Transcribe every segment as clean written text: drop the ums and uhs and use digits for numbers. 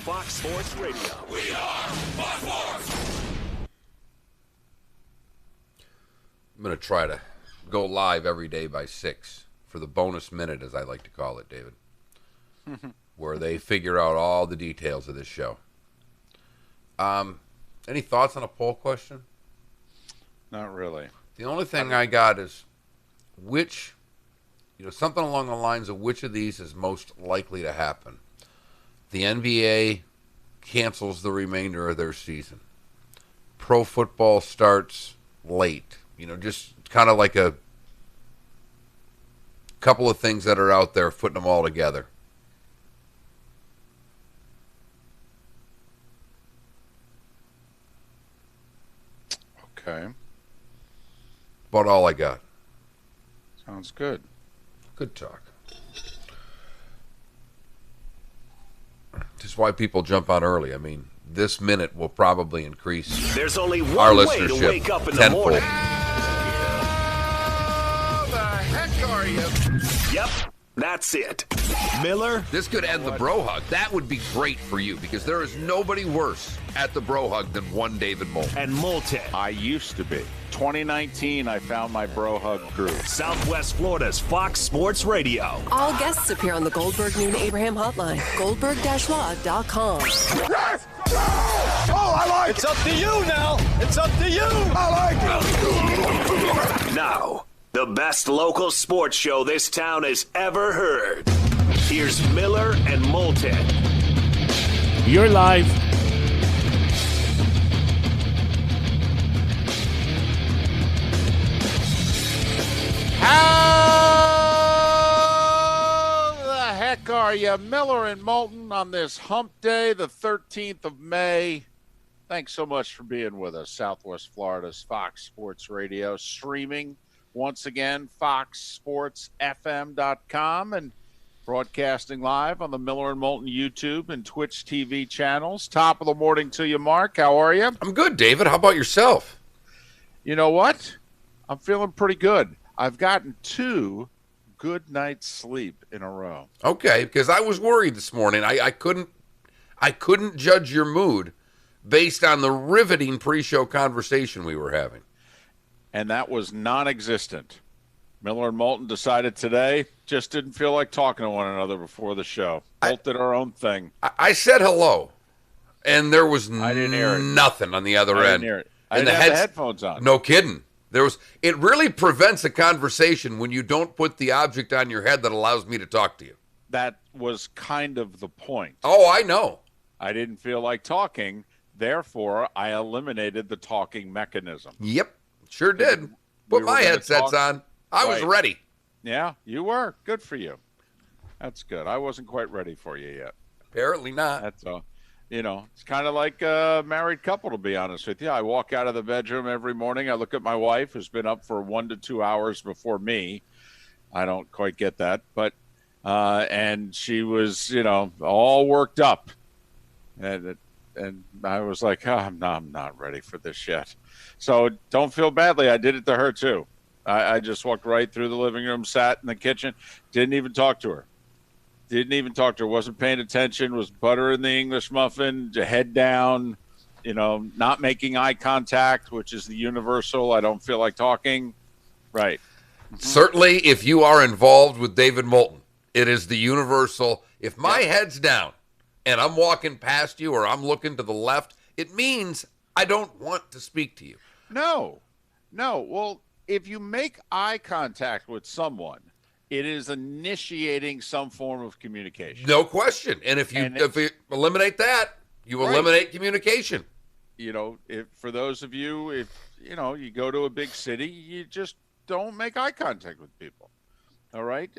Fox Sports Radio. We are Fox Sports. I'm going to try to go live every day by 6 for the bonus minute, as I like to call it, David, where they figure out all the details of this show. Any thoughts on a poll question? Not really. The only thing I got is something along the lines of which of these is most likely to happen. The NBA cancels the remainder of their season. Pro football starts late. Just kind of like a couple of things that are out there, putting them all together. Okay. About all I got. Sounds good. Good talk. This is why people jump on early. I mean, this minute will probably increase. There's only our one way to listenership wake up in the tenfold. morning. How the heck are you? Yep, that's it. Miller. This could end the bro hug. That would be great for you because there is nobody worse at the bro hug than one David Moulton. And Moulton. I used to be. 2019, I found my bro hug group. Southwest Florida's Fox Sports Radio. All guests appear on the Goldberg Noon Abraham hotline. Goldberg-law.com. Yes! Oh, I like it! It's up to you now. It's up to you. I like it! Now, the best local sports show this town has ever heard. Here's Miller and Moulton. You're live. How the heck are you? Miller and Moulton on this hump day, the 13th of May. Thanks so much for being with us. Southwest Florida's Fox Sports Radio, streaming once again, foxsportsfm.com, and broadcasting live on the Miller and Moulton YouTube and Twitch TV channels. Top of the morning to you, Mark. How are you? I'm good, David. How about yourself? You know what? I'm feeling pretty good. I've gotten 2 good nights' sleep in a row. Okay, because I was worried this morning. I couldn't judge your mood based on the riveting pre-show conversation we were having. And that was non-existent. Miller and Moulton decided today just didn't feel like talking to one another before the show. Both did our own thing. I said hello, and there was I didn't hear it. nothing on the other I end. didn't hear it. I And didn't have the headphones on. No kidding. It really prevents a conversation when you don't put the object on your head that allows me to talk to you. That was kind of the point. Oh, I know. I didn't feel like talking. Therefore, I eliminated the talking mechanism. Yep, sure did. We Put were my gonna headsets talk- on. I was Right. ready. Yeah, you were. Good for you. That's good. I wasn't quite ready for you yet. Apparently not. That's all. It's kind of like a married couple, to be honest with you. I walk out of the bedroom every morning. I look at my wife, who's been up for 1 to 2 hours before me. I don't quite get that. But, and she was, all worked up. And I was like, I'm not ready for this yet. So don't feel badly. I did it to her, too. I just walked right through the living room, sat in the kitchen, didn't even talk to her. Wasn't paying attention, was buttering the English muffin, head down, not making eye contact, which is the universal. I don't feel like talking. Right. Certainly, if you are involved with David Moulton, it is the universal. If my head's down and I'm walking past you or I'm looking to the left, it means I don't want to speak to you. No. Well, if you make eye contact with someone, it is initiating some form of communication. No question. And if you eliminate that, you eliminate communication. If for those of you, if you go to a big city, you just don't make eye contact with people. All right,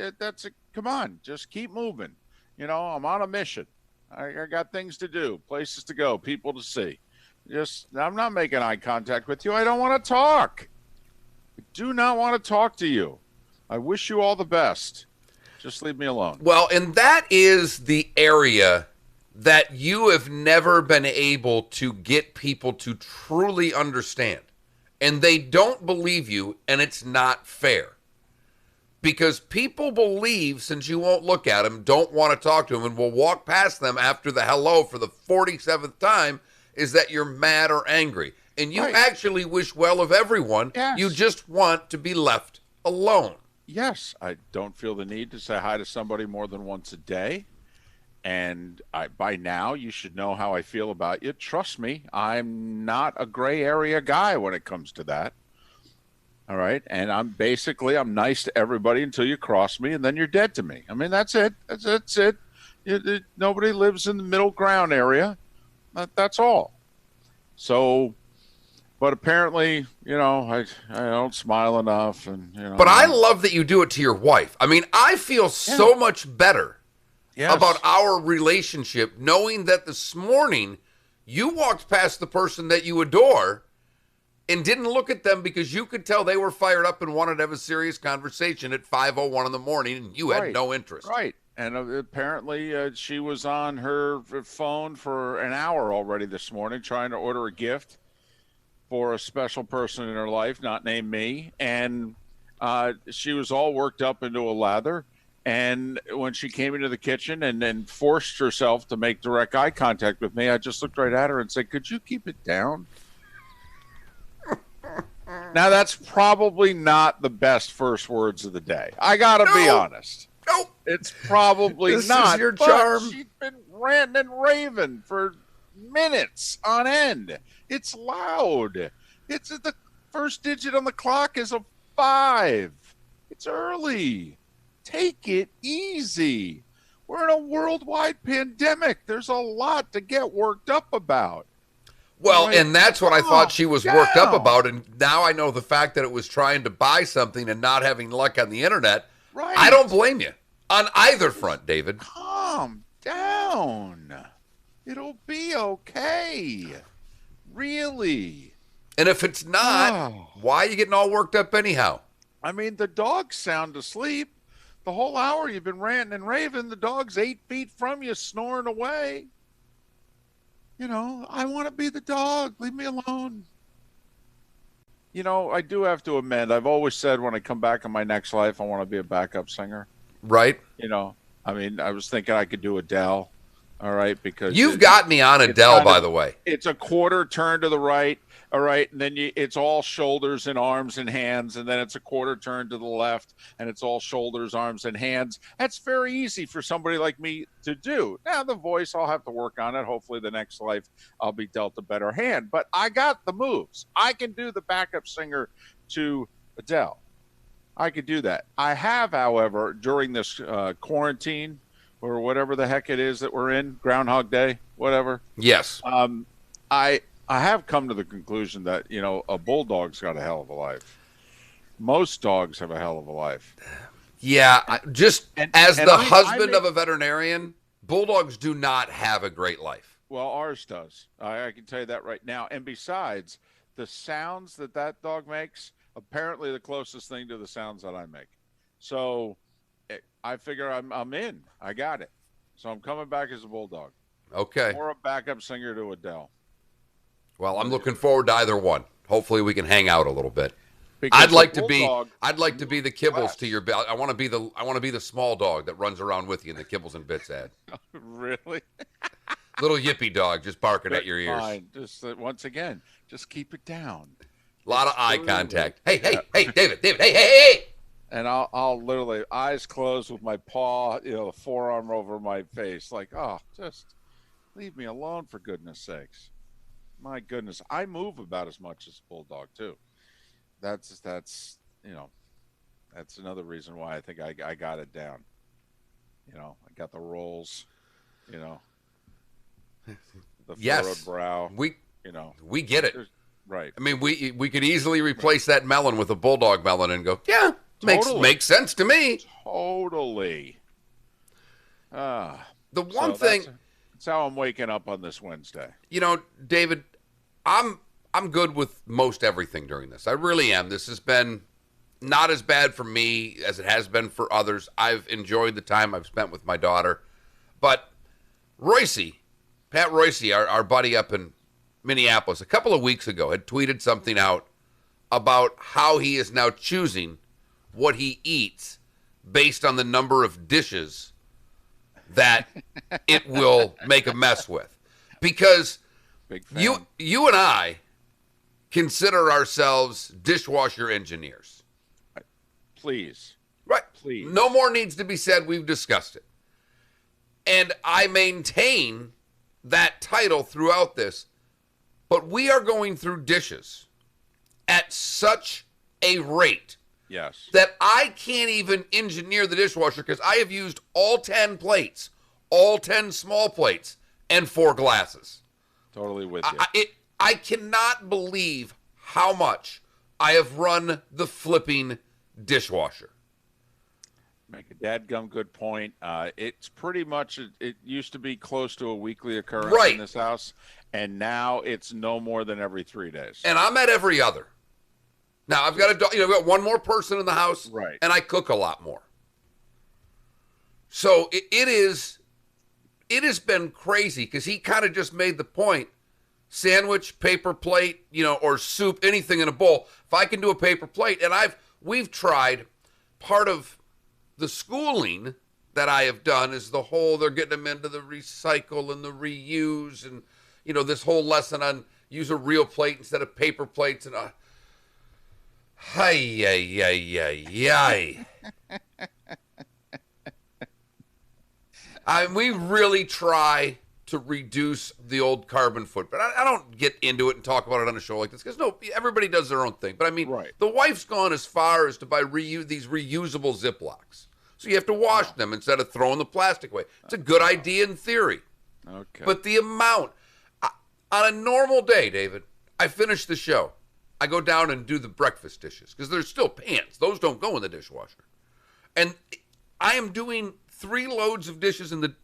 come on, just keep moving. I'm on a mission. I got things to do, places to go, people to see. I'm not making eye contact with you. I don't want to talk. I do not want to talk to you. I wish you all the best. Just leave me alone. Well, and that is the area that you have never been able to get people to truly understand. And they don't believe you, and it's not fair. Because people believe, since you won't look at them, don't want to talk to them, and will walk past them after the hello for the 47th time, is that you're mad or angry. And you actually wish well of everyone. Yes. You just want to be left alone. Yes, I don't feel the need to say hi to somebody more than once a day. And by now, you should know how I feel about you. Trust me, I'm not a gray area guy when it comes to that. All right. And I'm nice to everybody until you cross me, and then you're dead to me. I mean, that's it. That's it. Nobody lives in the middle ground area. That's all. So, but apparently, I don't smile enough. But I love that you do it to your wife. I mean, I feel so much better about our relationship knowing that this morning you walked past the person that you adore and didn't look at them because you could tell they were fired up and wanted to have a serious conversation at 5:01 in the morning, and you had no interest. Right. And apparently she was on her phone for an hour already this morning trying to order a gift for a special person in her life, not named me. And she was all worked up into a lather. And when she came into the kitchen and then forced herself to make direct eye contact with me, I just looked right at her and said, "Could you keep it down?" Now, that's probably not the best first words of the day. I got to be honest. Nope. It's probably this not. Is your charm. She's been ranting and raving for minutes on end. It's loud. It's the first digit on the clock is a 5. It's early. Take it easy. We're in a worldwide pandemic. There's a lot to get worked up about. Well, and that's what I thought she was worked up about, and now I know the fact that it was trying to buy something and not having luck on the internet. Right. I don't blame you on either front, David. Calm down. It'll be okay. Really. And if it's not, why are you getting all worked up anyhow? I mean, the dog's sound asleep. The whole hour you've been ranting and raving, the dog's 8 feet from you snoring away. I want to be the dog. Leave me alone. I do have to amend. I've always said when I come back in my next life, I want to be a backup singer. Right. I mean, I was thinking I could do Adele. All right. Because you've got me on Adele, by the way. It's a quarter turn to the right. All right. And then it's all shoulders and arms and hands. And then it's a quarter turn to the left. And it's all shoulders, arms, and hands. That's very easy for somebody like me to do. Now, the voice, I'll have to work on it. Hopefully, the next life, I'll be dealt a better hand. But I got the moves. I can do the backup singer to Adele. I could do that. I have, however, during this quarantine or whatever the heck it is that we're in, Groundhog Day, whatever. Yes. I have come to the conclusion that, a bulldog's got a hell of a life. Most dogs have a hell of a life. Yeah, as the husband of a veterinarian, bulldogs do not have a great life. Well, ours does. I can tell you that right now. And besides, the sounds that dog makes, apparently the closest thing to the sounds that I make. So I figure I'm in. I got it. So I'm coming back as a bulldog. Okay. Or a backup singer to Adele. Well, I'm looking forward to either one. Hopefully, we can hang out a little bit. Because I'd like to be the Kibbles to your. I want to be the small dog that runs around with you in the Kibbles and Bits ad. Really? Little yippy dog just barking at your ears. Fine. Just once again, just keep it down. A lot of eye contact. Hey, David, hey. And I'll literally eyes closed with my paw, the forearm over my face, like, just leave me alone for goodness sakes. My goodness, I move about as much as a bulldog too. That's another reason why I think I got it down. I got the rolls, the furrowed brow. We get it. Right. I mean, we could easily replace that melon with a bulldog melon and go, yeah, totally. makes sense to me. Totally. The one thing. That's how I'm waking up on this Wednesday. David, I'm good with most everything during this. I really am. This has been not as bad for me as it has been for others. I've enjoyed the time I've spent with my daughter. But Pat Royce, our buddy up in Minneapolis, a couple of weeks ago had tweeted something out about how he is now choosing what he eats based on the number of dishes that it will make a mess with. Because Big fan. you and I consider ourselves dishwasher engineers. Please. Right. Please. No more needs to be said. We've discussed it. And I maintain that title throughout this. But we are going through dishes at such a rate Yes. that I can't even engineer the dishwasher because I have used all 10 plates, all 10 small plates, and 4 glasses. Totally with you. I cannot believe how much I have run the flipping dishwasher. Make a dadgum good point. It's pretty much, it used to be close to a weekly occurrence Right. in this house, and now it's no more than every 3 days. And I'm at every other. Now, I've got I've got one more person in the house, Right. and I cook a lot more. So it has been crazy because he kind of just made the point, sandwich, paper plate, or soup, anything in a bowl. If I can do a paper plate, and we've tried, part of the schooling that I have done is the whole, they're getting them into the recycle and the reuse and, this whole lesson on use a real plate instead of paper plates and we really try to reduce the old carbon footprint. I don't get into it and talk about it on a show like this because everybody does their own thing. But I mean, Right. The wife's gone as far as to buy these reusable Ziplocs. So you have to wash them instead of throwing the plastic away. It's a good idea in theory. Okay. But the amount, on a normal day, David, I finish the show. I go down and do the breakfast dishes because there's still pans. Those don't go in the dishwasher. And I am doing 3 loads of dishes in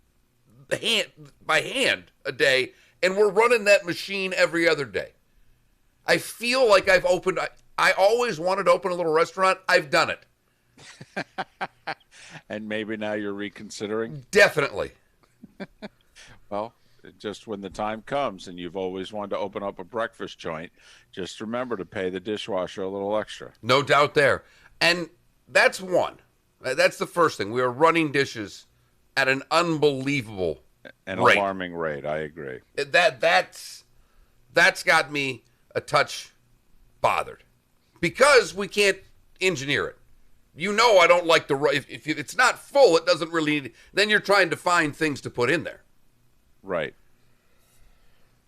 by hand a day, and we're running that machine every other day. I feel like I've opened, I always wanted to open a little restaurant. I've done it. And maybe now you're reconsidering? Definitely. Well, just when the time comes and you've always wanted to open up a breakfast joint, just remember to pay the dishwasher a little extra. No doubt there. And that's one. That's the first thing. We are running dishes at an unbelievable An rate. alarming rate, I agree. That's got me a touch bothered because we can't engineer it. I don't like if it's not full, it doesn't really, then you're trying to find things to put in there. Right.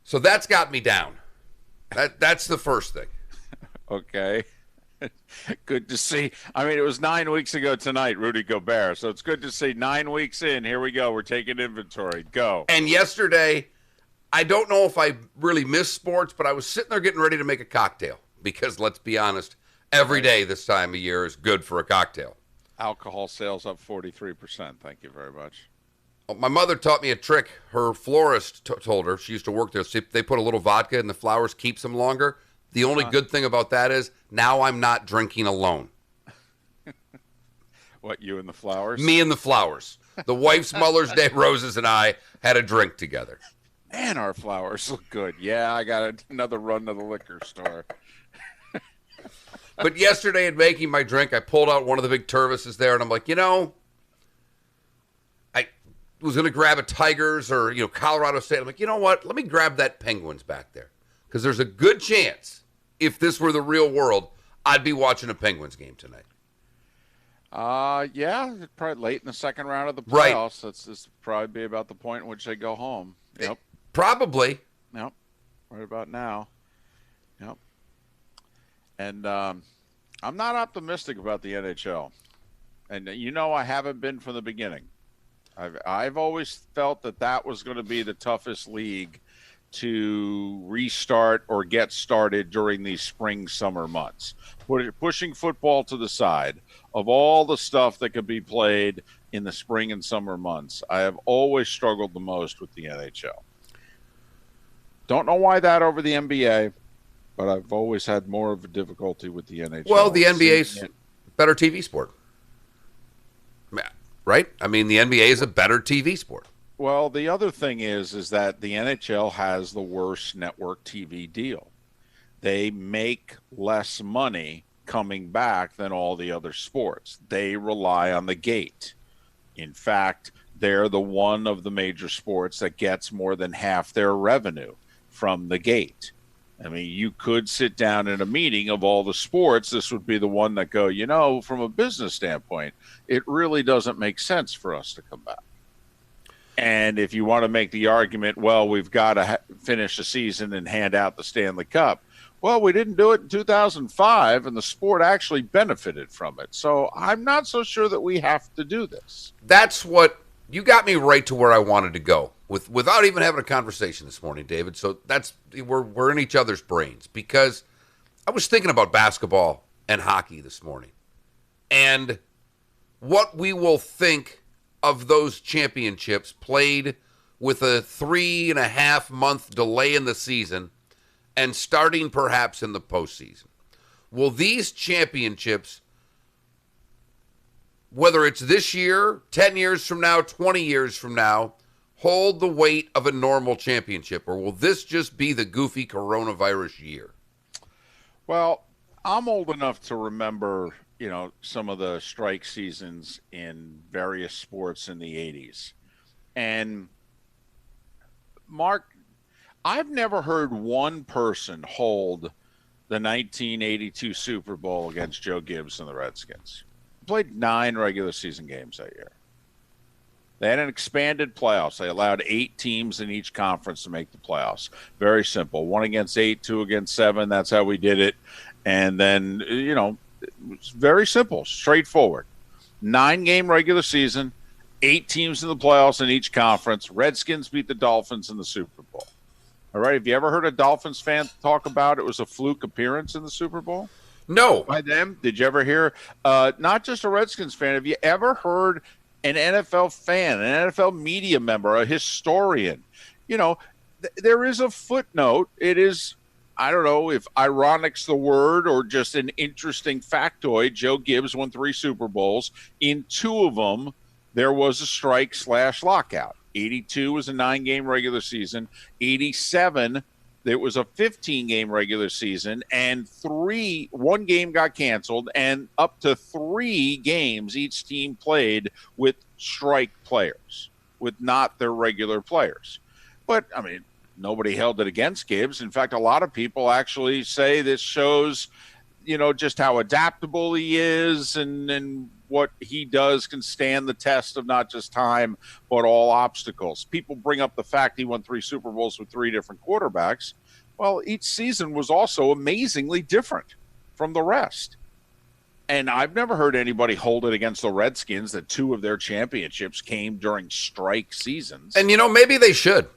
So that's got me down. That's the first thing. Okay. Good to see. I mean, it was 9 weeks ago tonight, Rudy Gobert. So it's good to see 9 weeks in. Here we go. We're taking inventory. Go. And yesterday, I don't know if I really missed sports, but I was sitting there getting ready to make a cocktail because let's be honest, every day this time of year is good for a cocktail. Alcohol sales up 43%. Thank you very much. My mother taught me a trick. Her florist told her, she used to work there, so they put a little vodka in the flowers, keeps them longer. The only good thing about that is now I'm not drinking alone. What, you and the flowers? Me and the flowers. The wife's Mother's Day roses and I had a drink together. Man, our flowers look good. Yeah, I got another run to the liquor store. But yesterday in making my drink, I pulled out one of the big Tervises there, and I'm like, I was going to grab a Tigers or, Colorado State. I'm like, you know what? Let me grab that Penguins back there. Because there's a good chance, if this were the real world, I'd be watching a Penguins game tonight. Yeah, probably late in the second round of the Right. playoffs. That's probably be about the point in which they go home. Yep. Probably. Yep. Right about now. Yep. And I'm not optimistic about the NHL. And I haven't been from the beginning. I've always felt that was going to be the toughest league to restart or get started during these spring, summer months. Pushing football to the side, of all the stuff that could be played in the spring and summer months, I have always struggled the most with the NHL. Don't know why that over the NBA, but I've always had more of a difficulty with the NHL. Well, the NBA's better TV sport. Right? I mean, the NBA is a better TV sport. Well, the other thing is that the NHL has the worst network TV deal. They make less money coming back than all the other sports. They rely on the gate. In fact, they're the one of the major sports that gets more than half their revenue from the gate. I mean, you could sit down in a meeting of all the sports. This would be the one that go, from a business standpoint, it really doesn't make sense for us to come back. And if you want to make the argument, well, we've got to finish the season and hand out the Stanley Cup. Well, we didn't do it in 2005, and the sport actually benefited from it. So I'm not so sure that we have to do this. That's what you got me right to where I wanted to go without even having a conversation this morning, David. So we're in each other's brains, because I was thinking about basketball and hockey this morning and what we will think of those championships played with a 3.5 month delay in the season and starting perhaps in the postseason. Will these championships, whether it's this year, 10 years from now, 20 years from now, hold the weight of a normal championship, or will this just be the goofy coronavirus year? Well, I'm old enough to remember, some of the strike seasons in various sports in the 80s. And Mark, I've never heard one person hold the 1982 Super Bowl against Joe Gibbs and the Redskins. Played 9 regular season games that year. They had an expanded playoffs. They allowed 8 teams in each conference to make the playoffs. Very simple. 1 against 8, 2 against 7. That's how we did it. And then, it's very simple, straightforward. 9-game regular season, 8 teams in the playoffs in each conference. Redskins beat the Dolphins in the Super Bowl. All right. Have you ever heard a Dolphins fan talk about it was a fluke appearance in the Super Bowl? No. By them? Did you ever hear, not just a Redskins fan, have you ever heard an NFL fan, an NFL media member, a historian? There is a footnote. It is, I don't know if ironic's the word or just an interesting factoid. Joe Gibbs won 3 Super Bowls. In 2 of them, there was a strike/lockout. 82 was a 9-game regular season. 87, there was a 15-game regular season, and 1 game got canceled, and up to 3 games each team played with strike players, with not their regular players. But, I mean, nobody held it against Gibbs. In fact, a lot of people actually say this shows, just how adaptable he is and what he does can stand the test of not just time, but all obstacles. People bring up the fact he won 3 Super Bowls with 3 different quarterbacks. Well, each season was also amazingly different from the rest. And I've never heard anybody hold it against the Redskins that 2 of their championships came during strike seasons. And, maybe they should.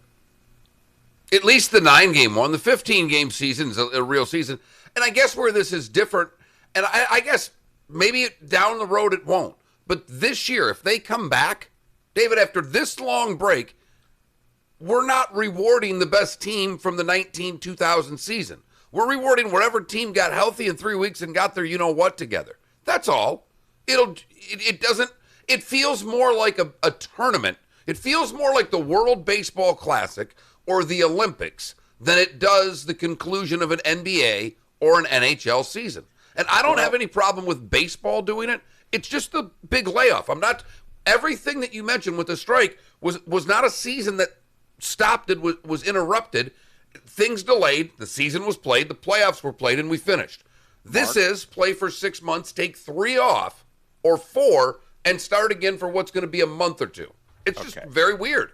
At least the 9-game one. The 15-game season's a real season. And I guess where this is different, and I guess maybe down the road it won't. But this year, if they come back, David, after this long break, we're not rewarding the best team from the 2000 season. We're rewarding whatever team got healthy in 3 weeks and got their you-know-what together. That's all. It feels more like a tournament. It feels more like the World Baseball Classic or the Olympics than it does the conclusion of an NBA or an NHL season. And I don't have any problem with baseball doing it. It's just the big layoff. Everything that you mentioned with the strike was not a season that stopped. It was interrupted. Things delayed. The season was played. The playoffs were played, and we finished. This is play for 6 months, take 3 off or 4, and start again for what's going to be a month or 2. It's just very weird.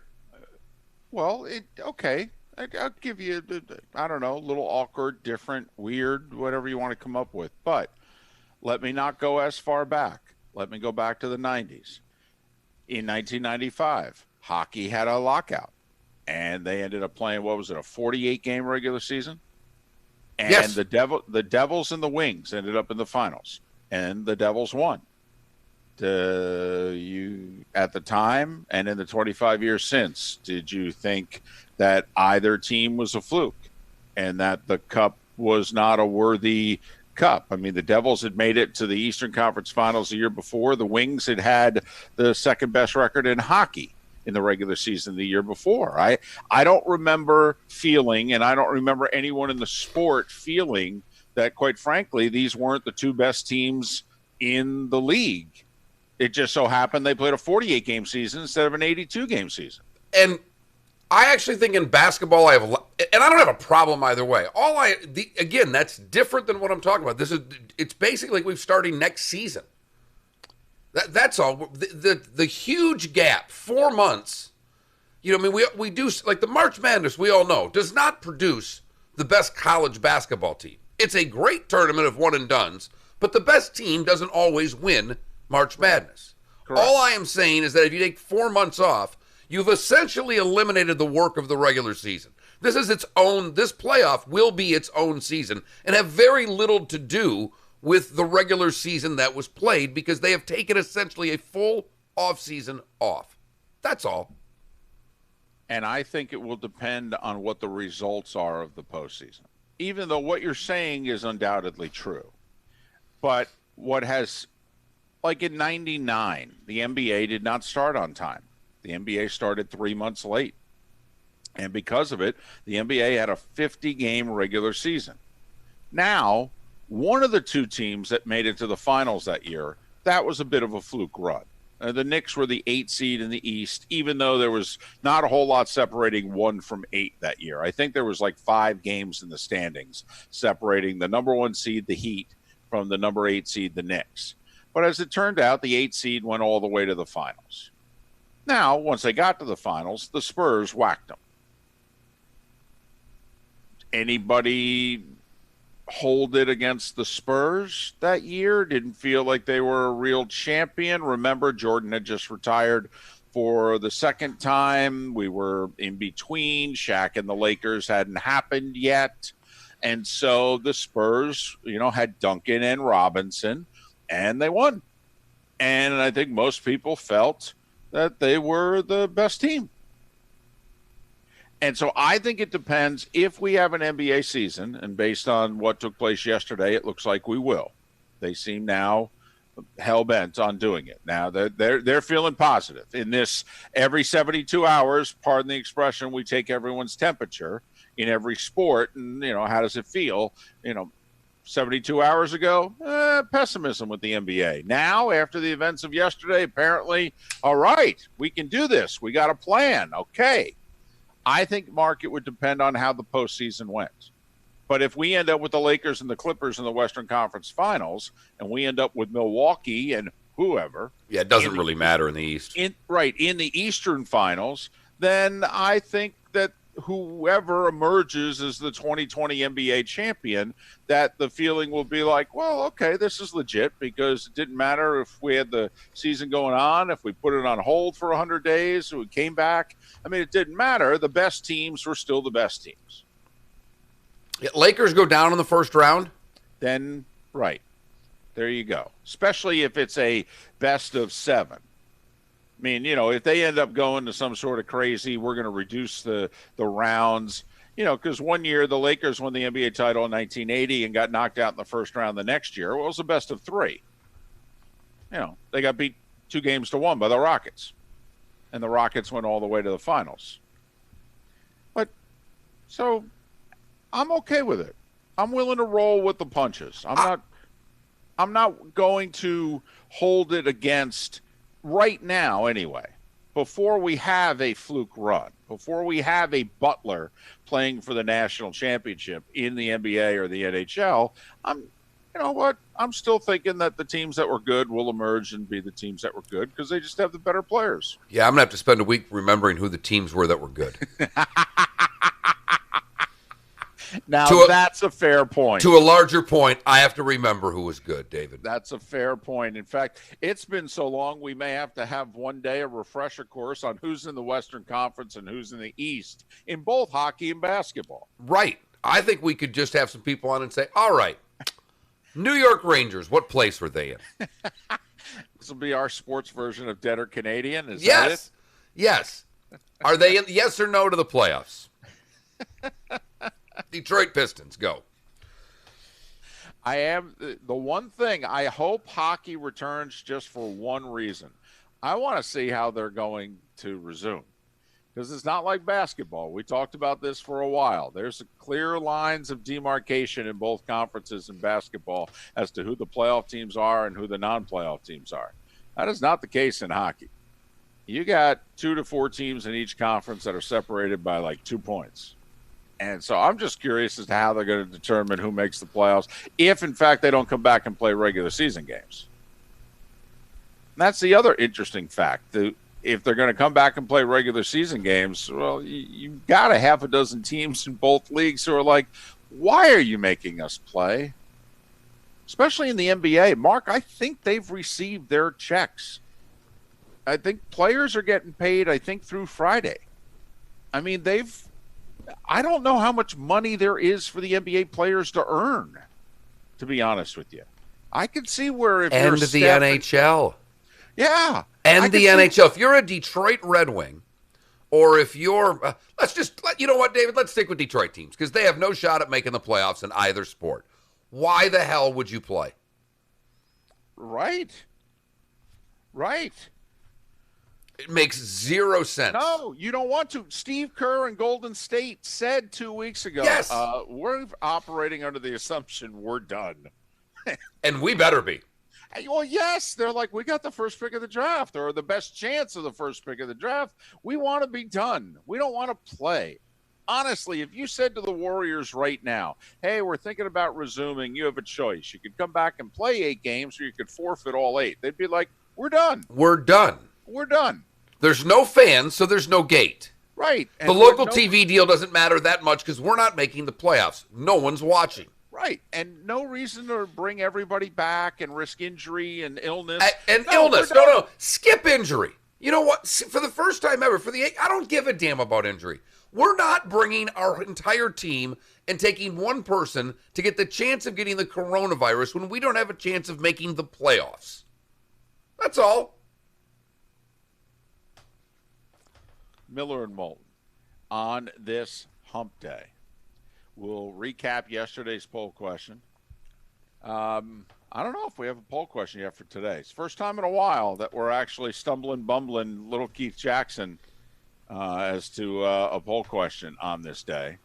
Well, okay. I'll give you, I don't know, a little awkward, different, weird, whatever you want to come up with. But let me not go as far back. Let me go back to the 90s. In 1995, hockey had a lockout, and they ended up playing, what was it, a 48-game regular season? And yes. the Devils and the Wings ended up in the finals, and the Devils won. You at the time and in the 25 years since, did you think that either team was a fluke and that the cup was not a worthy cup? I mean, the Devils had made it to the Eastern Conference Finals the year before. The Wings had the second best record in hockey in the regular season the year before. I don't remember feeling, and I don't remember anyone in the sport feeling that, quite frankly, these weren't the two best teams in the league. It just so happened they played a 48-game season instead of an 82-game season. And I actually think in basketball, and I don't have a problem either way. Again, that's different than what I'm talking about. It's basically like we're starting next season. That's all. The huge gap, 4 months. We do, like the March Madness, we all know, does not produce the best college basketball team. It's a great tournament of one and dones, but the best team doesn't always win March Madness. Correct. All I am saying is that if you take 4 months off, you've essentially eliminated the work of the regular season. This playoff will be its own season and have very little to do with the regular season that was played because they have taken essentially a full offseason off. That's all. And I think it will depend on what the results are of the postseason, even though what you're saying is undoubtedly true. But like in 99, the NBA did not start on time. The NBA started 3 months late. And because of it, the NBA had a 50-game regular season. Now, one of the two teams that made it to the finals that year, that was a bit of a fluke run. The Knicks were the 8 seed in the East, even though there was not a whole lot separating 1 from 8 that year. I think there was like 5 games in the standings separating the number 1 seed, the Heat, from the number 8 seed, the Knicks. But as it turned out, the 8 seed went all the way to the finals. Now, once they got to the finals, the Spurs whacked them. Anybody hold it against the Spurs that year? Didn't feel like they were a real champion. Remember, Jordan had just retired for the second time. We were in between. Shaq and the Lakers hadn't happened yet. And so the Spurs, had Duncan and Robinson, and they won. And I think most people felt that they were the best team. And so I think it depends if we have an NBA season, and based on what took place yesterday, it looks like we will. They seem now hell-bent on doing it. Now they're feeling positive. In this every 72 hours, pardon the expression, we take everyone's temperature in every sport, and, how does it feel? 72 hours ago, pessimism with the NBA. Now, after the events of yesterday, apparently, all right, we can do this. We got a plan. Okay. I think, Mark, it would depend on how the postseason went. But if we end up with the Lakers and the Clippers in the Western Conference Finals, and we end up with Milwaukee and whoever. Yeah, it doesn't really matter in the East. In the Eastern Finals, then I think that whoever emerges as the 2020 NBA champion, that the feeling will be like, well, okay, this is legit, because it didn't matter if we had the season going on, if we put it on hold for 100 days, we came back. I mean, it didn't matter. The best teams were still the best teams. Yeah, Lakers go down in the first round? Then, right. There you go. Especially if it's a best of 7. I mean, if they end up going to some sort of crazy, we're going to reduce the rounds, because one year the Lakers won the NBA title in 1980 and got knocked out in the first round the next year. Well, it was a best of 3. They got beat 2-1 by the Rockets, and the Rockets went all the way to the finals. But so I'm okay with it. I'm willing to roll with the punches. I'm not going to hold it against right now, anyway, before we have a fluke run, before we have a Butler playing for the national championship in the NBA or the NHL, I'm still thinking that the teams that were good will emerge and be the teams that were good because they just have the better players. Yeah, I'm going to have to spend a week remembering who the teams were that were good. Now, that's a fair point. To a larger point, I have to remember who was good, David. That's a fair point. In fact, it's been so long, we may have to have one day a refresher course on who's in the Western Conference and who's in the East in both hockey and basketball. Right. I think we could just have some people on and say, all right, New York Rangers, what place were they in? This will be our sports version of Dead or Canadian. Is yes. that it? Yes. Are they in, yes or no to the playoffs? Detroit Pistons, go. I am the one thing. I hope hockey returns just for one reason. I want to see how they're going to resume, because it's not like basketball. We talked about this for a while. There's clear lines of demarcation in both conferences in basketball as to who the playoff teams are and who the non-playoff teams are. That is not the case in hockey. You got 2 to 4 teams in each conference that are separated by like 2 points. And so I'm just curious as to how they're going to determine who makes the playoffs if, in fact, they don't come back and play regular season games. And that's the other interesting fact. If they're going to come back and play regular season games, well, you've got a half a dozen teams in both leagues who are like, why are you making us play? Especially in the NBA. Mark, I think they've received their checks. I think players are getting paid, I think, through Friday. I mean, I don't know how much money there is for the NBA players to earn, to be honest with you. I could see where if you're the NHL. Yeah. And the NHL. If you're a Detroit Red Wing, or if you're, you know what, David, let's stick with Detroit teams because they have no shot at making the playoffs in either sport. Why the hell would you play? Right. It makes zero sense. No, you don't want to. Steve Kerr and Golden State said 2 weeks ago, yes, we're operating under the assumption we're done. And we better be. Well, yes. They're like, we got the first pick of the draft or the best chance of the first pick of the draft. We want to be done. We don't want to play. Honestly, if you said to the Warriors right now, hey, we're thinking about resuming, you have a choice. You could come back and play 8 games or you could forfeit all 8. They'd be like, we're done. We're done. There's no fans, so there's no gate. Right. The local TV deal doesn't matter that much because we're not making the playoffs. No one's watching. Right. And no reason to bring everybody back and risk injury and illness. No. Skip injury. You know what? For the first time ever, I don't give a damn about injury. We're not bringing our entire team and taking one person to get the chance of getting the coronavirus when we don't have a chance of making the playoffs. That's all. Miller and Moulton on this hump day. We'll recap yesterday's poll question. I don't know if we have a poll question yet for today. It's the first time in a while that we're actually bumbling little Keith Jackson as to a poll question on this day.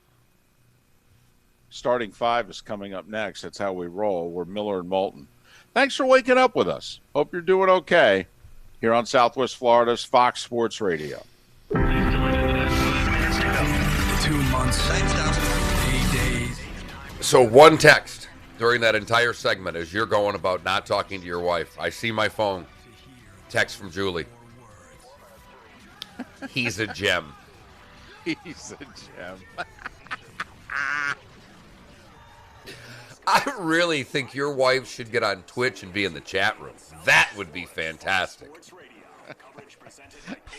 Starting 5 is coming up next. That's how we roll. We're Miller and Moulton. Thanks for waking up with us. Hope you're doing okay here on Southwest Florida's Fox Sports Radio. 2 months, 8 days. So one text during that entire segment as you're going about not talking to your wife. I see my phone. Text from Julie. He's a gem. He's a gem. I really think your wife should get on Twitch and be in the chat room. That would be fantastic.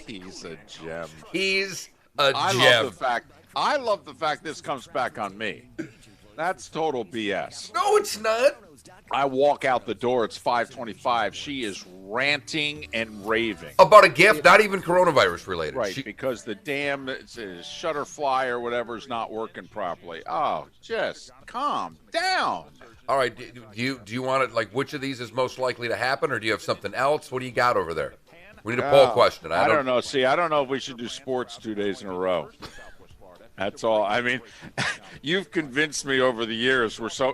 He's a gem. He's a gem. I love the fact this comes back on me. That's total BS. No, it's not. I walk out the door. It's 5:25. She is ranting and raving about a gift, not even coronavirus related. Right, because the damn Shutterfly or whatever is not working properly. Oh, just calm down. All right. Do you want it like which of these is most likely to happen, or do you have something else? What do you got over there? We need a poll question. I don't know. See, I don't know if we should do sports 2 days in a row. That's all. I mean, you've convinced me over the years. We're so,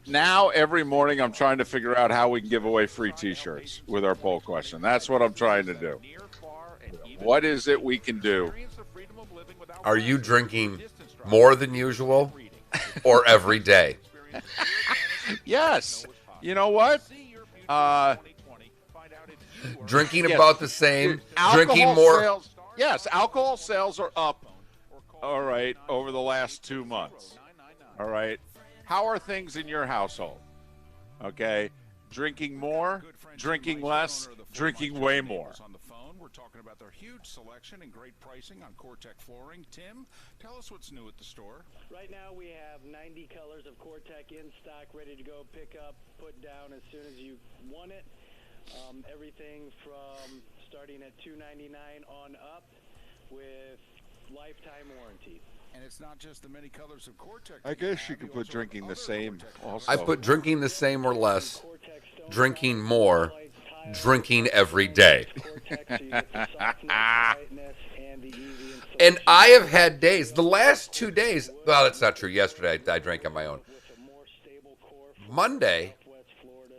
now every morning I'm trying to figure out how we can give away free T-shirts with our poll question. That's what I'm trying to do. What is it we can do? Are you drinking more than usual or every day? Yes. You know what? Drinking about the same, alcohol drinking more. Sales, yes, alcohol sales are up, all right, over the last 2 months. All right. How are things in your household? Okay. Drinking more, drinking less, drinking way more. On the phone, we're talking about their huge selection and great pricing on Cortec flooring. Tim, tell us what's new at the store. Right now we have 90 colors of Cortec in stock, ready to go, pick up, put down as soon as you want it. Everything from starting at $299 on up with lifetime warranty. And it's not just the many colors of Cortec. I guess you could put drinking the same also. I put drinking the same or less, drinking more, drinking every day. And I have had days, the last 2 days, well, that's not true. Yesterday, I drank on my own. Monday,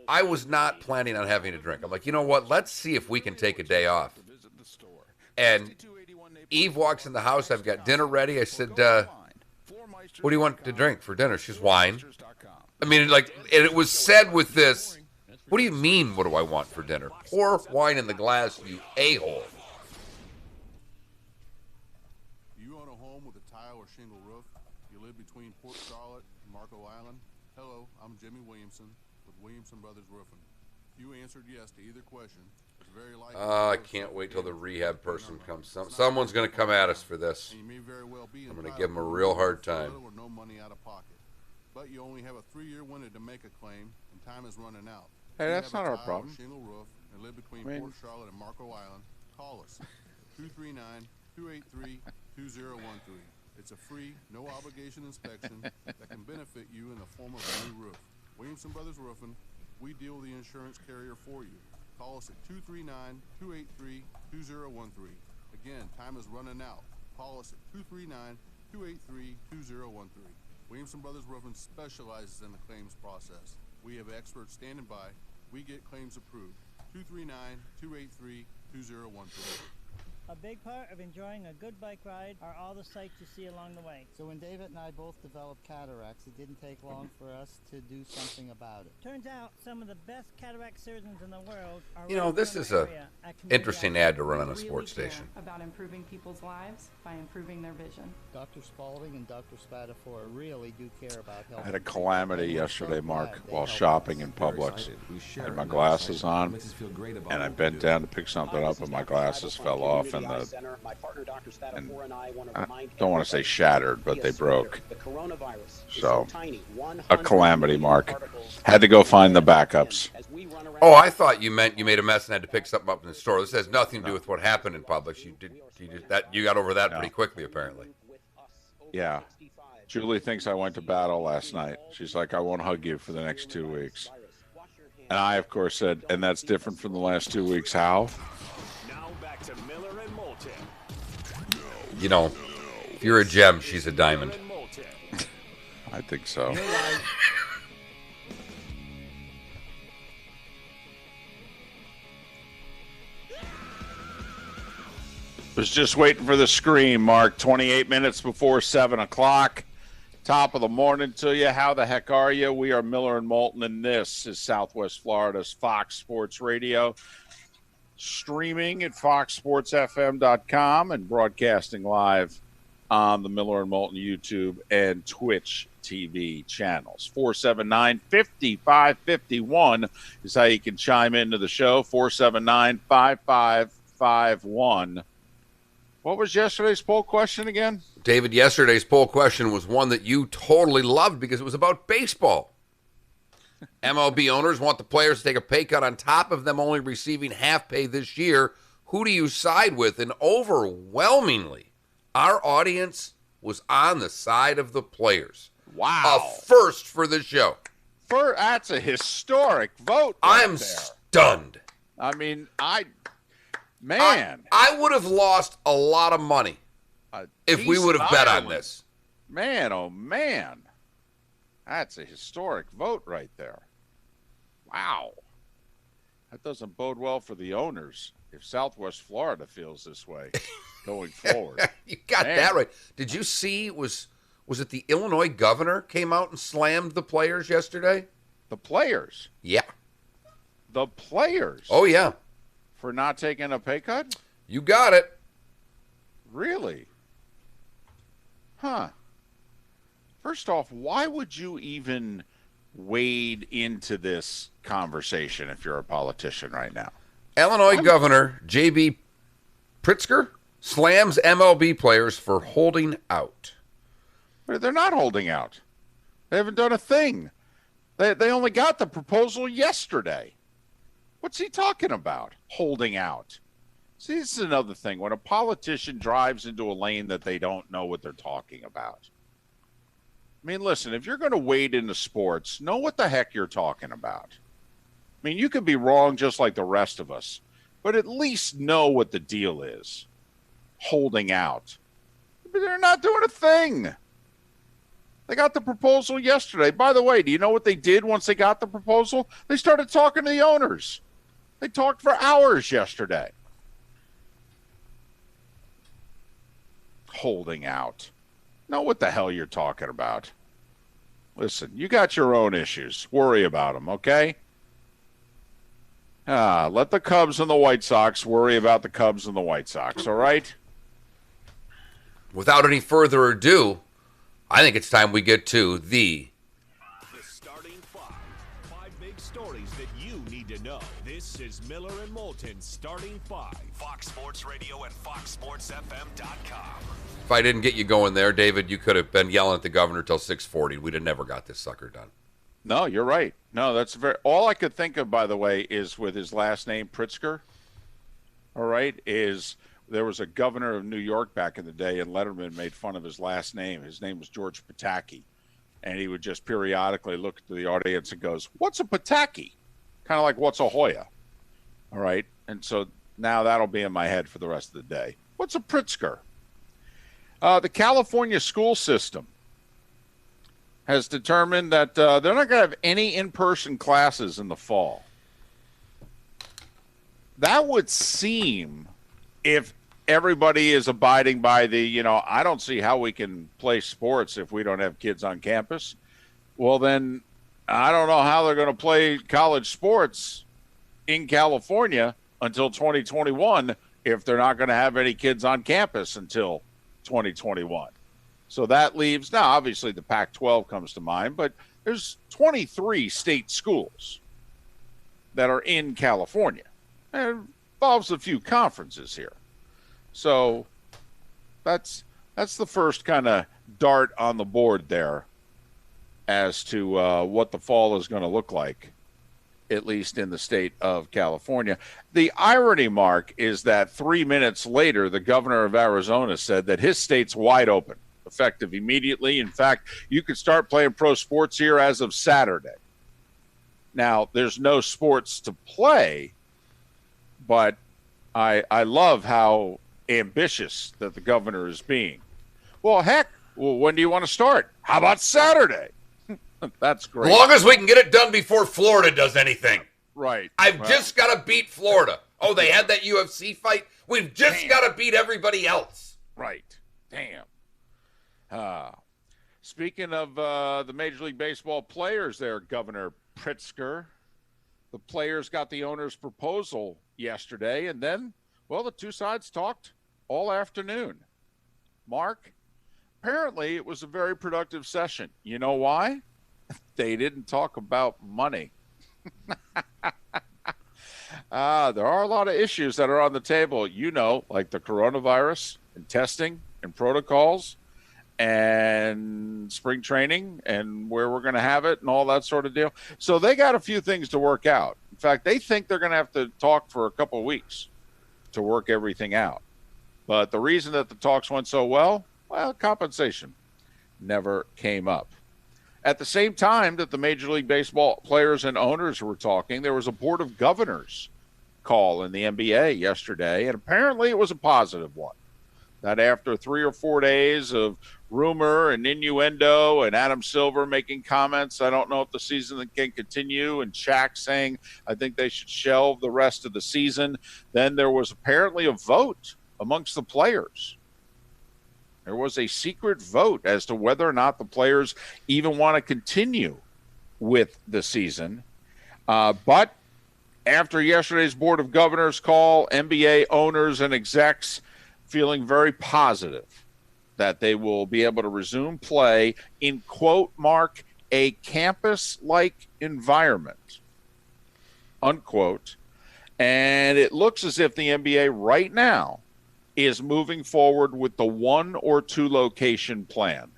I was not planning on having a drink. I'm like, you know what? Let's see if we can take a day off. And Eve walks in the house. I've got dinner ready. I said, what do you want to drink for dinner? She's wine. I mean, like, and it was said with this, what do you mean, what do I want for dinner? Pour wine in the glass, you a-hole. You own a home with a tile or shingle roof? You live between Port Charlotte and Marco Island? Hello, I'm Jimmy Williamson with Williamson Brothers Roofing. If you answered yes to either question, it's very likely. I can't wait till the rehab person comes. Someone's going to come at us for this. I'm going to give them a real hard time. No money out of pocket. But you only have a 3-year window to make a claim, and time is running out. Hey, that's not our problem. Shingle roof and live between Port Charlotte and Marco Island. Call us 239-283-2013. It's a free, no obligation inspection that can benefit you in the form of a new roof. Williamson Brothers Roofing, we deal with the insurance carrier for you. Call us at 239-283-2013. Again, time is running out. Call us at 239-283-2013. Williamson Brothers Roofing specializes in the claims process. We have experts standing by. We get claims approved. 239-283-2013. A big part of enjoying a good bike ride are all the sights you see along the way. So when David and I both developed cataracts, it didn't take long for us to do something about it. Turns out some of the best cataract surgeons in the world are You know, this is a interesting ad to run on a sports station. About improving people's lives by improving their vision. Dr. Spalding and Dr. Spatafora really do care about health. I had a calamity yesterday, Mark, while shopping in Publix. I had my glasses on, and I bent down to pick something up, and my glasses fell off. And I don't want to say shattered, but they broke. So, a calamity, Mark. Had to go find the backups. Oh, I thought you meant you made a mess and had to pick something up in the store. This has nothing to do with what happened in Publix. You got over that pretty quickly, apparently. Yeah. Julie thinks I went to battle last night. She's like, I won't hug you for the next 2 weeks. And I, of course, said, and that's different from the last 2 weeks. How? To Miller and Moulton. You know, if you're a gem, she's a diamond. I think so. Was just waiting for the scream, Mark. 28 minutes before 7 o'clock. Top of the morning to you. How the heck are you? We are Miller and Moulton, and this is Southwest Florida's Fox Sports Radio. Streaming at foxsportsfm.com and broadcasting live on the Miller and Moulton YouTube and Twitch TV channels. 479-5551 is how you can chime into the show. 479-5551. What was yesterday's poll question again? David, yesterday's poll question was one that you totally loved because it was about baseball. MLB owners want the players to take a pay cut on top of them only receiving half pay this year. Who do you side with? And overwhelmingly, our audience was on the side of the players. Wow. A first for the show. That's a historic vote. I'm stunned. I mean, I would have lost a lot of money if we would have bet on this. Man, oh, man. That's a historic vote right there. Wow. That doesn't bode well for the owners if Southwest Florida feels this way going forward. You got that right. Did you see, was it the Illinois governor came out and slammed the players yesterday? The players? Yeah. The players? Oh, yeah. For not taking a pay cut? You got it. Really? Huh. First off, why would you even wade into this conversation if you're a politician right now? Illinois Governor J.B. Pritzker slams MLB players for holding out. But they're not holding out. They haven't done a thing. They only got the proposal yesterday. What's he talking about? Holding out. See, this is another thing. When a politician drives into a lane that they don't know what they're talking about. I mean, listen, if you're going to wade into sports, know what the heck you're talking about. I mean, you can be wrong just like the rest of us, but at least know what the deal is. Holding out. They're not doing a thing. They got the proposal yesterday. By the way, do you know what they did once they got the proposal? They started talking to the owners. They talked for hours yesterday. Holding out. Know what the hell you're talking about. Listen, you got your own issues. Worry about them, okay? Let the Cubs and the White Sox worry about the Cubs and the White Sox, all right? Without any further ado, I think it's time we get to the Starting Five. Five big stories that you need to know. This is Miller and Moulton Starting Five. Fox Sports Radio and FoxSportsFM.com. If I didn't get you going there, David, you could have been yelling at the governor till 6:40. We'd have never got this sucker done. No, you're right. No, that's very. All I could think of, by the way, is with his last name, Pritzker. All right, is there was a governor of New York back in the day, and Letterman made fun of his last name. His name was George Pataki, and he would just periodically look to the audience and goes, "What's a Pataki?" Kind of like, "What's a Hoya?" All right, and so now that'll be in my head for the rest of the day. What's a Pritzker? The California school system has determined that they're not going to have any in-person classes in the fall. That would seem, if everybody is abiding by the, I don't see how we can play sports if we don't have kids on campus. Well, then I don't know how they're going to play college sports in California until 2021 if they're not going to have any kids on campus until 2021. So that leaves, now obviously the Pac-12 comes to mind, but there's 23 state schools that are in California. And it involves a few conferences here. So that's the first kind of dart on the board there as to what the fall is going to look like, at least in the state of California. The irony, Mark, is that 3 minutes later, the governor of Arizona said that his state's wide open, effective immediately. In fact, you could start playing pro sports here as of Saturday. Now, there's no sports to play, but I love how ambitious that the governor is being. Well, heck, when do you want to start? How about Saturday? That's great. As long as we can get it done before Florida does anything. Right. I've just got to beat Florida. Oh, they had that UFC fight? We've just got to beat everybody else. Right. Damn. Speaking of the Major League Baseball players there, Governor Pritzker, the players got the owner's proposal yesterday, and then, well, the two sides talked all afternoon. Mark, apparently it was a very productive session. You know why? They didn't talk about money. There are a lot of issues that are on the table, like the coronavirus and testing and protocols and spring training and where we're going to have it and all that sort of deal. So they got a few things to work out. In fact, they think they're going to have to talk for a couple of weeks to work everything out. But the reason that the talks went so well, compensation never came up. At the same time that the Major League Baseball players and owners were talking, there was a Board of Governors call in the NBA yesterday, and apparently it was a positive one. That after 3 or 4 days of rumor and innuendo and Adam Silver making comments, I don't know if the season can continue, and Shaq saying, I think they should shelve the rest of the season, then there was apparently a vote amongst the players. There was a secret vote as to whether or not the players even want to continue with the season. But after yesterday's Board of Governors call, NBA owners and execs feeling very positive that they will be able to resume play in, quote, Mark, a campus-like environment, unquote. And it looks as if the NBA right now is moving forward with the 1 or 2 location plan.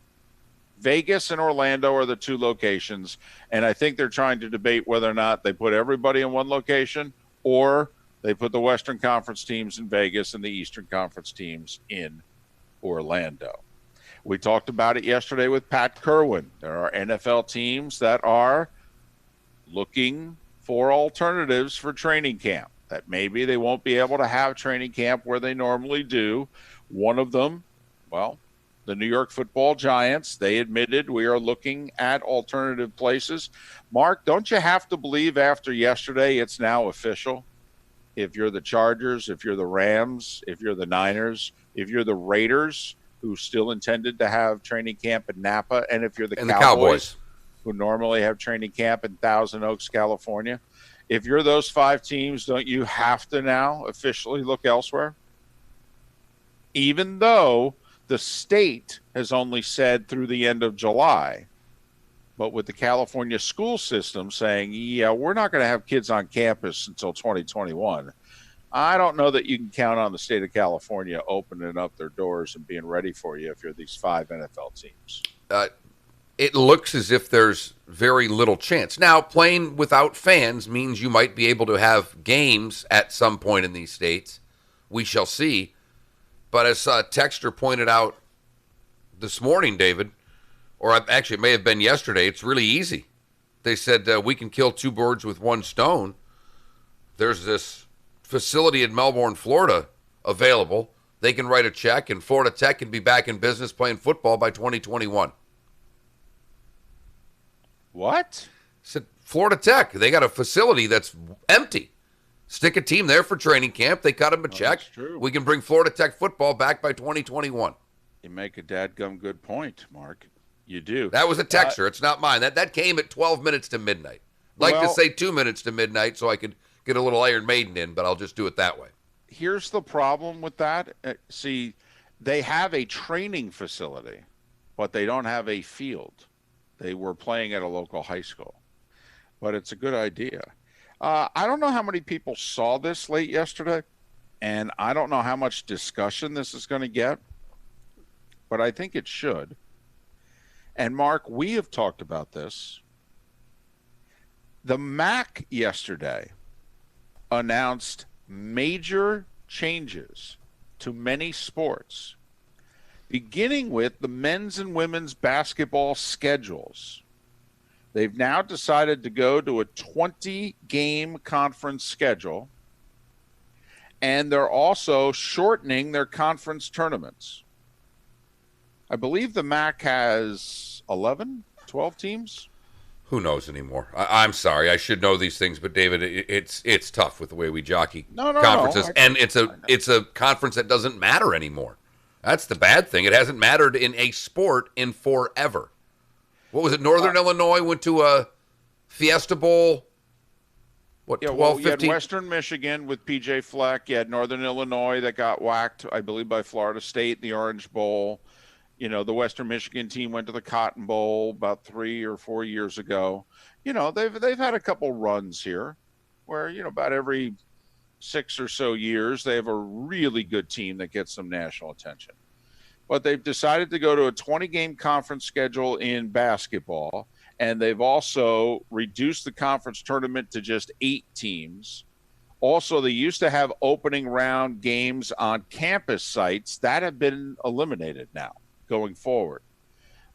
Vegas and Orlando are the 2 locations, and I think they're trying to debate whether or not they put everybody in one location or they put the Western Conference teams in Vegas and the Eastern Conference teams in Orlando. We talked about it yesterday with Pat Kerwin. There are NFL teams that are looking for alternatives for training camp, that maybe they won't be able to have training camp where they normally do. One of them, well, The New York Football Giants, they admitted we are looking at alternative places. Mark, don't you have to believe after yesterday it's now official? If you're the Chargers, if you're the Rams, if you're the Niners, if you're the Raiders, who still intended to have training camp in Napa, and if you're the Cowboys, who normally have training camp in Thousand Oaks, California, if you're those 5 teams, don't you have to now officially look elsewhere? Even though the state has only said through the end of July, but with the California school system saying, yeah, we're not going to have kids on campus until 2021, I don't know that you can count on the state of California opening up their doors and being ready for you if you're these 5 NFL teams. It looks as if there's very little chance. Now, playing without fans means you might be able to have games at some point in these states. We shall see. But as Texter pointed out this morning, David, or actually it may have been yesterday, it's really easy. They said we can kill 2 birds with 1 stone. There's this facility in Melbourne, Florida, available. They can write a check, and Florida Tech can be back in business playing football by 2021. What? Said Florida Tech. They got a facility that's empty. Stick a team there for training camp. They cut them a check. That's true. We can bring Florida Tech football back by 2021. You make a dadgum good point, Mark. You do. That was a texter. It's not mine. That came at 12 minutes to midnight. I'd like to say 2 minutes to midnight so I could get a little Iron Maiden in, but I'll just do it that way. Here's the problem with that. See, they have a training facility, but they don't have a field. They were playing at a local high school, but it's a good idea. I don't know how many people saw this late yesterday, and I don't know how much discussion this is going to get, but I think it should. And Mark, we have talked about this. The MAC yesterday announced major changes to many sports, beginning with the men's and women's basketball schedules. They've now decided to go to a 20-game conference schedule, and they're also shortening their conference tournaments. I believe the MAC has 11, 12 teams. Who knows anymore? I'm sorry. I should know these things, but David, it's tough with the way we jockey conferences, and it's a conference that doesn't matter anymore. That's the bad thing. It hasn't mattered in a sport in forever. What was it? Northern Illinois went to a Fiesta Bowl. What, 12, 15? You had Western Michigan with P.J. Fleck. You had Northern Illinois that got whacked, I believe, by Florida State in the Orange Bowl. You know, the Western Michigan team went to the Cotton Bowl about 3 or 4 years ago. You know, they've had a couple runs here where, you know, about every 6 or so years they have a really good team that gets some national attention. But they've decided to go to a 20-game conference schedule in basketball, and they've also reduced the conference tournament to just 8 teams. Also, they used to have opening round games on campus sites. That have been eliminated now going forward.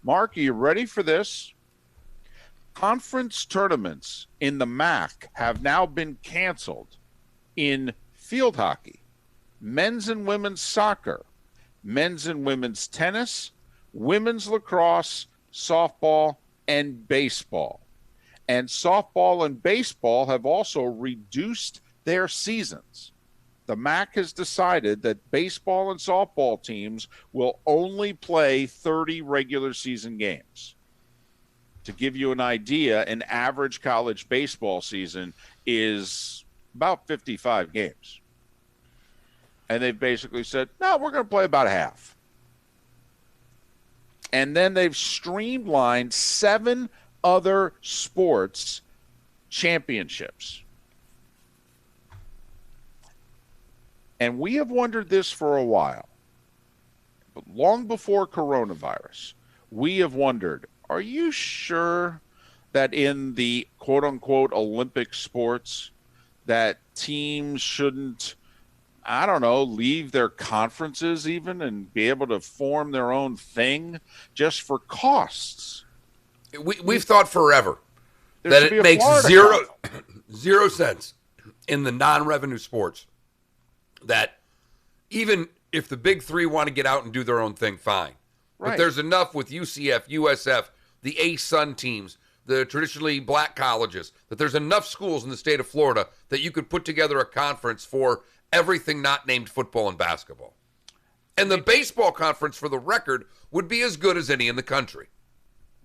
Mark, are you ready for this? Conference tournaments in the MAC have now been canceled in field hockey, men's and women's soccer, men's and women's tennis, women's lacrosse, softball, and baseball. And softball and baseball have also reduced their seasons. The MAC has decided that baseball and softball teams will only play 30 regular season games. To give you an idea, an average college baseball season is about 55 games. And they've basically said, no, we're going to play about half. And then they've streamlined 7 other sports championships. And we have wondered this for a while. But long before coronavirus, we have wondered, are you sure that in the quote-unquote Olympic sports that teams shouldn't, I don't know, leave their conferences even and be able to form their own thing just for costs? We've thought forever that it makes zero sense in the non-revenue sports that even if the big 3 want to get out and do their own thing, fine. But there's enough with UCF, USF, the A-Sun teams, the traditionally black colleges, that there's enough schools in the state of Florida that you could put together a conference for everything not named football and basketball. And the baseball conference, for the record, would be as good as any in the country.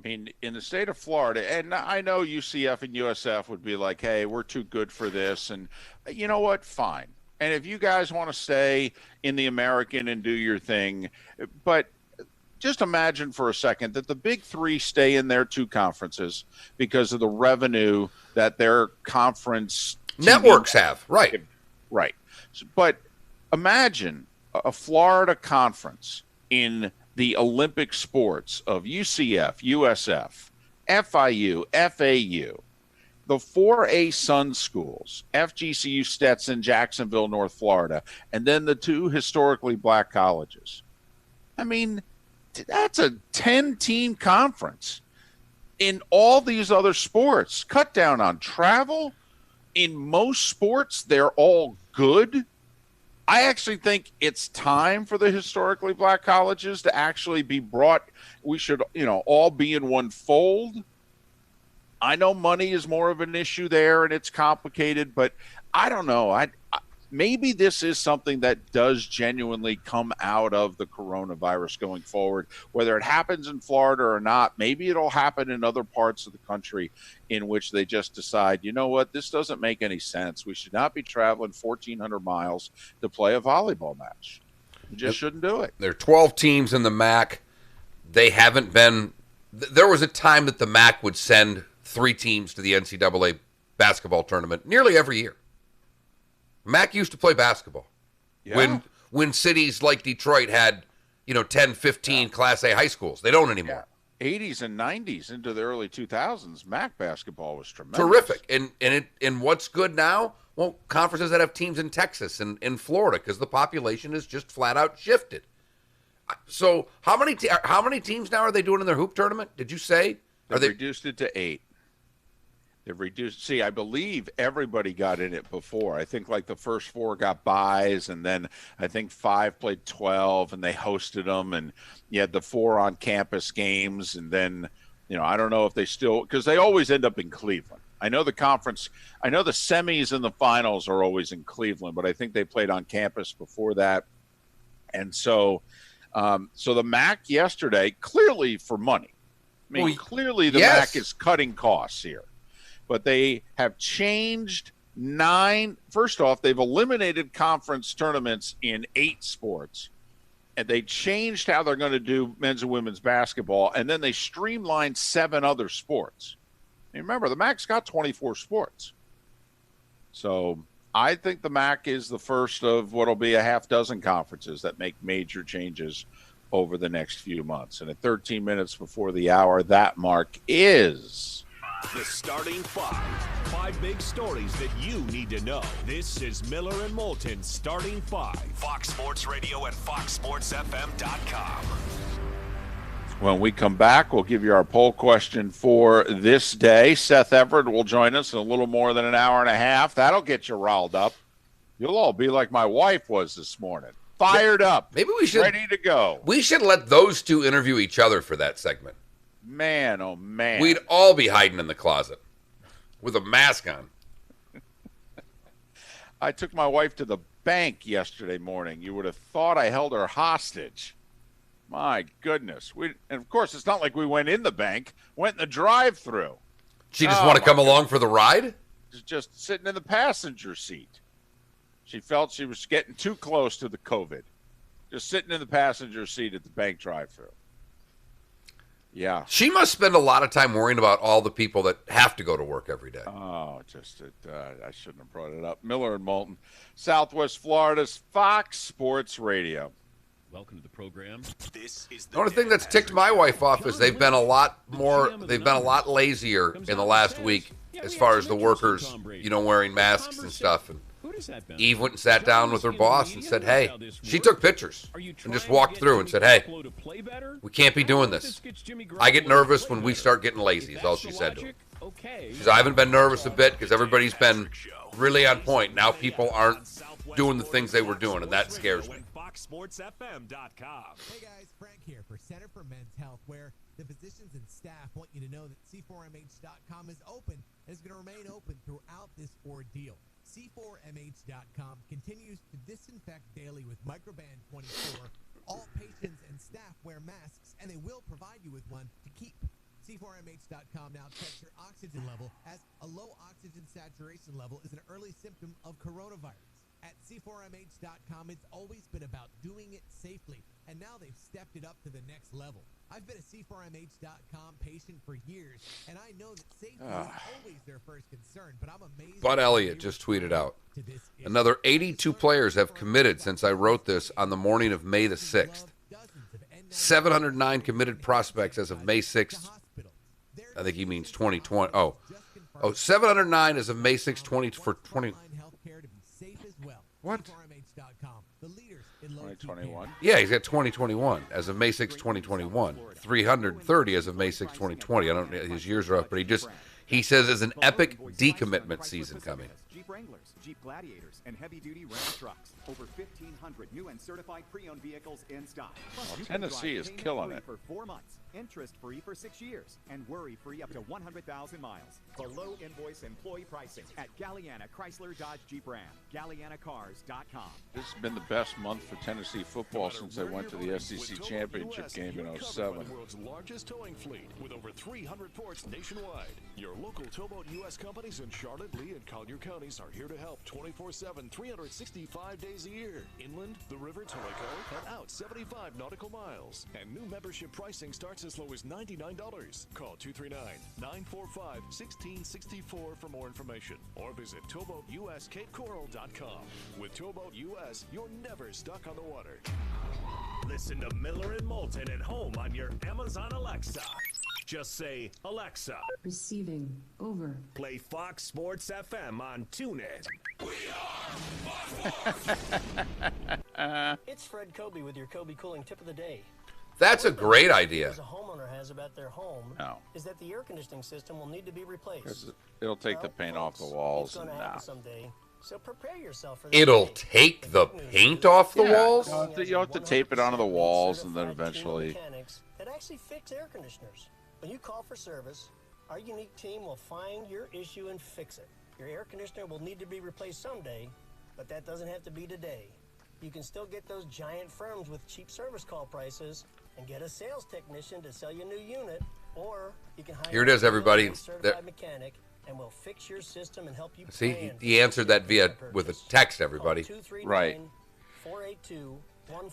I mean, in the state of Florida, and I know UCF and USF would be like, hey, we're too good for this. And you know what? Fine. And if you guys want to stay in the American and do your thing, but just imagine for a second that the big three stay in their two conferences because of the revenue that their conference networks have. Right. Right. But imagine a Florida conference in the Olympic sports of UCF, USF, FIU, FAU, the 4A Sun schools, FGCU, Stetson, Jacksonville, North Florida, and then the two historically black colleges. I mean, that's a 10-team conference in all these other sports. Cut down on travel. In most sports, they're all good. I actually think it's time for the historically black colleges to actually be brought. We should, all be in one fold. I know money is more of an issue there and it's complicated, but I don't know. Maybe this is something that does genuinely come out of the coronavirus going forward, whether it happens in Florida or not. Maybe it'll happen in other parts of the country in which they just decide, you know what, this doesn't make any sense. We should not be traveling 1,400 miles to play a volleyball match. You just shouldn't do it. There are 12 teams in the MAC. They haven't been – there was a time that the MAC would send 3 teams to the NCAA basketball tournament nearly every year. MAC used to play basketball when cities like Detroit had, 10, 15 Class A high schools. They don't anymore. 80s and 90s into the early 2000s, MAC basketball was tremendous. Terrific. And what's good now? Well, conferences that have teams in Texas and in Florida because the population is just flat out shifted. So how many teams now are they doing in their hoop tournament? Did you say? They reduced it to 8. They've reduced. See, I believe everybody got in it before. I think like the first 4 got buys, and then I think 5 played 12, and they hosted them, and you had the 4 on-campus games, and then, I don't know if they still – because they always end up in Cleveland. I know the conference – I know the semis and the finals are always in Cleveland, but I think they played on campus before that. And so the MAC yesterday, clearly for money. I mean, clearly the MAC is cutting costs here. But they have changed 9. First off, they've eliminated conference tournaments in 8 sports. And they changed how they're going to do men's and women's basketball. And then they streamlined 7 other sports. And remember, the MAC's got 24 sports. So I think the MAC is the first of what will be a half dozen conferences that make major changes over the next few months. And at 13 minutes before the hour, that mark is... The starting 5 big stories that you need to know. This is Miller and Moulton starting 5. Fox Sports Radio and FoxSportsFM.com. When we come back, we'll give you our poll question for this day. Seth Everett will join us in a little more than an hour and a half. That'll get you riled up. You'll all be like my wife was this morning. Fired up. Maybe we should. Ready to go. We should let those two interview each other for that segment. Man, oh, man. We'd all be hiding in the closet with a mask on. I took my wife to the bank yesterday morning. You would have thought I held her hostage. My goodness. And, of course, it's not like we went in the bank. Went in the drive-thru. She just want to come along for the ride? Just sitting in the passenger seat. She felt she was getting too close to the COVID. Just sitting in the passenger seat at the bank drive-thru. Yeah. She must spend a lot of time worrying about all the people that have to go to work every day. Oh, I shouldn't have brought it up. Miller and Moulton, Southwest Florida's Fox Sports Radio. Welcome to the program. This is the only thing that's ticked my wife off is they've been a lot lazier in the last week as far as the workers, wearing masks and stuff. And Eve went and sat down with her boss and said, hey, she took pictures and just walked through and said, hey, we can't be doing this. I get nervous when we start getting lazy, is all she said to him. She said, I haven't been nervous a bit because everybody's been really on point. Now people aren't doing the things they were doing, and that scares me. FoxSportsFM.com. Hey guys, Frank here for Center for Men's Health, where the physicians and staff want you to know that C4MH.com is open and is going to remain open throughout this ordeal. C4MH.com continues to disinfect daily with Microban 24. All patients and staff wear masks, and they will provide you with one to keep. C4MH.com now checks your oxygen level, as a low oxygen saturation level is an early symptom of coronavirus. At C4MH.com, it's always been about doing it safely, and now they've stepped it up to the next level. I've been a C4MH.com patient for years, and I know that safety is always their first concern, but I'm amazed. Bud Elliott just tweeted out, another 82 players have committed since I wrote this on the morning of May the 6th. 709 committed prospects as of May 6th. I think he means 2020. Oh, 709 as of May 6th, 2020. What? 2021. Yeah, he's got 2021 as of May 6, 2021. 330 as of May 6, 2020. I don't know, his years are up, but he says there's an epic decommitment season coming. Jeep Wranglers, Jeep Gladiators, and heavy-duty Ram trucks. Over 1,500 new and certified pre-owned vehicles in stock. Well, Tennessee is killing it. For 4 months, interest-free for 6 years, and worry-free up to 100,000 miles. Below invoice employee pricing at Galliana Chrysler Dodge Jeep Ram. GallianaCars.com. This has been the best month for Tennessee football since they went to the SEC championship game in 07. The world's largest towing fleet with over 300 ports nationwide. Your local Towboat U.S. companies in Charlotte, Lee, and Collier counties are here to help 24/7, 365 days a year. Inland, the river, to Waco, and out 75 nautical miles. And new membership pricing starts as low as $99. Call 239-945-1664 for more information, or visit towboatuscapecoral.com. With Towboat US, you're never stuck on the water. Listen to Miller and Moulton at home on your Amazon Alexa. Just say, Alexa. Receiving. Over. Play Fox Sports FM on TuneIn. It's Fred Kobe with your Kobe Cooling Tip of the Day. That's a great idea. A homeowner has about their home is that the air conditioning system will need to be replaced. It'll take the paint off the walls. It's going to and happen someday. So prepare yourself for that. It'll take the paint off the walls? You have to tape it onto the walls, and then eventually. Mechanics that actually fix air conditioners. When you call for service, our unique team will find your issue and fix it. Your air conditioner will need to be replaced someday, but that doesn't have to be today. You can still get those giant firms with cheap service call prices and get a sales technician to sell you a new unit, or you can hire Here it is, everybody. a certified mechanic, and we'll fix your system and help you. See, he answered that with a text, everybody. Right.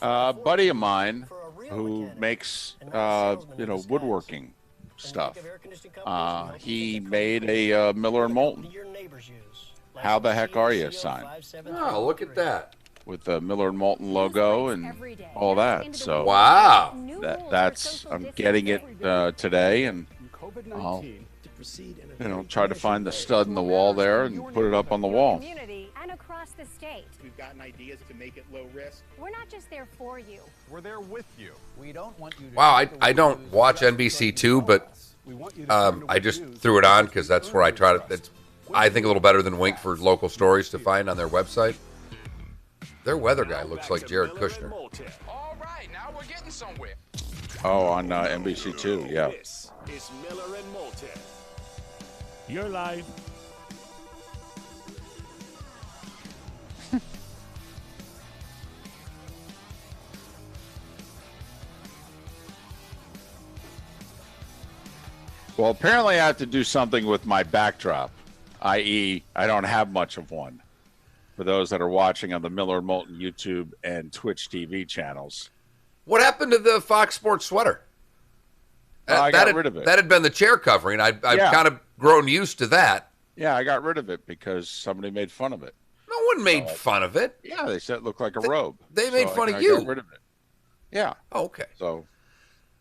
A buddy of mine who makes, woodworking stuff. He made a Miller and Moulton. How the heck are you sign? Oh, look at that. With the Miller and Moulton logo and all that. So wow, I'm getting it today, and I'll try to find the stud in the wall there and put it up on the wall. And across the state. We've gotten ideas to make it low risk. We're not just there for you. We're there with you. We don't want you to. Wow, I don't watch NBC2, but I just threw it on because that's where I try to. It's, I think, a little better than Wink for local stories to find on their website. Their weather guy looks like Jared Kushner. All right, now we're getting somewhere. Oh, on NBC2, yeah. This is Miller and Moulton. You're live. Well, apparently I have to do something with my backdrop, i.e., I don't have much of one. For those that are watching on the Miller and Moulton YouTube and Twitch TV channels. What happened to the Fox Sports sweater? I got rid of it. That had been the chair covering. I've kind of grown used to that. Yeah, I got rid of it because somebody made fun of it. No one made fun of it. Yeah, they said it looked like a robe. They made fun of you. I got rid of it. Yeah. Oh, okay. So,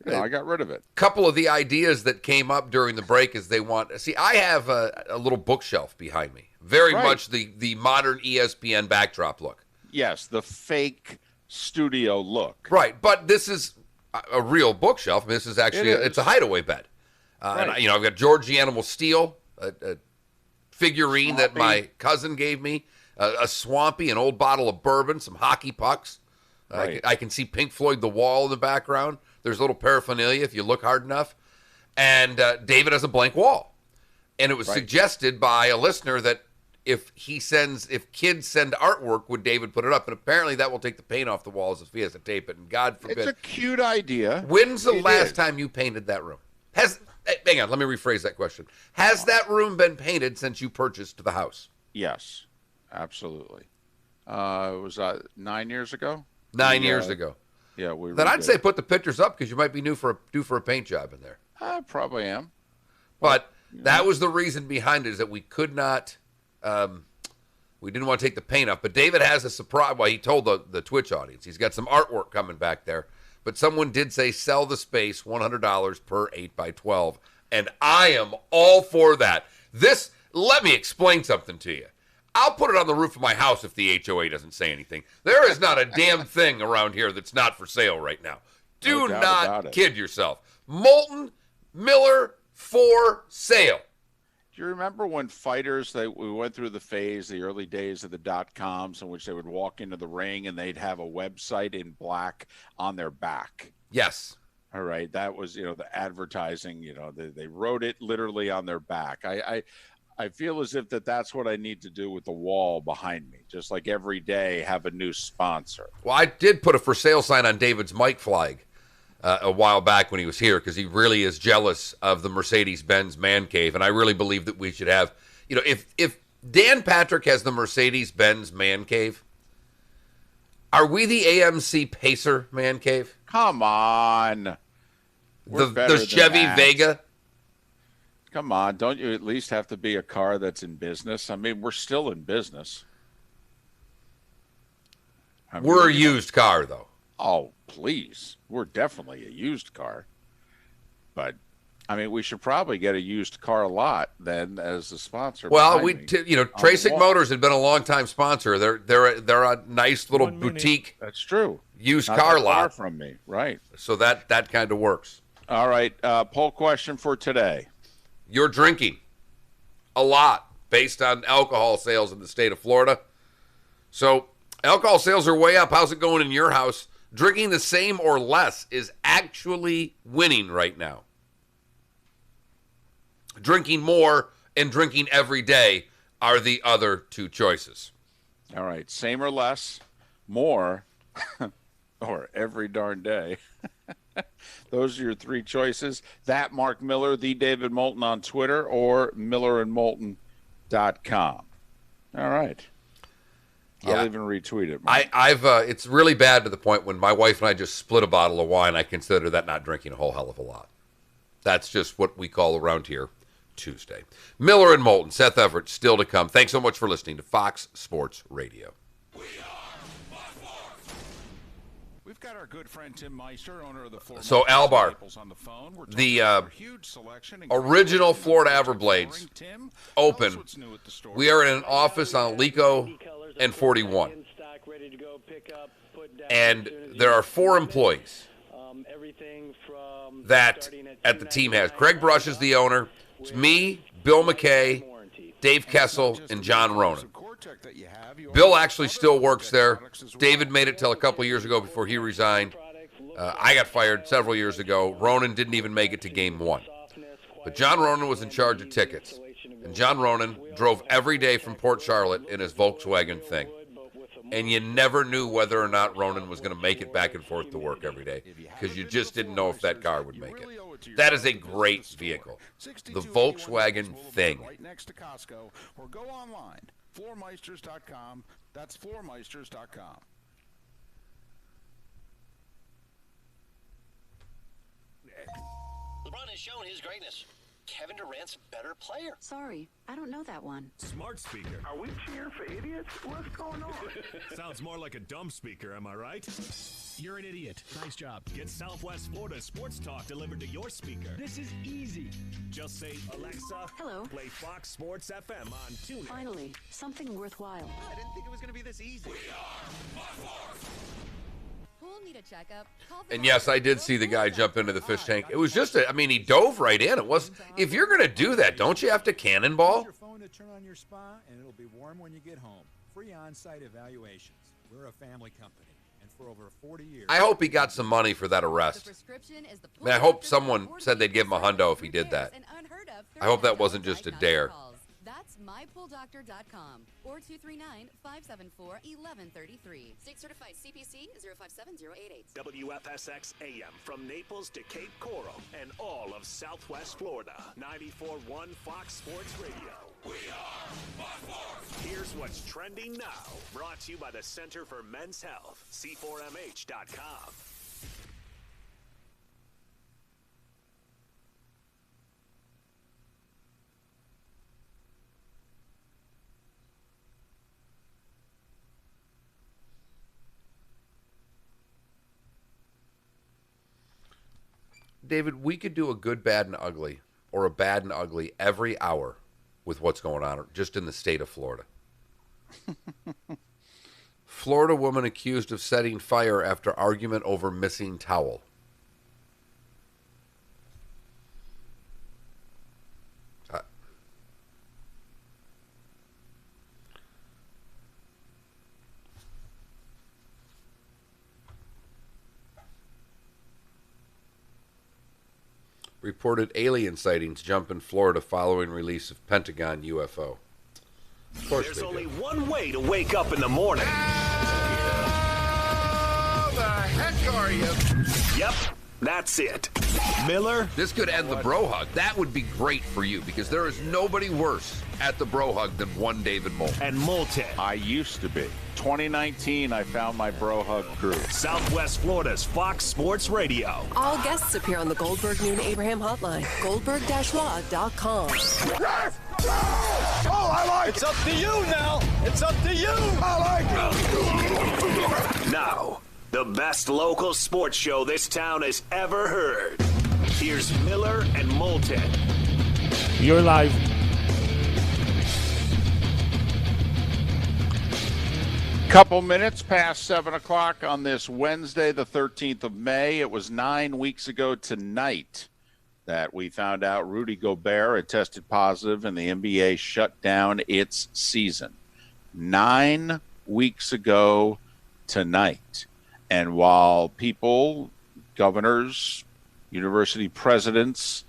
I got rid of it. A couple of the ideas that came up during the break is they want... See, I have a little bookshelf behind me. Very much the modern ESPN backdrop look. Yes, the fake studio look. Right, but this is a real bookshelf. I mean, this is actually it's a hideaway bed. And I've got George the Animal Steel, a figurine that my cousin gave me, a Swampy, an old bottle of bourbon, some hockey pucks, Right. I can see Pink Floyd, The Wall in the background. There's a little paraphernalia if you look hard enough. And David has a blank wall. And it was suggested by a listener that if kids send artwork, would David put it up? And apparently that will take the paint off the walls if he has to tape it. And God forbid. It's a cute idea. When's the last time you painted that room? Hang on, let me rephrase that question. Has that room been painted since you purchased the house? Yes, absolutely. It was 9 years ago. 9 years ago. Yeah, then I'd say put the pictures up because you might be due for a paint job in there. I probably am. But that was the reason behind it, is that we could not, we didn't want to take the paint off. But David has a surprise. Well, he told the Twitch audience he's got some artwork coming back there. But someone did say sell the space, $100 per 8x12. And I am all for that. Let me explain something to you. I'll put it on the roof of my house if the HOA doesn't say anything. There is not a damn thing around here that's not for sale right now. Do not kid yourself. Moulton, Miller, for sale. Do you remember when fighters, we went through the phase, the early days of the .coms, in which they would walk into the ring and they'd have a website in black on their back? Yes. All right. That was, the advertising, they wrote it literally on their back. I feel as if that's what I need to do with the wall behind me. Just like every day have a new sponsor. Well, I did put a for sale sign on David's mic flag a while back when he was here because he really is jealous of the Mercedes-Benz man cave. And I really believe that we should have, if Dan Patrick has the Mercedes-Benz man cave, are we the AMC Pacer man cave? Come on. The Chevy Vega? Come on, don't you at least have to be a car that's in business? I mean, we're still in business. We're a used car, though. Oh, please. We're definitely a used car. But, I mean, we should probably get a used car lot then as a sponsor. Well, Tracing Motors had been a long-time sponsor. They're a nice little boutique. That's true. Used Not car that far lot from me, right? So that kind of works. All right, poll question for today. You're drinking a lot based on alcohol sales in the state of Florida. So alcohol sales are way up. How's it going in your house? Drinking the same or less is actually winning right now. Drinking more and drinking every day are the other two choices. All right, same or less, more, or every darn day. Those are your three choices. That Mark Miller, the David Moulton on Twitter, or millerandmoulton.com. All right. Yeah. I'll even retweet it. I've it's really bad to the point when my wife and I just split a bottle of wine, I consider that not drinking a whole hell of a lot. That's just what we call around here Tuesday. Miller and Moulton, Seth Everett, still to come. Thanks so much for listening to Fox Sports Radio. We've got our good friend Tim Meister, owner of the Florida. So Albar, on the phone. the original Florida Everblades open. We are in an office on Lico and 41. And there are 4 employees that at the team has. Craig Brush is the owner. It's me, Bill McKay, Dave Kessel, and John Ronan. Bill actually still works there. David made it till a couple years ago before he resigned. I got fired several years ago. Ronan didn't even make it to game 1. But John Ronan was in charge of tickets. And John Ronan drove every day from Port Charlotte in his Volkswagen thing. And you never knew whether or not Ronan was going to make it back and forth to work every day because you just didn't know if that car would make it. That is a great vehicle. The Volkswagen thing. Right next to Costco, or go online, floormeisters.com. That's floormeisters.com. LeBron has shown his greatness. Kevin Durant's better player. Sorry, I don't know that one. Smart speaker. Are we cheering for idiots? What's going on? Sounds more like a dumb speaker, am I right? You're an idiot. Nice job. Get Southwest Florida sports talk delivered to your speaker. This is easy. Just say, Alexa, hello. Play Fox Sports FM on TuneIn. Finally, something worthwhile. I didn't think it was going to be this easy. Need a checkup. And yes, I did see the guy jump into the fish tank. It was just he dove right in. It was, if you're going to do that, don't you have to cannonball? Your phone to turn on your spa, and it'll be warm when you get home. Free on-site evaluations. We're a family company, And for over 40 years, I hope he got some money for that arrest. I mean, I hope someone said they'd give him a hundo if he did that. I hope that wasn't just a dare. That's mypooldoctor.com or 239-574-1133. State certified CPC 057088. WFSX AM from Naples to Cape Coral and all of Southwest Florida. 94.1 Fox Sports Radio. We are Fox Sports. Here's what's trending now. Brought to you by the Center for Men's Health. C4MH.com. David, we could do a good, bad, and ugly, or a bad and ugly every hour with what's going on just in the state of Florida. Florida woman accused of setting fire after argument over missing towel. Reported alien sightings jump in Florida following release of Pentagon UFO. Of course There's only one way to wake up in the morning. How the heck are you? Yep, that's it. Miller. This could end the bro hug. That would be great for you because there is nobody worse at the bro hug than one David Moulton. And Moulton. I used to be. 2019, I found my bro hug crew. Southwest Florida's Fox Sports Radio. All guests appear on the Goldberg Noon Abraham hotline. Goldberg-law.com. Oh, I like it. It's up to you now. It's up to you. I like it. Now, the best local sports show this town has ever heard. Here's Miller and Moulton. You're live. Couple minutes past 7 o'clock on this Wednesday, the 13th of May. It was 9 weeks ago tonight that we found out Rudy Gobert had tested positive and the NBA shut down its season. 9 weeks ago tonight. And while people, governors, university presidents,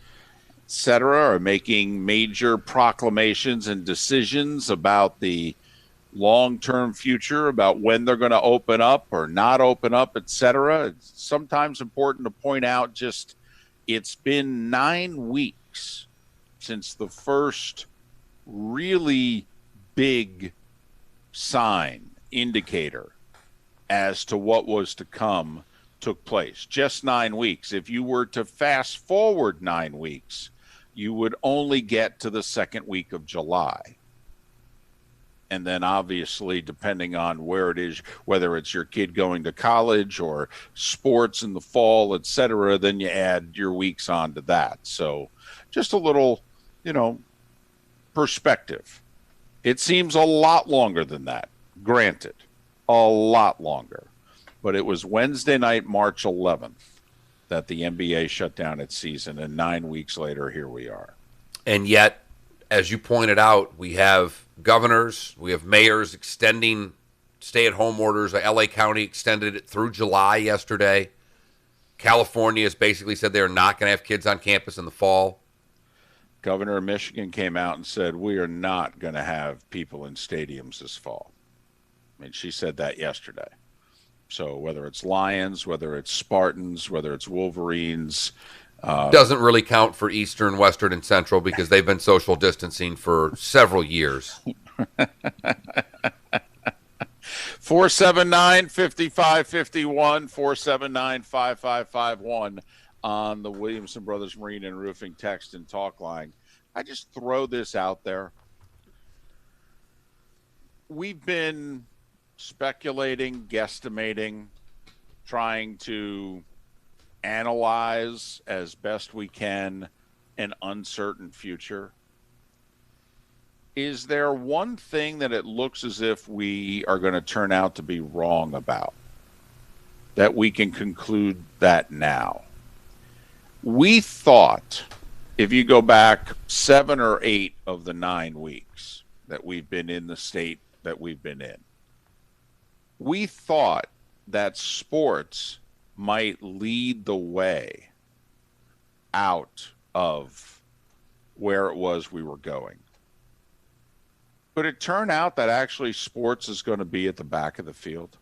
etc., are making major proclamations and decisions about the long-term future, about when they're going to open up or not open up, etc., it's sometimes important to point out just it's been 9 weeks since the first really big sign, indicator as to what was to come took place. Just 9 weeks. If you were to fast forward 9 weeks, you would only get to the second week of July. And then obviously, depending on where it is, whether it's your kid going to college or sports in the fall, et cetera, then you add your weeks onto that. So just a little, perspective. It seems a lot longer than that, granted, a lot longer. But it was Wednesday night, March 11th, that the NBA shut down its season, and 9 weeks later, here we are. And yet, as you pointed out, we have governors, we have mayors extending stay-at-home orders. LA County extended it through July yesterday. California has basically said they're not going to have kids on campus in the fall. Governor of Michigan came out and said, we are not going to have people in stadiums this fall. I mean, she said that yesterday. So whether it's Lions, whether it's Spartans, whether it's Wolverines. Doesn't really count for Eastern, Western, and Central because they've been social distancing for several years. 479-5551, 479-5551 on the Williamson Brothers Marine and Roofing text and talk line. I just throw this out there. We've been speculating, guesstimating, trying to analyze as best we can an uncertain future. Is there one thing that it looks as if we are going to turn out to be wrong about, that we can conclude that now? We thought, if you go back 7 or 8 of the 9 weeks that we've been in the state that we've been in, we thought that sports might lead the way out of where it was we were going. Could it turn out that actually sports is going to be at the back of the field?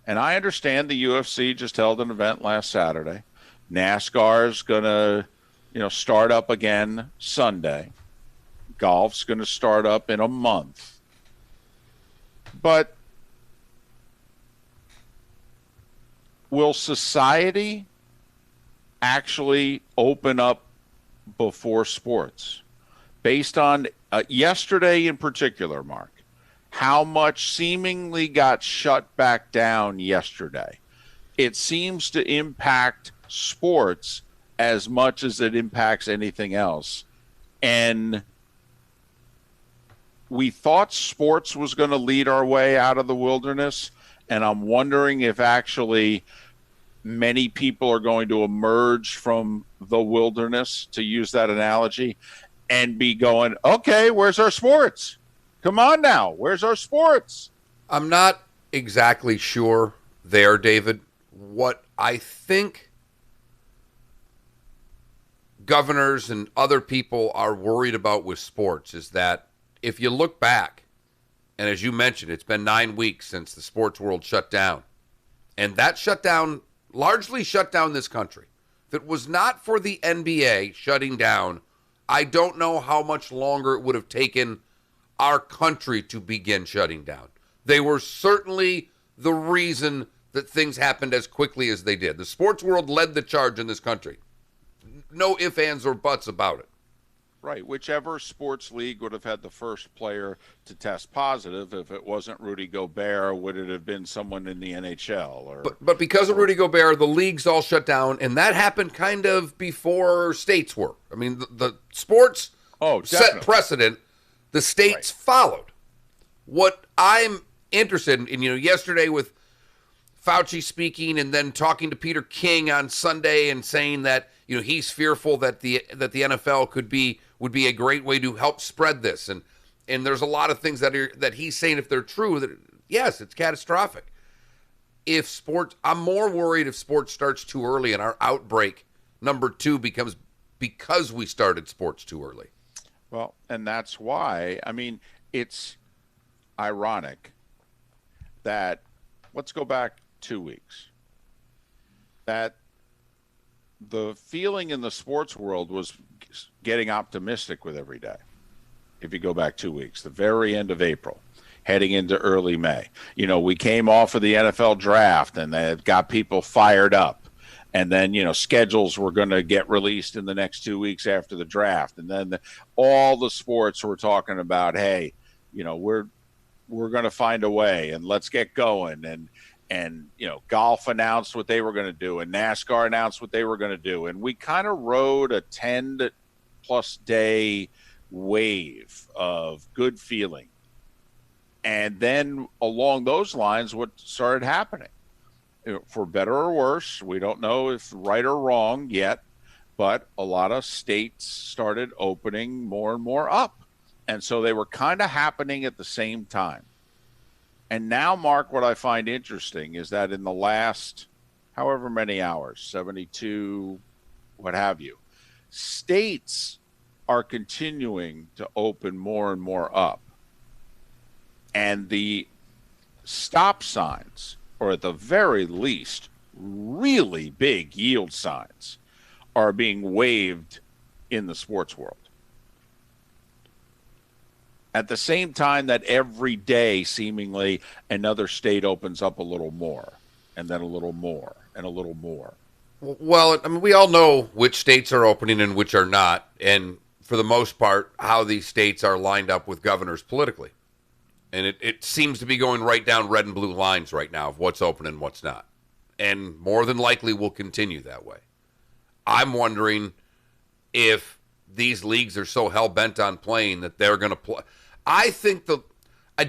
And I understand the UFC just held an event last Saturday. NASCAR's going to, start up again Sunday. Golf's going to start up in a month. But will society actually open up before sports? Based on yesterday in particular, Mark, how much seemingly got shut back down yesterday. It seems to impact sports as much as it impacts anything else. And we thought sports was going to lead our way out of the wilderness, and I'm wondering if actually many people are going to emerge from the wilderness, to use that analogy, and be going, okay, where's our sports? Come on now, where's our sports? I'm not exactly sure there, David. What I think governors and other people are worried about with sports is that if you look back, and as you mentioned, it's been 9 weeks since the sports world shut down, and that shutdown largely shut down this country. If it was not for the NBA shutting down, I don't know how much longer it would have taken our country to begin shutting down. They were certainly the reason that things happened as quickly as they did. The sports world led the charge in this country. No ifs, ands, or buts about it. Right. Whichever sports league would have had the first player to test positive, if it wasn't Rudy Gobert, would it have been someone in the NHL? But because of Rudy Gobert, the leagues all shut down, and that happened kind of before states were. I mean, the sports set precedent. The states followed. What I'm interested in, yesterday with Fauci speaking and then talking to Peter King on Sunday and saying that, he's fearful that the NFL would be a great way to help spread this. And there's a lot of things that he's saying, if they're true, that yes, it's catastrophic. I'm more worried if sports starts too early and our outbreak number 2 becomes because we started sports too early. Well, and that's why, it's ironic that, let's go back 2 weeks, that the feeling in the sports world was getting optimistic with every day. If you go back 2 weeks, the very end of April, heading into early May, we came off of the NFL draft and that got people fired up. And then, schedules were going to get released in the next 2 weeks after the draft. And then all the sports were talking about, hey, we're going to find a way and let's get going. And golf announced what they were going to do and NASCAR announced what they were going to do. And we kind of rode a 10-plus day wave of good feeling. And then along those lines, what started happening? For better or worse, we don't know if right or wrong yet, but a lot of states started opening more and more up. And so they were kind of happening at the same time. And now, Mark, what I find interesting is that in the last however many hours, 72, what have you, states are continuing to open more and more up. And the stop signs, or at the very least, really big yield signs, are being waved in the sports world. At the same time that every day, seemingly, another state opens up a little more, and then a little more, and a little more. Well, we all know which states are opening and which are not, and for the most part, how these states are lined up with governors politically. And it seems to be going right down red and blue lines right now of what's open and what's not. And more than likely will continue that way. I'm wondering if these leagues are so hell-bent on playing that they're going to play. I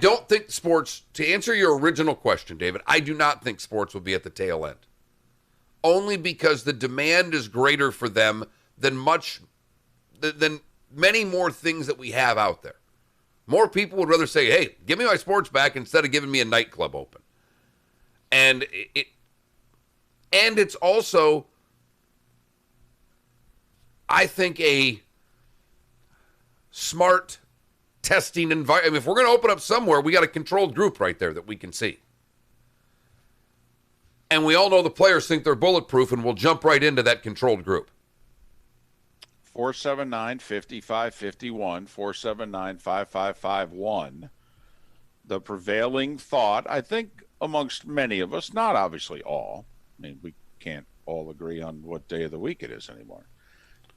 don't think sports, to answer your original question, David, I do not think sports will be at the tail end. Only because the demand is greater for them than many more things that we have out there. More people would rather say, hey, give me my sports back instead of giving me a nightclub open. And it's also, I think, a smart testing environment. I mean, if we're going to open up somewhere, we got a controlled group right there that we can see. And we all know the players think they're bulletproof, and we'll jump right into that controlled group. 479-5551, 479-5551. The prevailing thought, I think, amongst many of us, not obviously all. I mean, we can't all agree on what day of the week it is anymore.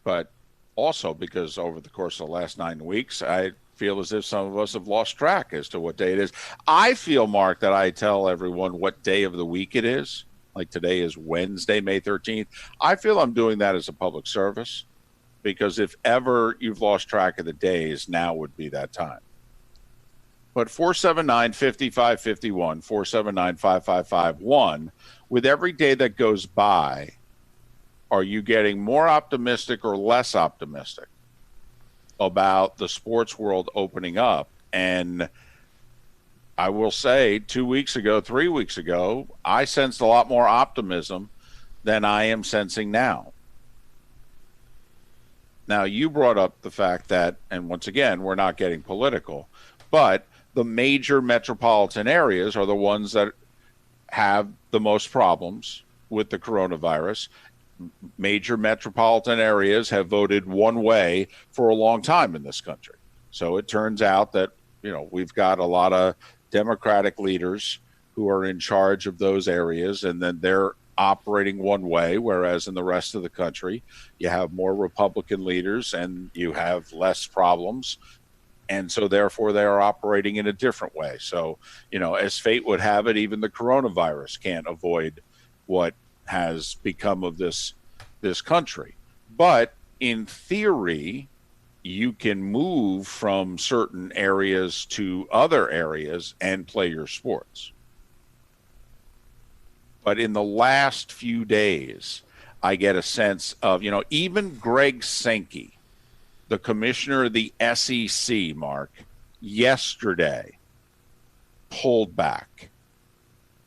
But also because over the course of the last 9 weeks, I feel as if some of us have lost track as to what day it is. I feel, Mark, that I tell everyone what day of the week it is. Like today is Wednesday, May 13th. I feel I'm doing that as a public service because if ever you've lost track of the days, now would be that time. But 479-5551, 479-5551, with every day that goes by, are you getting more optimistic or less optimistic about the sports world opening up? And I will say 2 weeks ago, 3 weeks ago, I sensed a lot more optimism than I am sensing now. Now, you brought up the fact that, and once again, we're not getting political, but the major metropolitan areas are the ones that have the most problems with the coronavirus. Major metropolitan areas have voted one way for a long time in this country. So it turns out that, we've got a lot of Democratic leaders who are in charge of those areas, and then they're operating one way, whereas in the rest of the country, you have more Republican leaders and you have less problems. And so therefore they are operating in a different way. So, as fate would have it, even the coronavirus can't avoid what has become of this country. But in theory, you can move from certain areas to other areas and play your sports. But in the last few days, I get a sense of, even Greg Sankey, the commissioner of the SEC, Mark, yesterday pulled back.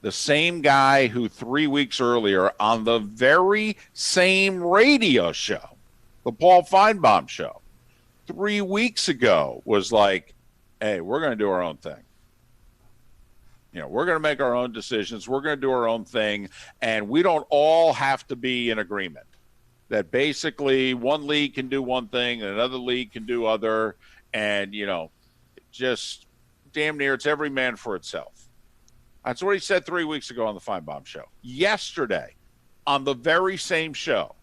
The same guy who 3 weeks earlier on the very same radio show, the Paul Feinbaum show, 3 weeks ago was like, hey, we're going to do our own thing. We're going to make our own decisions. We're going to do our own thing. And we don't all have to be in agreement that basically one league can do one thing and another league can do other. And, just damn near it's every man for itself. That's what he said 3 weeks ago on the Feinbaum show. Yesterday, on the very same show,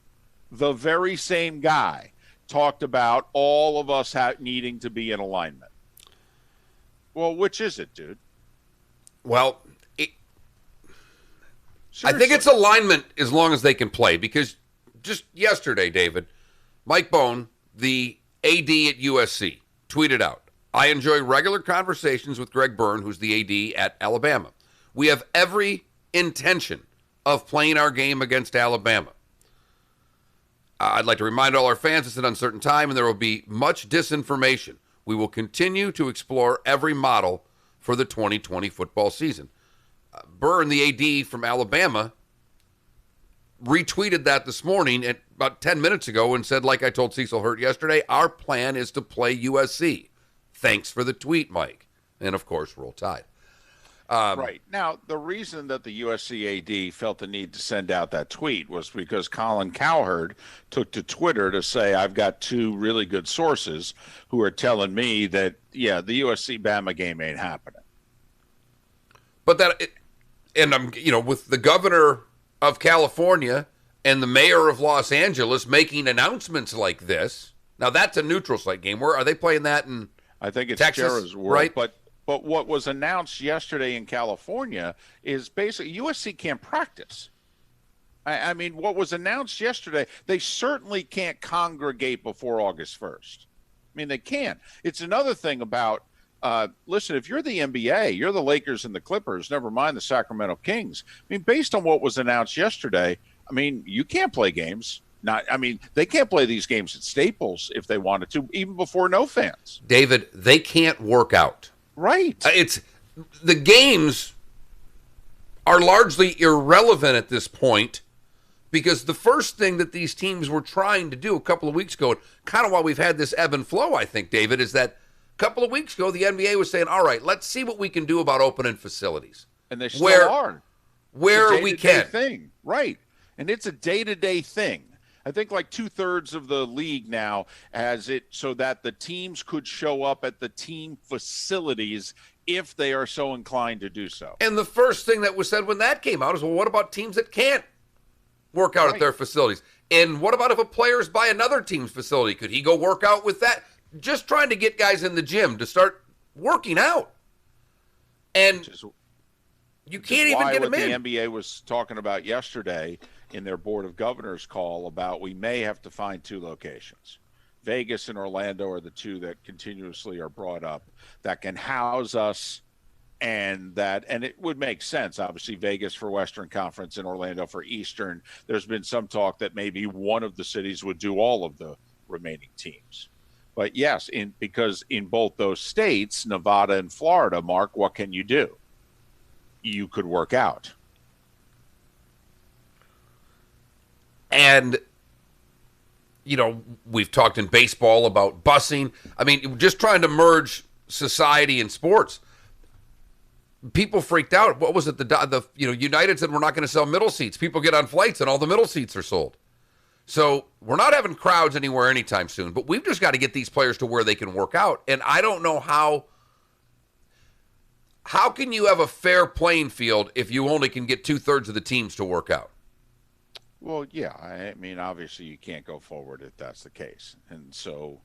the very same guy talked about all of us needing to be in alignment. Well, which is it, dude? Well, I think it's alignment as long as they can play, because just yesterday, David, Mike Bone, the AD at USC, tweeted out, I enjoy regular conversations with Greg Byrne, who's the AD at Alabama. We have every intention of playing our game against Alabama. I'd like to remind all our fans it's an uncertain time and there will be much disinformation. We will continue to explore every model for the 2020 football season. Byrne, the AD from Alabama, retweeted that this morning at about 10 minutes ago and said, like I told Cecil Hurt yesterday, our plan is to play USC. Thanks for the tweet, Mike. And, of course, Roll Tide. Right. Now, the reason that the USC AD felt the need to send out that tweet was because Colin Cowherd took to Twitter to say, I've got two really good sources who are telling me that, the USC-Bama game ain't happening. But I'm, with the governor of California and the mayor of Los Angeles making announcements like this, now that's a neutral site game. Where are they playing that in I think it's Texas, Jerez World, right? But what was announced yesterday in California is basically USC can't practice. I mean, what was announced yesterday, they certainly can't congregate before August 1st. I mean, they can't. It's another thing about, listen, if you're the NBA, you're the Lakers and the Clippers, never mind the Sacramento Kings. I mean, based on what was announced yesterday, I mean, you can't play games. They can't play these games at Staples if they wanted to, even before no fans. David, they can't work out. Right. It's the games are largely irrelevant at this point, because the first thing that these teams were trying to do a couple of weeks ago, kind of while we've had this ebb and flow, I think, David, is that a couple of weeks ago, the NBA was saying, all right, let's see what we can do about opening facilities. And they still are. Where we can. Thing. Right. And it's a day-to-day thing. I think like 2/3 of the league now has it so that the teams could show up at the team facilities if they are so inclined to do so. And the first thing that was said when that came out is, well, what about teams that can't work out at their facilities? And what about if a player's by another team's facility? Could he go work out with that? Just trying to get guys in the gym to start working out. And you can't even get them in. What the NBA was talking about yesterday in their Board of Governors call about we may have to find 2 locations. Vegas and Orlando are the 2 that continuously are brought up that can house us, and it would make sense. Obviously, Vegas for Western Conference and Orlando for Eastern. There's been some talk that maybe one of the cities would do all of the remaining teams. But yes, because in both those states, Nevada and Florida, Mark, what can you do? You could work out. And, we've talked in baseball about busing. I mean, just trying to merge society and sports. People freaked out. What was it? United said we're not going to sell middle seats. People get on flights and all the middle seats are sold. So we're not having crowds anywhere anytime soon, but we've just got to get these players to where they can work out. And I don't know how can you have a fair playing field if you only can get 2/3 of the teams to work out? Well, yeah. I mean, obviously you can't go forward if that's the case. And so,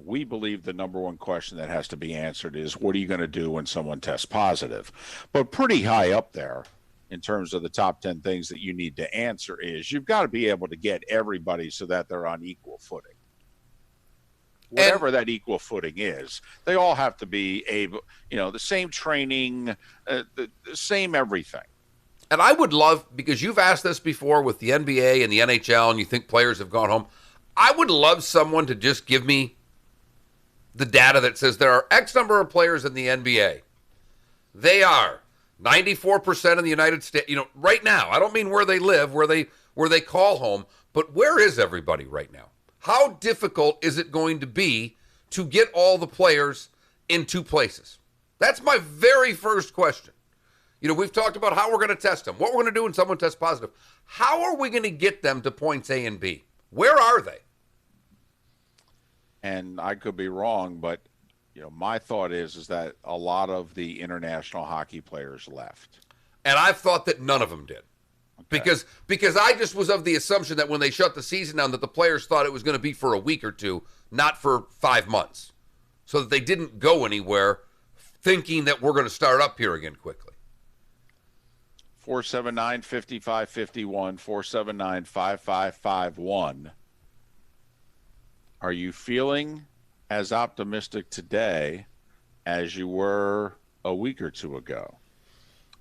we believe the number one question that has to be answered is, what are you going to do when someone tests positive? But pretty high up there in terms of the top 10 things that you need to answer is you've got to be able to get everybody so that they're on equal footing. Whatever that equal footing is, they all have to be able, the same training, the same everything. And I would love, because you've asked this before with the NBA and the NHL, and you think players have gone home, I would love someone to just give me the data that says there are X number of players in the NBA. They are 94% in the United States, right now. I don't mean where they live, where they call home, but where is everybody right now? How difficult is it going to be to get all the players in 2 places? That's my very first question. We've talked about how we're going to test them, what we're going to do when someone tests positive. How are we going to get them to points A and B? Where are they? And I could be wrong, but my thought is that a lot of the international hockey players left. And I've thought that none of them did. Okay. Because I just was of the assumption that when they shut the season down that the players thought it was going to be for a week or 2, not for 5 months. So that they didn't go anywhere thinking that we're going to start up here again quickly. 479-5551, 479-5551. Are you feeling as optimistic today as you were a week or 2 ago?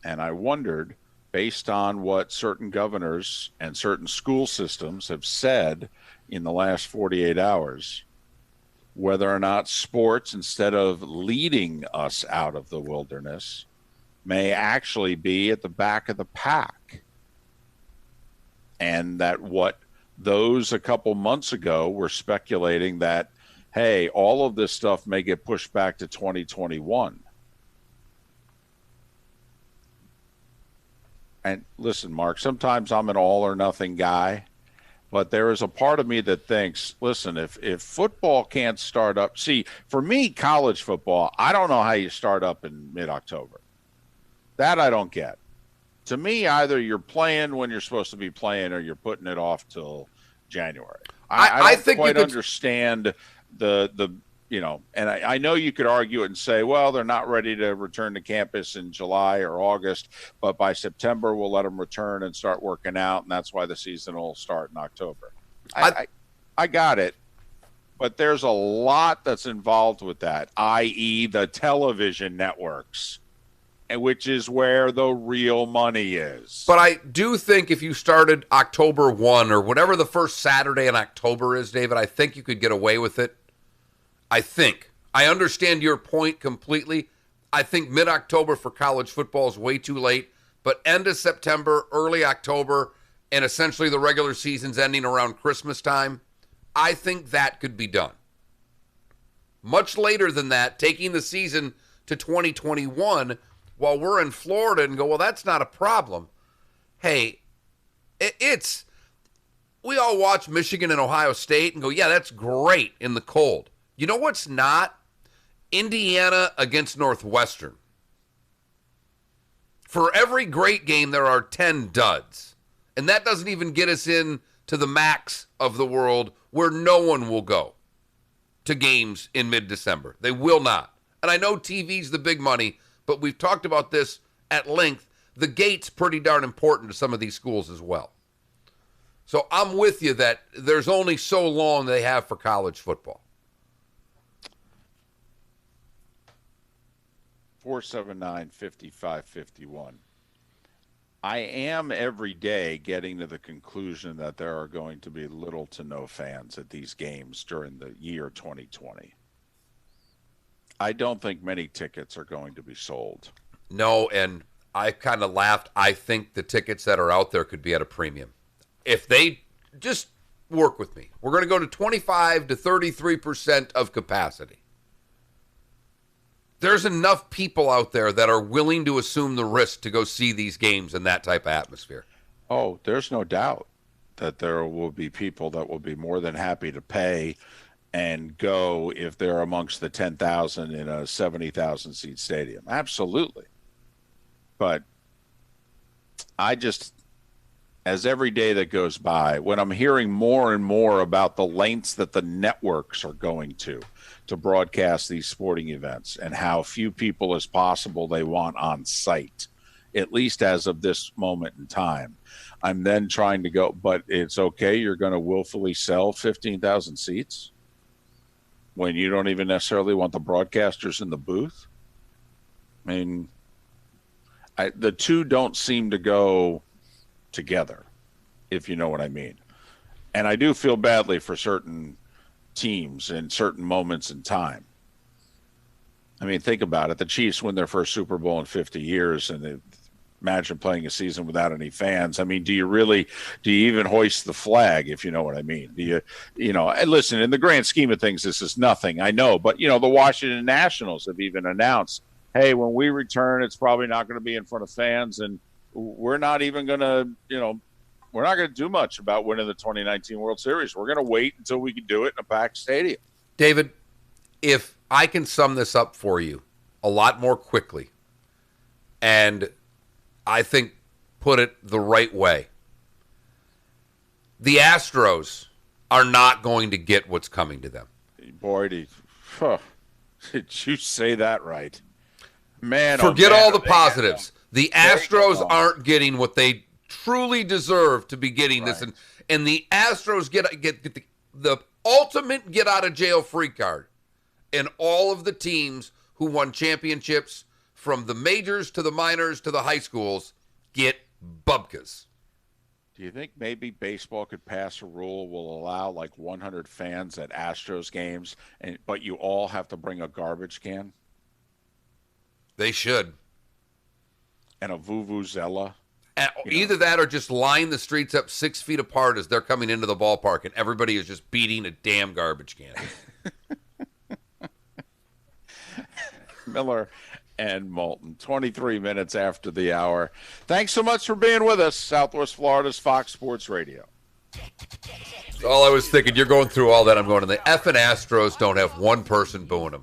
And I wondered, based on what certain governors and certain school systems have said in the last 48 hours, whether or not sports, instead of leading us out of the wilderness, may actually be at the back of the pack. And that what those a couple months ago were speculating that, hey, all of this stuff may get pushed back to 2021. And listen, Mark, sometimes I'm an all or nothing guy, but there is a part of me that thinks, listen, if football can't start up, see, for me, college football, I don't know how you start up in mid-October. That I don't get. To me, either you're playing when you're supposed to be playing or you're putting it off till January. I don't quite understand the and I know you could argue it and say, well, they're not ready to return to campus in July or August, but by September we'll let them return and start working out, and that's why the season will start in October. I got it, but there's a lot that's involved with that, i.e. the television networks, which is where the real money is. But I do think if you started October 1 or whatever the first Saturday in October is, David, I think you could get away with it. I think. I understand your point completely. I think mid-October for college football is way too late. but end of September, early October, and essentially the regular season's ending around Christmas time, I think that could be done. Much later than that, taking the season to 2021 while we're in Florida and go, well, that's not a problem. Hey, we all watch Michigan and Ohio State and go, yeah, that's great in the cold. You know what's not? Indiana against Northwestern. For every great game, there are 10 duds. And that doesn't even get us in to the max of the world where no one will go to games in mid-December. They will not. And I know TV's the big money, but we've talked about this at length. The gate's pretty darn important to some of these schools as well. So I'm with you that there's only so long they have for college football. 479-5551. I am every day getting to the conclusion that there are going to be little to no fans at these games during the year 2020. I don't think many tickets are going to be sold. No, and I kind of laughed. I think the tickets that are out there could be at a premium. If they just work with me, we're going to go to 25 to 33% of capacity. There's enough people out there that are willing to assume the risk to go see these games in that type of atmosphere. Oh, there's no doubt that there will be people that will be more than happy to pay and go if they're amongst the 10,000 in a 70,000 seat stadium. Absolutely. But I just, as every day that goes by, when I'm hearing more and more about the lengths that the networks are going to broadcast these sporting events and how few people as possible they want on site, at least as of this moment in time, I'm then trying to go, but it's okay, you're going to willfully sell 15,000 seats when you don't even necessarily want the broadcasters in the booth? I mean, the two don't seem to go together, if you know what I mean. And I do feel badly for certain teams in certain moments in time. I mean, think about it. The Chiefs win their first Super Bowl in 50 years, and imagine playing a season without any fans. I mean, do you even hoist the flag, if you know what I mean? Do you know, and listen, in the grand scheme of things, this is nothing, I know, but, the Washington Nationals have even announced, hey, when we return, it's probably not going to be in front of fans, and we're not even going to, we're not going to do much about winning the 2019 World Series. We're going to wait until we can do it in a packed stadium. David, if I can sum this up for you a lot more quickly, and I think put it the right way, the Astros are not going to get what's coming to them. Boy, did you say that right. Man, forget all the positives. The Astros aren't getting what they truly deserve to be getting this, and the Astros get the ultimate get out of jail free card, and all of the teams who won championships from the majors to the minors to the high schools get bubkas. Do you think maybe baseball could pass a rule will allow like 100 fans at Astros games, but you all have to bring a garbage can? They should. And a vuvuzela. Either that or just line the streets up 6 feet apart as they're coming into the ballpark, and everybody is just beating a damn garbage can. Miller and Moulton, 23 minutes after the hour. Thanks so much for being with us, Southwest Florida's Fox Sports Radio. All I was thinking, you're going through all that. I'm going to the effing Astros don't have one person booing them.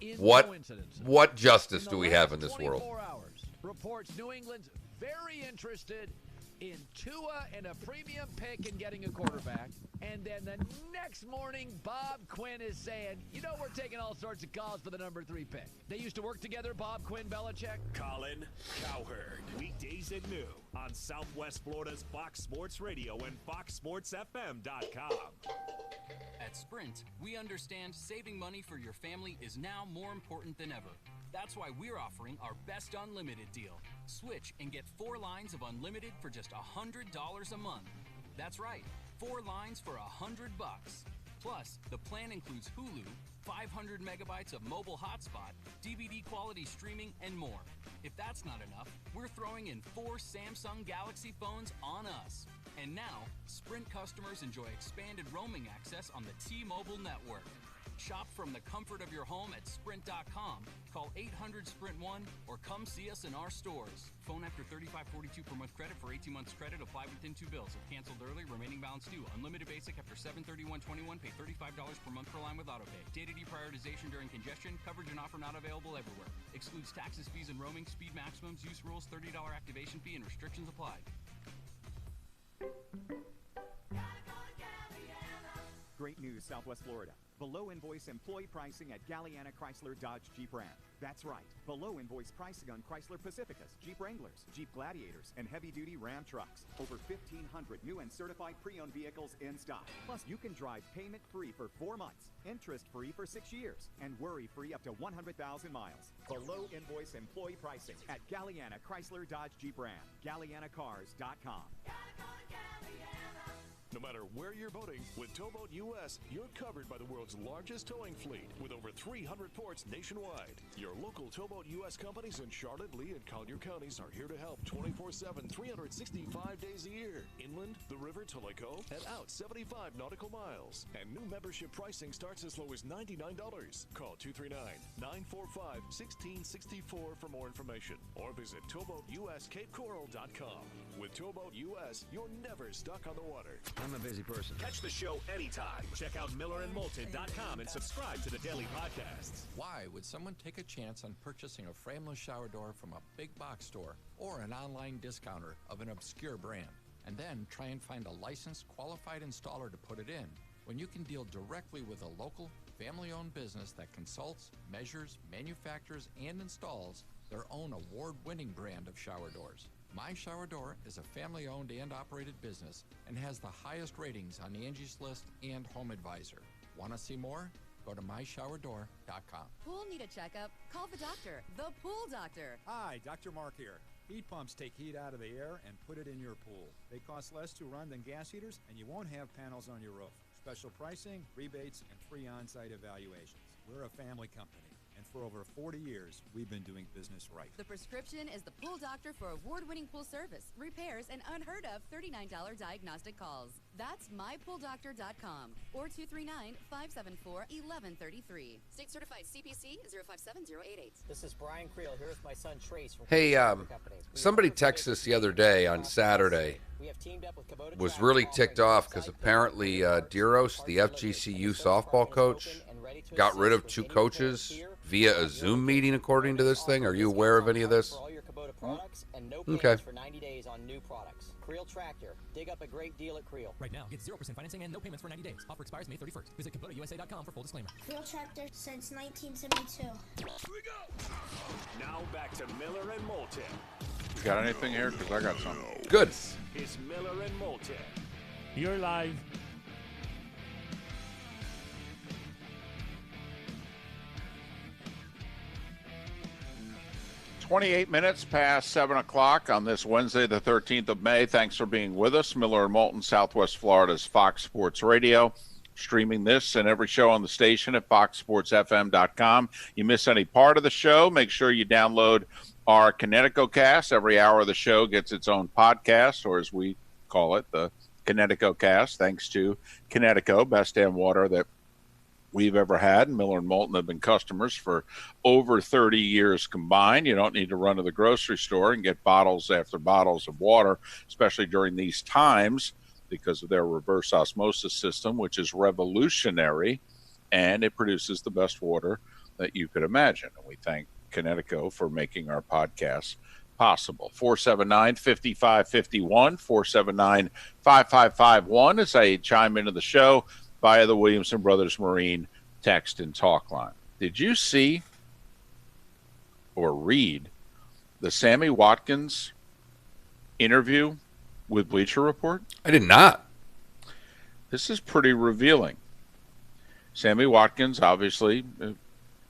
What justice do we have in this world? Reports New England's very interested in Tua and a premium pick and getting a quarterback. And then the next morning, Bob Quinn is saying, we're taking all sorts of calls for the number 3 pick. They used to work together, Bob Quinn, Belichick. Colin Cowherd. Weekdays at noon on Southwest Florida's Fox Sports Radio and FoxSportsFM.com. At Sprint, we understand saving money for your family is now more important than ever. That's why we're offering our best unlimited deal. Switch and get 4 lines of unlimited for just $100 a month. That's right, 4 lines for $100. Plus, the plan includes Hulu, 500 megabytes of mobile hotspot, DVD quality streaming, and more. If that's not enough, we're throwing in 4 Samsung Galaxy phones on us. And now, Sprint customers enjoy expanded roaming access on the T-Mobile network. Shop from the comfort of your home at Sprint.com. Call 800-SPRINT-1 or come see us in our stores. Phone after $35.42 per month credit for 18 months credit. Apply within 2 bills. If canceled early, remaining balance due. Unlimited basic after $731.21. Pay $35 per month per line with autopay. Data deprioritization during congestion. Coverage and offer not available everywhere. Excludes taxes, fees, and roaming. Speed maximums, use rules, $30 activation fee, and restrictions apply. Great news, Southwest Florida. Below invoice employee pricing at Galliana Chrysler Dodge Jeep Ram. That's right. Below invoice pricing on Chrysler Pacificas, Jeep Wranglers, Jeep Gladiators, and heavy-duty Ram trucks. Over 1,500 new and certified pre-owned vehicles in stock. Plus, you can drive payment-free for 4 months, interest-free for 6 years, and worry-free up to 100,000 miles. Below invoice employee pricing at Galliana Chrysler Dodge Jeep Ram. GallianaCars.com. No matter where you're boating, with Towboat US, you're covered by the world's largest towing fleet with over 300 ports nationwide. Your local Towboat US companies in Charlotte, Lee, and Collier counties are here to help 24/7, 365 days a year. Inland, the river to Lake O, and out 75 nautical miles. And new membership pricing starts as low as $99. Call 239-945-1664 for more information, or visit towboatuscapecoral.com. With Towboat US, you're never stuck on the water. I'm a busy person. Catch the show anytime. Check out MillerandMoulton.com and subscribe to the daily podcasts. Why would someone take a chance on purchasing a frameless shower door from a big box store or an online discounter of an obscure brand, and then try and find a licensed, qualified installer to put it in, when you can deal directly with a local, family-owned business that consults, measures, manufactures, and installs their own award-winning brand of shower doors? My Shower Door is a family-owned and operated business and has the highest ratings on Angie's List and Home Advisor. Want to see more? Go to myshowerdor.com. Pool need a checkup? Call the doctor, the Pool Doctor. Hi, Dr. Mark here. Heat pumps take heat out of the air and put it in your pool. They cost less to run than gas heaters, and you won't have panels on your roof. Special pricing, rebates, and free on-site evaluations. We're a family company. And for over 40 years, we've been doing business right. The prescription is the Pool Doctor for award-winning pool service, repairs, and unheard of $39 diagnostic calls. That's mypooldoctor.com or 239-574-1133. State certified CPC 057088. This is Brian Creel. Here with my son Trace from Hey, somebody texted us the other day on Saturday. Was really ticked off because apparently Diros, the FGCU softball coach, got rid of 2 coaches via a Zoom meeting, according to this thing. Are you aware of any of this? Okay. For 90 days on new products. Creel Tractor. Dig up a great deal at Creel. Right now, get 0% financing and no payments for 90 days. Offer expires May 31st. Visit KubotaUSA.com for full disclaimer. Creel Tractor since 1972. Now back to Miller and Moulton. You got anything here? Because I got something. Good. It's Miller and Moulton. You're live. "28 minutes past 7 o'clock on this Wednesday, the 13th of May. Thanks for being with us. Miller and Moulton, Southwest Florida's Fox Sports Radio. Streaming this and every show on the station at foxsportsfm.com. You miss any part of the show, make sure you download our Connecticut Cast. Every hour of the show gets its own podcast, or as we call it, the Connecticut Cast, thanks to Connecticut, best damn water that we've ever had. Miller and Moulton have been customers for over 30 years combined. You don't need to run to the grocery store and get bottles after bottles of water, especially during these times, because of their reverse osmosis system, which is revolutionary, and it produces the best water that you could imagine. And we thank Connecticut for making our podcast possible. 479-5551, 479-5551 as I chime into the show via the Williamson Brothers Marine text and talk line. Did you see or read the Sammy Watkins interview with Bleacher Report? I did not. This is pretty revealing. Sammy Watkins, obviously,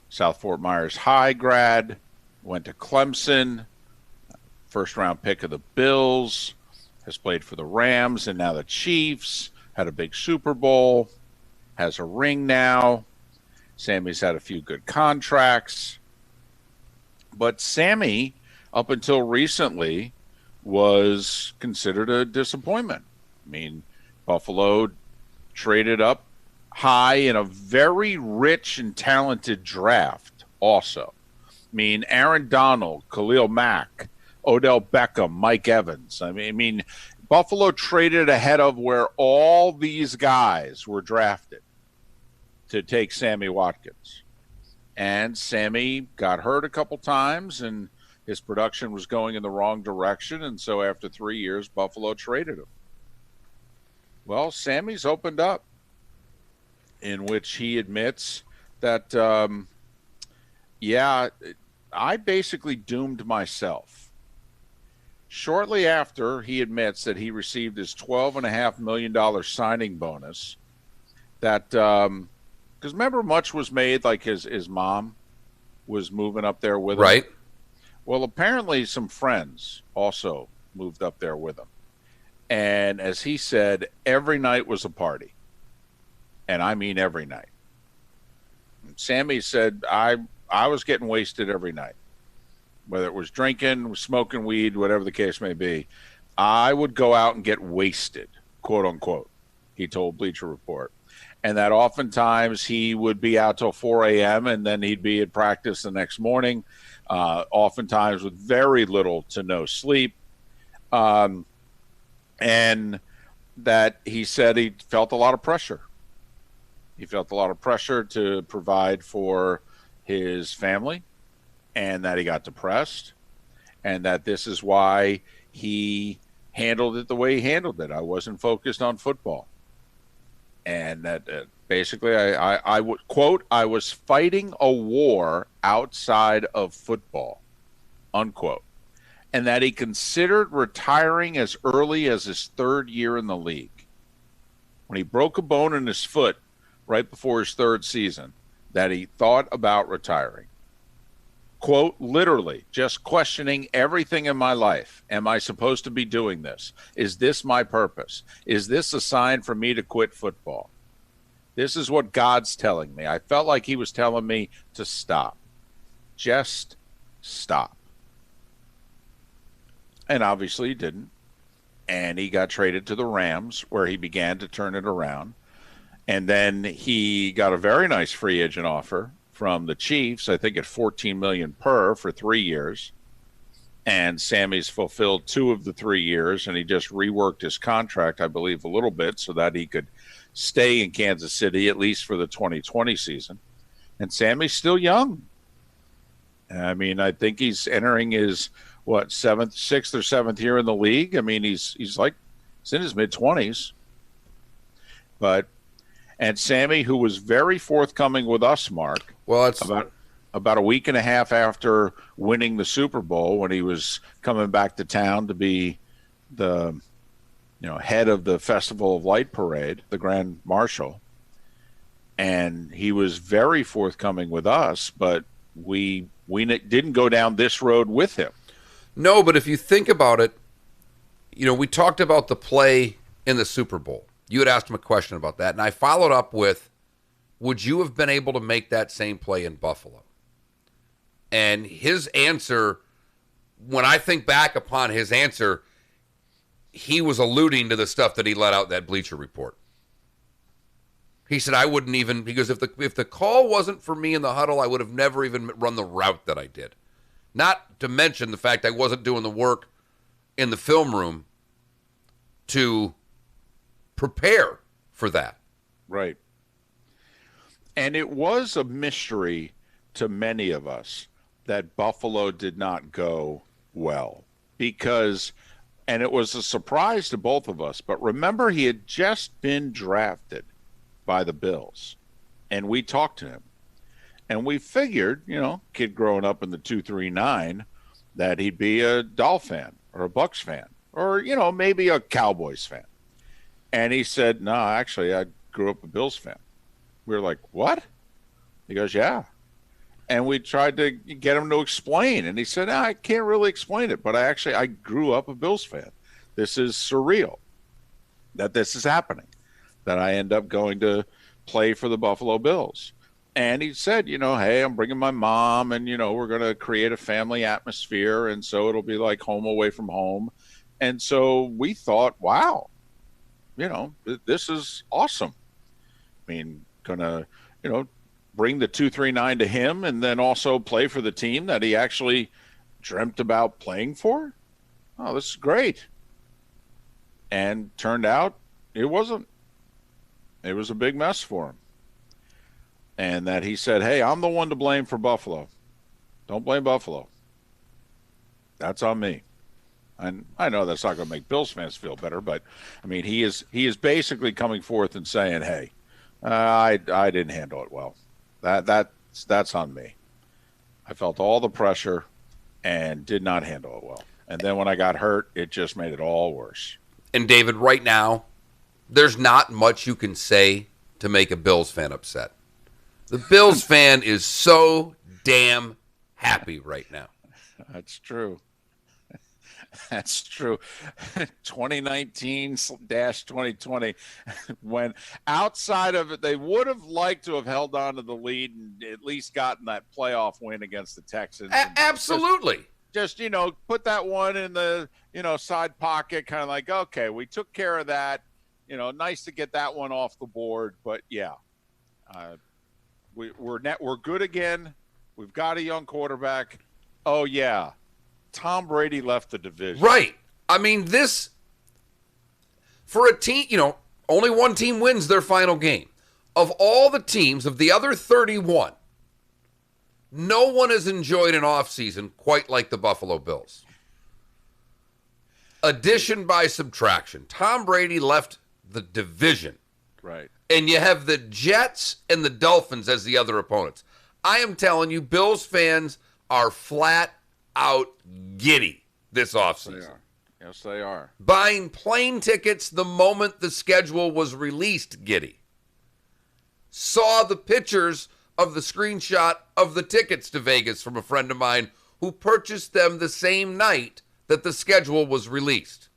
South Fort Myers High grad, went to Clemson, first-round pick of the Bills, has played for the Rams and now the Chiefs, had a big Super Bowl, has a ring now, Sammy's had a few good contracts. But Sammy, up until recently, was considered a disappointment. I mean, Buffalo traded up high in a very rich and talented draft also. I mean, Aaron Donald, Khalil Mack, Odell Beckham, Mike Evans. I mean, Buffalo traded ahead of where all these guys were drafted to take Sammy Watkins. And Sammy got hurt a couple times, and his production was going in the wrong direction. And so after 3 years, Buffalo traded him. Well, Sammy's opened up, in which he admits that, I basically doomed myself. Shortly after, he admits that he received his $12.5 million signing bonus. That, because remember, much was made like his mom was moving up there with him. Right. Well, apparently some friends also moved up there with him. And as he said, every night was a party. And I mean every night. Sammy said, I was getting wasted every night. Whether it was drinking, smoking weed, whatever the case may be. I would go out and get wasted, quote unquote, he told Bleacher Report. And that oftentimes he would be out till 4 a.m. and then he'd be at practice the next morning, oftentimes with very little to no sleep. And that he said he felt a lot of pressure. He felt a lot of pressure to provide for his family, and that he got depressed, and that this is why he handled it the way he handled it. I wasn't focused on football. And that basically, I would quote, I was fighting a war outside of football, unquote. And that he considered retiring as early as his third year in the league. When he broke a bone in his foot right before his third season, that he thought about retiring. Quote, literally, just questioning everything in my life. Am I supposed to be doing this? Is this my purpose? Is this a sign for me to quit football? This is what God's telling me. I felt like he was telling me to stop. Just stop. And obviously he didn't. And he got traded to the Rams, where he began to turn it around. And then he got a very nice free agent offer from the Chiefs, I think at $14 million per for 3 years. And Sammy's fulfilled 2 of the 3 years, and he just reworked his contract, I believe, a little bit so that he could stay in Kansas City at least for the 2020 season. And Sammy's still young. I mean, I think he's entering his sixth or seventh year in the league. I mean, he's in his mid-20s. And Sammy, who was very forthcoming with us, Mark, about a week and a half after winning the Super Bowl, when he was coming back to town to be the head of the Festival of Light Parade, the Grand Marshal, and he was very forthcoming with us, but we didn't go down this road with him. No, but if you think about it, we talked about the play in the Super Bowl. You had asked him a question about that, and I followed up with, would you have been able to make that same play in Buffalo? And his answer, when I think back upon his answer, he was alluding to the stuff that he let out in that Bleacher Report. He said, I wouldn't even, because if the call wasn't for me in the huddle, I would have never even run the route that I did. Not to mention the fact I wasn't doing the work in the film room to prepare for that. Right. And it was a mystery to many of us that Buffalo did not go well, because, and it was a surprise to both of us, but remember, he had just been drafted by the Bills, and we talked to him, and we figured, kid growing up in the 239, that he'd be a Dolph fan or a Bucks fan or, maybe a Cowboys fan. And he said, no, actually, I grew up a Bills fan. We were like, what? He goes, yeah. And we tried to get him to explain. And he said, no, I can't really explain it, but I grew up a Bills fan. This is surreal that this is happening, that I end up going to play for the Buffalo Bills. And he said, hey, I'm bringing my mom, and, we're going to create a family atmosphere. And so it'll be like home away from home. And so we thought, wow, this is awesome. I mean, going to, bring the 239 to him and then also play for the team that he actually dreamt about playing for. Oh, this is great. And turned out it wasn't. It was a big mess for him. And that he said, hey, I'm the one to blame for Buffalo. Don't blame Buffalo. That's on me. And I know that's not going to make Bills fans feel better, but, I mean, he is basically coming forth and saying, hey, I didn't handle it well. That's on me. I felt all the pressure and did not handle it well. And then when I got hurt, it just made it all worse. And, David, right now, there's not much you can say to make a Bills fan upset. The Bills fan is so damn happy right now. That's true. That's true. 2019-2020, when outside of it, they would have liked to have held on to the lead and at least gotten that playoff win against the Texans. Absolutely. Just, put that one in the, side pocket, kind of like, okay, we took care of that. Nice to get that one off the board. But, yeah, we're good again. We've got a young quarterback. Oh, yeah. Tom Brady left the division. Right. I mean, this, for a team, only one team wins their final game. Of all the teams, of the other 31, no one has enjoyed an offseason quite like the Buffalo Bills. Addition by subtraction. Tom Brady left the division. Right. And you have the Jets and the Dolphins as the other opponents. I am telling you, Bills fans are flat out giddy this offseason. Yes, they are. Buying plane tickets the moment the schedule was released, giddy. Saw the pictures of the screenshot of the tickets to Vegas from a friend of mine who purchased them the same night that the schedule was released.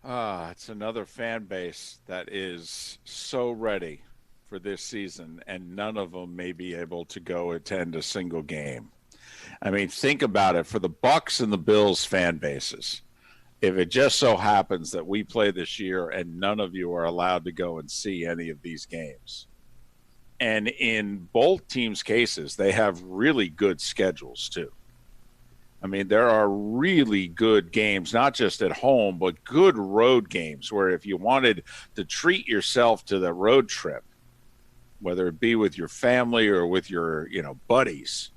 It's another fan base that is so ready for this season, and none of them may be able to go attend a single game. I mean, think about it. For the Bucks and the Bills fan bases, if it just so happens that we play this year and none of you are allowed to go and see any of these games, and in both teams' cases, they have really good schedules too. I mean, there are really good games, not just at home, but good road games where if you wanted to treat yourself to the road trip, whether it be with your family or with your, buddies,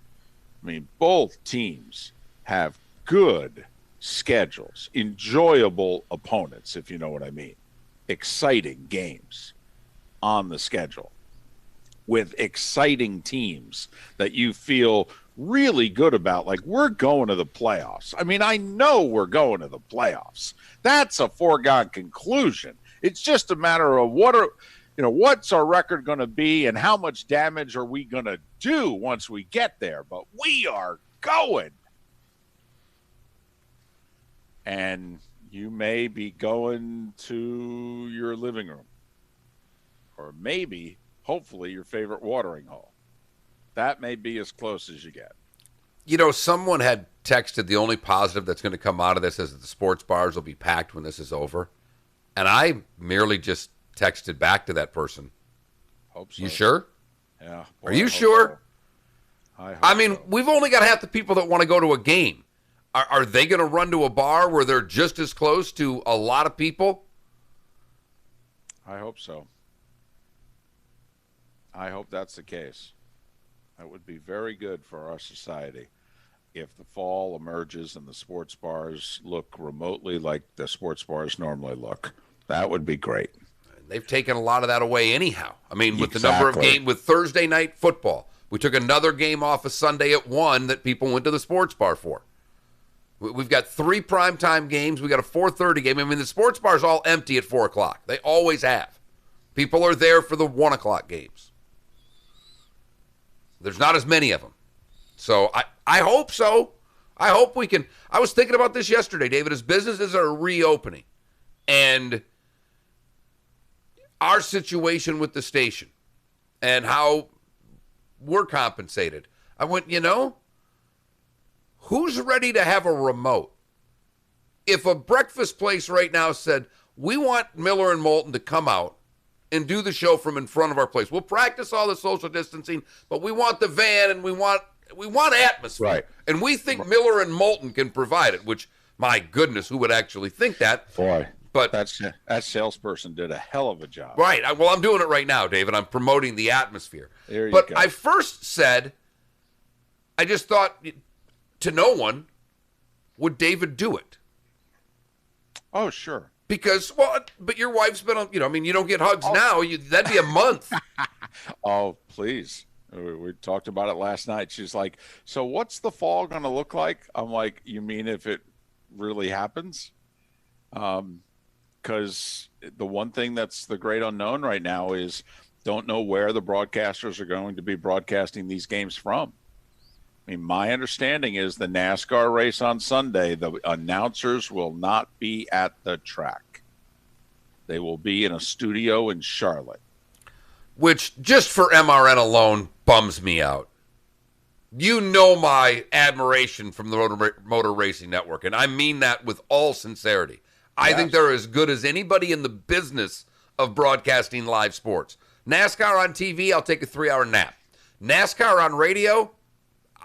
I mean, both teams have good schedules, enjoyable opponents, if you know what I mean, exciting games on the schedule with exciting teams that you feel really good about. Like, we're going to the playoffs. I mean, I know we're going to the playoffs. That's a foregone conclusion. It's just a matter of what's our record going to be and how much damage are we going to do once we get there. But we are going. And you may be going to your living room or maybe, hopefully, your favorite watering hole. That may be as close as you get. Someone had texted the only positive that's going to come out of this is that the sports bars will be packed when this is over. And I merely just texted back to that person. Hope so. You sure? Yeah. Are you sure? So. I mean, we've only got half the people that want to go to a game. Are they going to run to a bar where they're just as close to a lot of people? I hope so. I hope that's the case. That would be very good for our society if the fall emerges and the sports bars look remotely like the sports bars normally look. That would be great. They've taken a lot of that away anyhow. I mean, with the number of games, with Thursday night football, we took another game off of Sunday at 1 that people went to the sports bar for. We've got 3 primetime games. We got a 4:30 game. I mean, the sports bar's all empty at 4 o'clock. They always have. People are there for the 1 o'clock games. There's not as many of them. So I hope so. I hope we can. I was thinking about this yesterday, David, as businesses are reopening. And our situation with the station and how we're compensated, I went, who's ready to have a remote? If a breakfast place right now said, we want Miller and Moulton to come out and do the show from in front of our place. We'll practice all the social distancing, but we want the van and we want atmosphere. Right. And we think Miller and Moulton can provide it, which, my goodness, who would actually think that? Boy, but that salesperson did a hell of a job. Right. Well, I'm doing it right now, David. I'm promoting the atmosphere. There you but go. I first said, I just thought to no one, would David do it? Oh, sure. Because, but your wife's been on, you don't get hugs now. That'd be a month. Oh, please. We talked about it last night. She's like, so what's the fall going to look like? I'm like, you mean if it really happens? Because the one thing that's the great unknown right now is don't know where the broadcasters are going to be broadcasting these games from. I mean, my understanding is the NASCAR race on Sunday, the announcers will not be at the track. They will be in a studio in Charlotte. Which, just for MRN alone, bums me out. You know my admiration from the Motor Racing Network, and I mean that with all sincerity. I think they're as good as anybody in the business of broadcasting live sports. NASCAR on TV, I'll take a 3-hour nap. NASCAR on radio,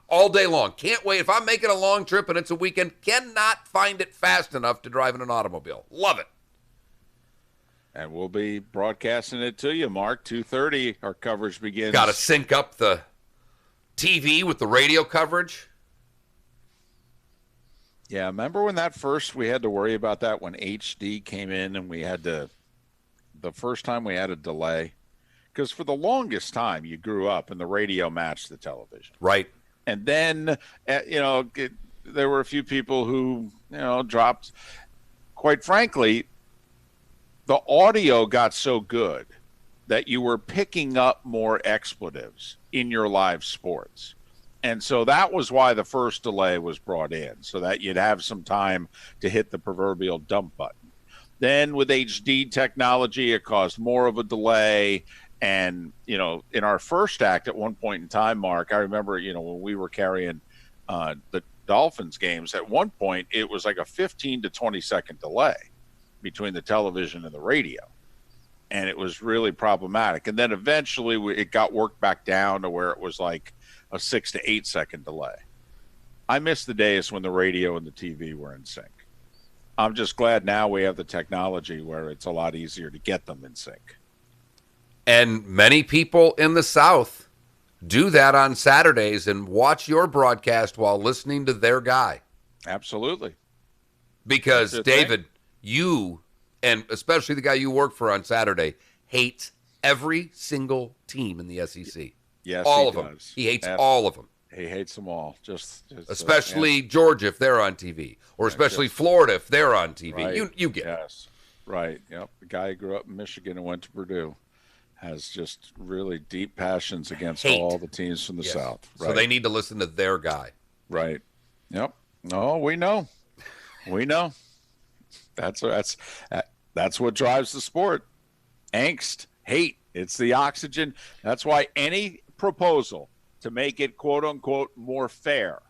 all day long. Can't wait. If I'm making a long trip and it's a weekend, cannot find it fast enough to drive in an automobile. Love it. And we'll be broadcasting it to you, Mark. 2:30, our coverage begins. Got to sync up the TV with the radio coverage. Yeah, remember when we had to worry about that when HD came in and the first time we had a delay? Because for the longest time, you grew up and the radio matched the television. Right. And then, there were a few people who, dropped. Quite frankly, the audio got so good that you were picking up more expletives in your live sports. And so that was why the first delay was brought in, so that you'd have some time to hit the proverbial dump button. Then with HD technology, it caused more of a delay. And, in our first act at one point in time, Mark, I remember, when we were carrying the Dolphins games, at one point it was like a 15 to 20 second delay between the television and the radio. And it was really problematic. And then eventually it got worked back down to where it was like a 6 to 8 second delay. I miss the days when the radio and the TV were in sync. I'm just glad now we have the technology where it's a lot easier to get them in sync. And many people in the South do that on Saturdays and watch your broadcast while listening to their guy. Absolutely. Because, David, you, and especially the guy you work for on Saturday, hates every single team in the SEC. Yes, all he of them. does. He hates all of them. He hates them all. Just especially Georgia if they're on TV, or especially Florida if they're on TV. Right. You get it. Yes. Right. Yep. The guy who grew up in Michigan and went to Purdue has just really deep passions against all the teams from the South. Right. So they need to listen to their guy. Right. Yep. No, we know. We know. That's what drives the sport. Angst, hate. It's the oxygen. That's why any proposal to make it, quote unquote, more fair,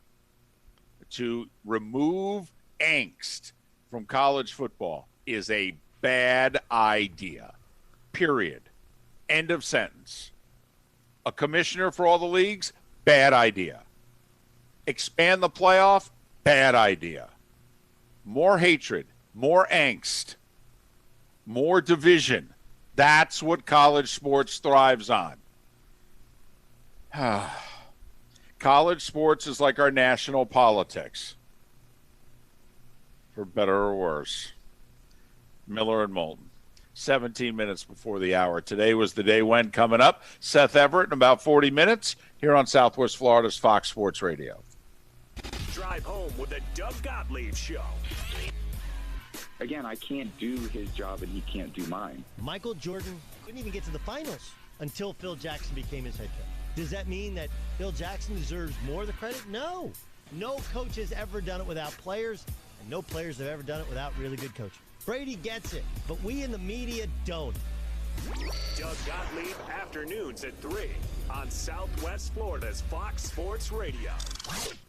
to remove angst from college football is a bad idea. Period. End of sentence. A commissioner for all the leagues? Bad idea. Expand the playoff? Bad idea. More hatred, more angst, more division. That's what college sports thrives on. College sports is like our national politics, for better or worse. Miller and Moulton. 17 minutes before the hour. Today was the day when coming up. Seth Everett in about 40 minutes here on Southwest Florida's Fox Sports Radio. Drive home with the Doug Gottlieb Show. Again, I can't do his job and he can't do mine. Michael Jordan couldn't even get to the finals until Phil Jackson became his head coach. Does that mean that Phil Jackson deserves more of the credit? No. No coach has ever done it without players, and no players have ever done it without really good coaching. Brady gets it, but we in the media don't. Doug Gottlieb, afternoons at 3 on Southwest Florida's Fox Sports Radio.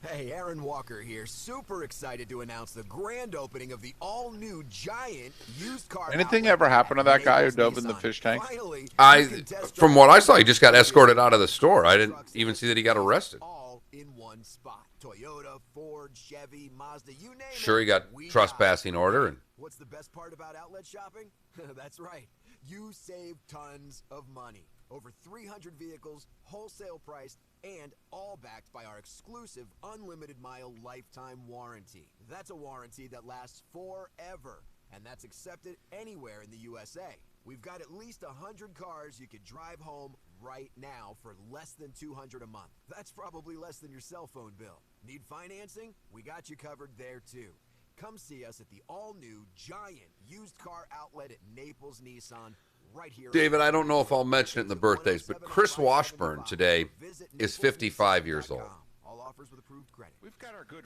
Hey, Aaron Walker here. Super excited to announce the grand opening of the all-new giant used car. Anything ever happen to that guy who dove in the fish tank? From what I saw, he just got escorted out of the store. I didn't even see that he got arrested. All in one spot. Toyota, Ford, Chevy, Mazda, you name it. Sure, he got trespassing order. And what's the best part about outlet shopping? That's right. You save tons of money. Over 300 vehicles, wholesale priced, and all backed by our exclusive unlimited mile lifetime warranty. That's a warranty that lasts forever, and that's accepted anywhere in the USA. We've got at least 100 cars you could drive home right now for less than $200 a month. That's probably less than your cell phone bill. Need financing? We got you covered there too. Come see us at the all-new giant used car outlet at Naples Nissan right here. David, I don't know if I'll mention it in the birthdays, but Chris Washburn today is 55 years old. All offers with approved credit.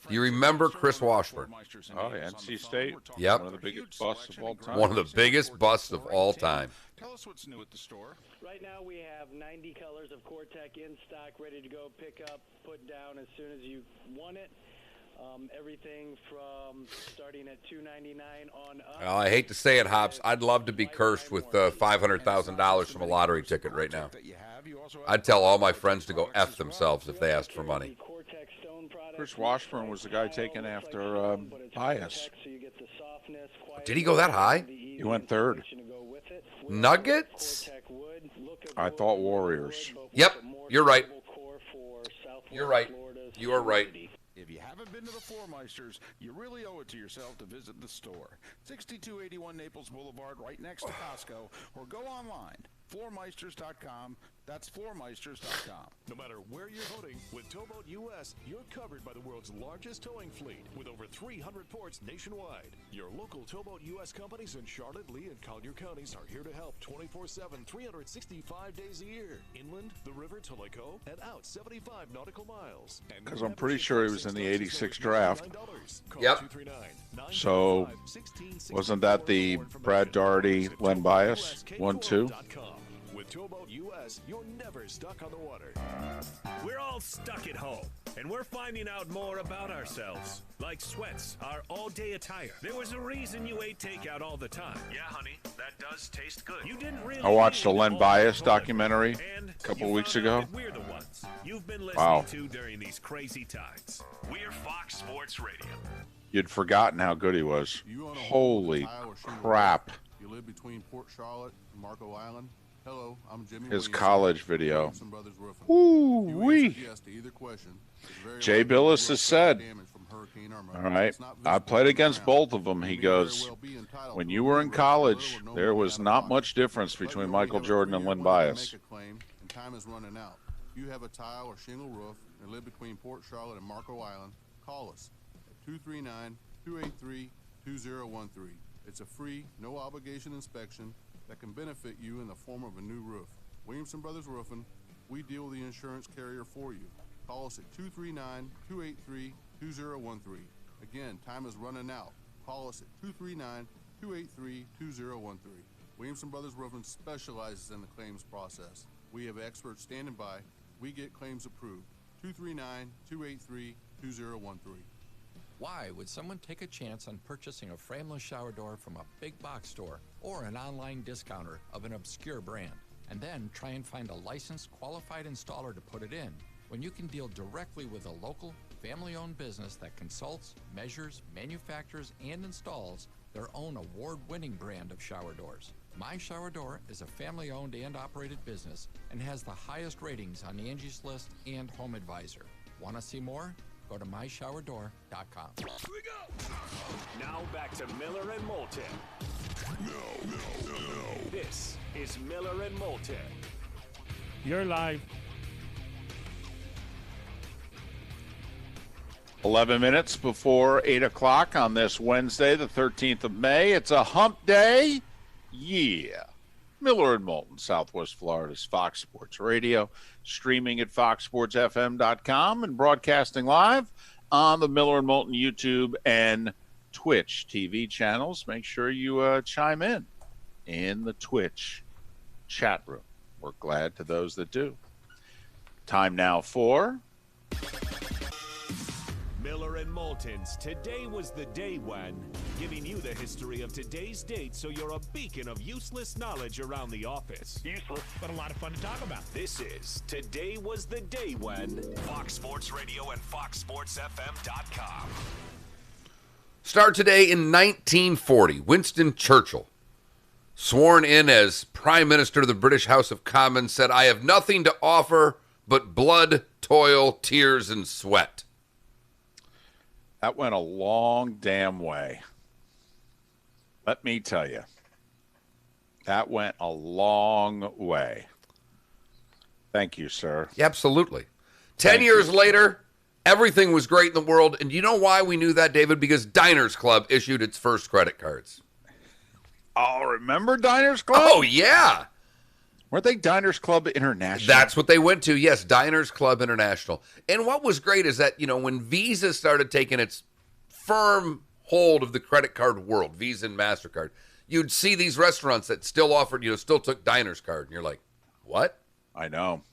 Do you remember Chris Washburn? Oh, yeah, NC State. Yep. One of the biggest busts of all time. One of the biggest busts of all time. Tell us what's new at the store. Right now we have 90 colors of Cortec in stock, ready to go, pick up, put down as soon as you want it. Everything from starting at $299 on up. Well, I hate to say it, Hops. I'd love to be cursed with $500,000 from a lottery ticket right now. I'd tell all my friends to go F themselves if they asked for money. Chris Washburn was the guy taken after Bias. Did he go that high? He went third. Nuggets? I thought Warriors. Yep, you're right. You're right. You are right. If you haven't been to the Floormeisters, you really owe it to yourself to visit the store. 6281 Naples Boulevard, right next to Costco, or go online, floormeisters.com. That's floormeisters.com. No matter where you're boating, with Towboat US, you're covered by the world's largest towing fleet with over 300 ports nationwide. Your local Towboat US companies in Charlotte, Lee, and Collier counties are here to help 24/7, 365 days a year. Inland, the river to Lake O, and out 75 nautical miles. Because I'm pretty sure he was in the 86 draft. Yep. So, wasn't that the Brad Daugherty, Len Bias 1-2? With Towboat US, you're never stuck on the water. We're all stuck at home, and we're finding out more about ourselves. Like sweats, our all-day attire. There was a reason you ate takeout all the time. Yeah, honey, that does taste good. You didn't really. I watched a Len Bias documentary a couple weeks ago. We're the ones you've been listening to during these crazy times. We're Fox Sports Radio. You'd forgotten how good he was. Holy crap. You live between Port Charlotte and Marco Island. Hello, I'm Jimmy. His college video. Woo-wee. Jay Billis has said, all right, I played against both of them. He goes, when you were in college, there was not much difference between Michael Jordan and Len Bias. Time is running out. If you have a tile or shingle roof and live between Port Charlotte and Marco Island, call us at 239-283-2013. It's a free, no obligation inspection that can benefit you in the form of a new roof. Williamson Brothers Roofing, we deal with the insurance carrier for you. Call us at 239-283-2013. Again, time is running out. Call us at 239-283-2013. Williamson Brothers Roofing specializes in the claims process. We have experts standing by. We get claims approved. 239-283-2013. Why would someone take a chance on purchasing a frameless shower door from a big box store or an online discounter of an obscure brand, and then try and find a licensed, qualified installer to put it in, when you can deal directly with a local, family-owned business that consults, measures, manufactures, and installs their own award-winning brand of shower doors? My Shower Door is a family-owned and operated business and has the highest ratings on Angie's List and Home Advisor. Want to see more? Go to myshowerdor.com. Here we go. Now back to Miller and Moulton. No. This is Miller and Moulton. You're live. 11 minutes before 8 o'clock on this Wednesday, the 13th of May. It's a hump day. Yeah. Miller and Moulton, Southwest Florida's Fox Sports Radio, streaming at foxsportsfm.com and broadcasting live on the Miller and Moulton YouTube and Twitch TV channels. Make sure you chime in the Twitch chat room. We're glad to those that do. Time now for Miller and Moulton's Today Was the Day When, giving you the history of today's date so you're a beacon of useless knowledge around the office. Useless, but a lot of fun to talk about. This is Today Was the Day When. Fox Sports Radio and FoxSportsFM.com. Start today in 1940. Winston Churchill, sworn in as Prime Minister of the British House of Commons, said, "I have nothing to offer but blood, toil, tears, and sweat." That went a long damn way. Let me tell you. That went a long way. Thank you, sir. Yeah, absolutely. 10 years later, everything was great in the world. And you know why we knew that, David? Because Diners Club issued its first credit cards. Oh, remember Diners Club? Oh, yeah. Weren't they Diners Club International? That's what they went to, yes, Diners Club International. And what was great is that, when Visa started taking its firm hold of the credit card world, Visa and MasterCard, you'd see these restaurants that still offered, still took Diners card. And you're like, what? I know.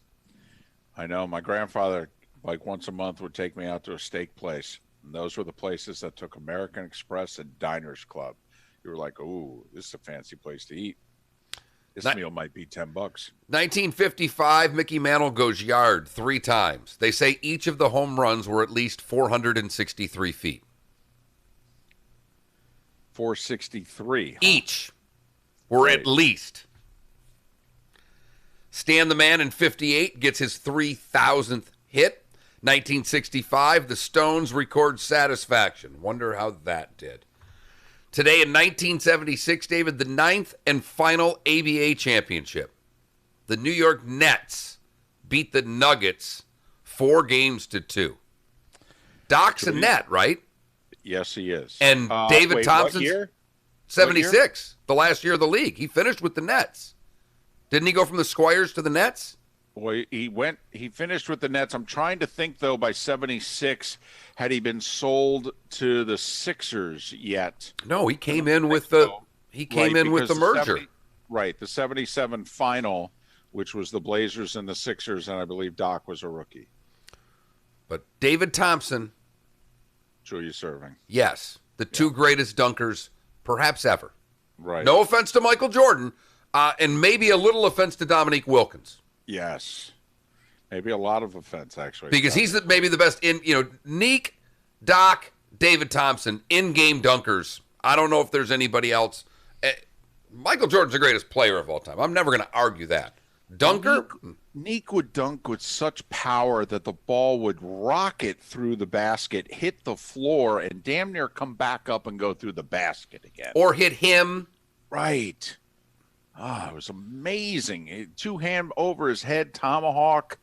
My grandfather, like once a month, would take me out to a steak place. And those were the places that took American Express and Diners Club. You were like, ooh, this is a fancy place to eat. This meal might be $10. 1955, Mickey Mantle goes yard 3 times. They say each of the home runs were at least 463 feet. 463. Each were at least. Stan the Man in 58 gets his 3,000th hit. 1965, the Stones record Satisfaction. Wonder how that did. Today in 1976, David, the 9th and final ABA championship. The New York Nets beat the Nuggets 4-2. Doc's a net, right? Yes, he is. And David Thompson's what year? 76, the last year of the league. He finished with the Nets. Didn't he go from the Squires to the Nets? Well, he finished with the Nets. I'm trying to think, though, by 76, had he been sold to the Sixers yet? No, he came in with the merger. Right, the 77 final, which was the Blazers and the Sixers, and I believe Doc was a rookie. But David Thompson. Who are you serving? Yes, the 2 greatest dunkers perhaps ever. Right. No offense to Michael Jordan, and maybe a little offense to Dominique Wilkins. Yes. Maybe a lot of offense, actually. Because he's maybe the best Neek, Doc, David Thompson, in-game dunkers. I don't know if there's anybody else. Michael Jordan's the greatest player of all time. I'm never going to argue that. Dunker? Neek would dunk with such power that the ball would rocket through the basket, hit the floor, and damn near come back up and go through the basket again. Or hit him. Right. It was amazing. 2-hand over his head, tomahawk.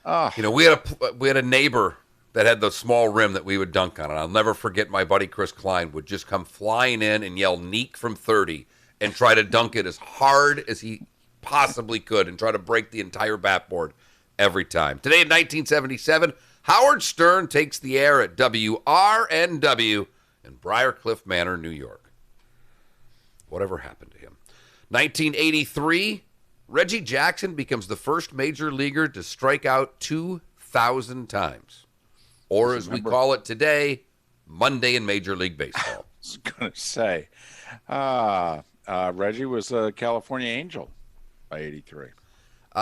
We had a neighbor that had the small rim that we would dunk on, and I'll never forget my buddy Chris Klein would just come flying in and yell "Neek" from 30 and try to dunk it as hard as he possibly could and try to break the entire backboard every time. Today in 1977, Howard Stern takes the air at WRNW in Briarcliff Manor, New York. Whatever happened to him? 1983, Reggie Jackson becomes the first major leaguer to strike out 2,000 times. Or as we call it today, Monday in Major League Baseball. I was going to say, Reggie was a California Angel by 83.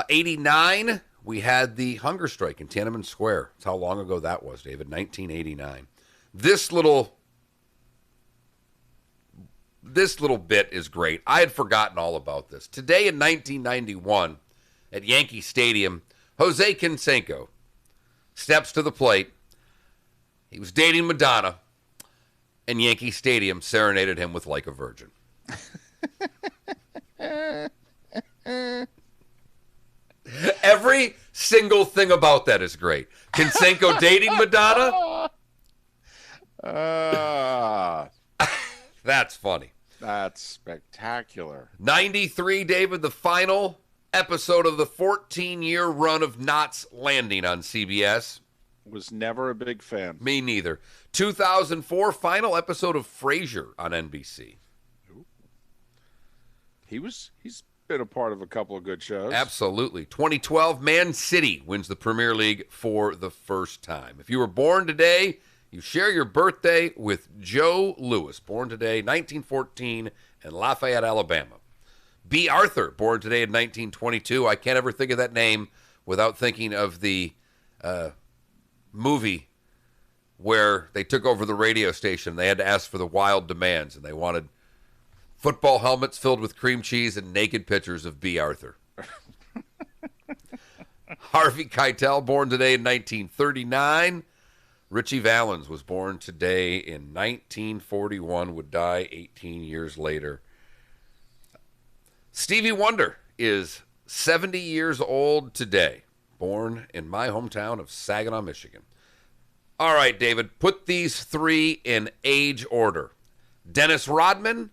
89, we had the hunger strike in Tiananmen Square. That's how long ago that was, David, 1989. This little bit is great. I had forgotten all about this. Today in 1991, at Yankee Stadium, Jose Canseco steps to the plate. He was dating Madonna, and Yankee Stadium serenaded him with Like a Virgin. Every single thing about that is great. Canseco dating Madonna? That's funny. That's spectacular. 93, David, the final episode of the 14-year run of Knots Landing on CBS. Was never a big fan. Me neither. 2004, final episode of Frasier on NBC. He's Been a part of a couple of good shows. Absolutely. 2012, Man City wins the Premier League for the first time. If you were born today, you share your birthday with Joe Louis, born today, 1914, in Lafayette, Alabama. B. Arthur, born today in 1922. I can't ever think of that name without thinking of the movie where they took over the radio station. They had to ask for the wild demands, and they wanted football helmets filled with cream cheese and naked pictures of B. Arthur. Harvey Keitel, born today in 1939. Richie Valens was born today in 1941, would die 18 years later. Stevie Wonder is 70 years old today, born in my hometown of Saginaw, Michigan. All right, David, put these three in age order. Dennis Rodman,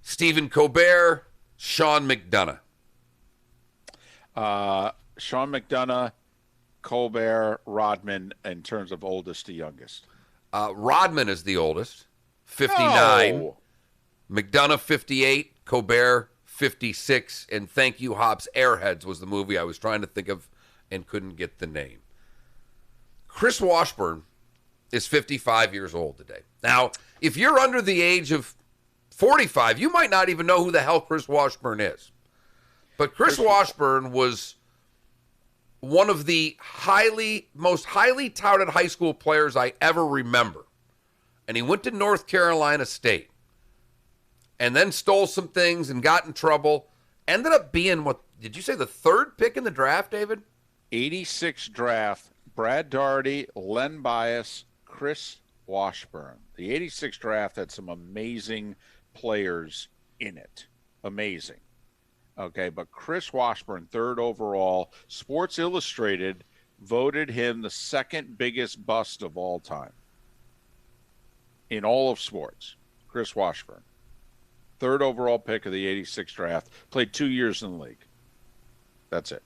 Stephen Colbert, Sean McDonough. Sean McDonough, Colbert, Rodman, in terms of oldest to youngest. Rodman is the oldest, 59. No. McDonough, 58. Colbert, 56. And Thank You, Hops. Airheads was the movie I was trying to think of and couldn't get the name. Chris Washburn is 55 years old today. Now, if you're under the age of 45, you might not even know who the hell Chris Washburn is. But Chris Washburn was one of the most highly touted high school players I ever remember. And he went to North Carolina State and then stole some things and got in trouble. Ended up being, what did you say, the third pick in the draft, David? 86 draft, Brad Daugherty, Len Bias, Chris Washburn. The 86 draft had some amazing players in it. Amazing. Okay, but Chris Washburn, third overall. Sports Illustrated voted him the second biggest bust of all time in all of sports. Chris Washburn, third overall pick of the 86 draft, played 2 years in the league. That's it.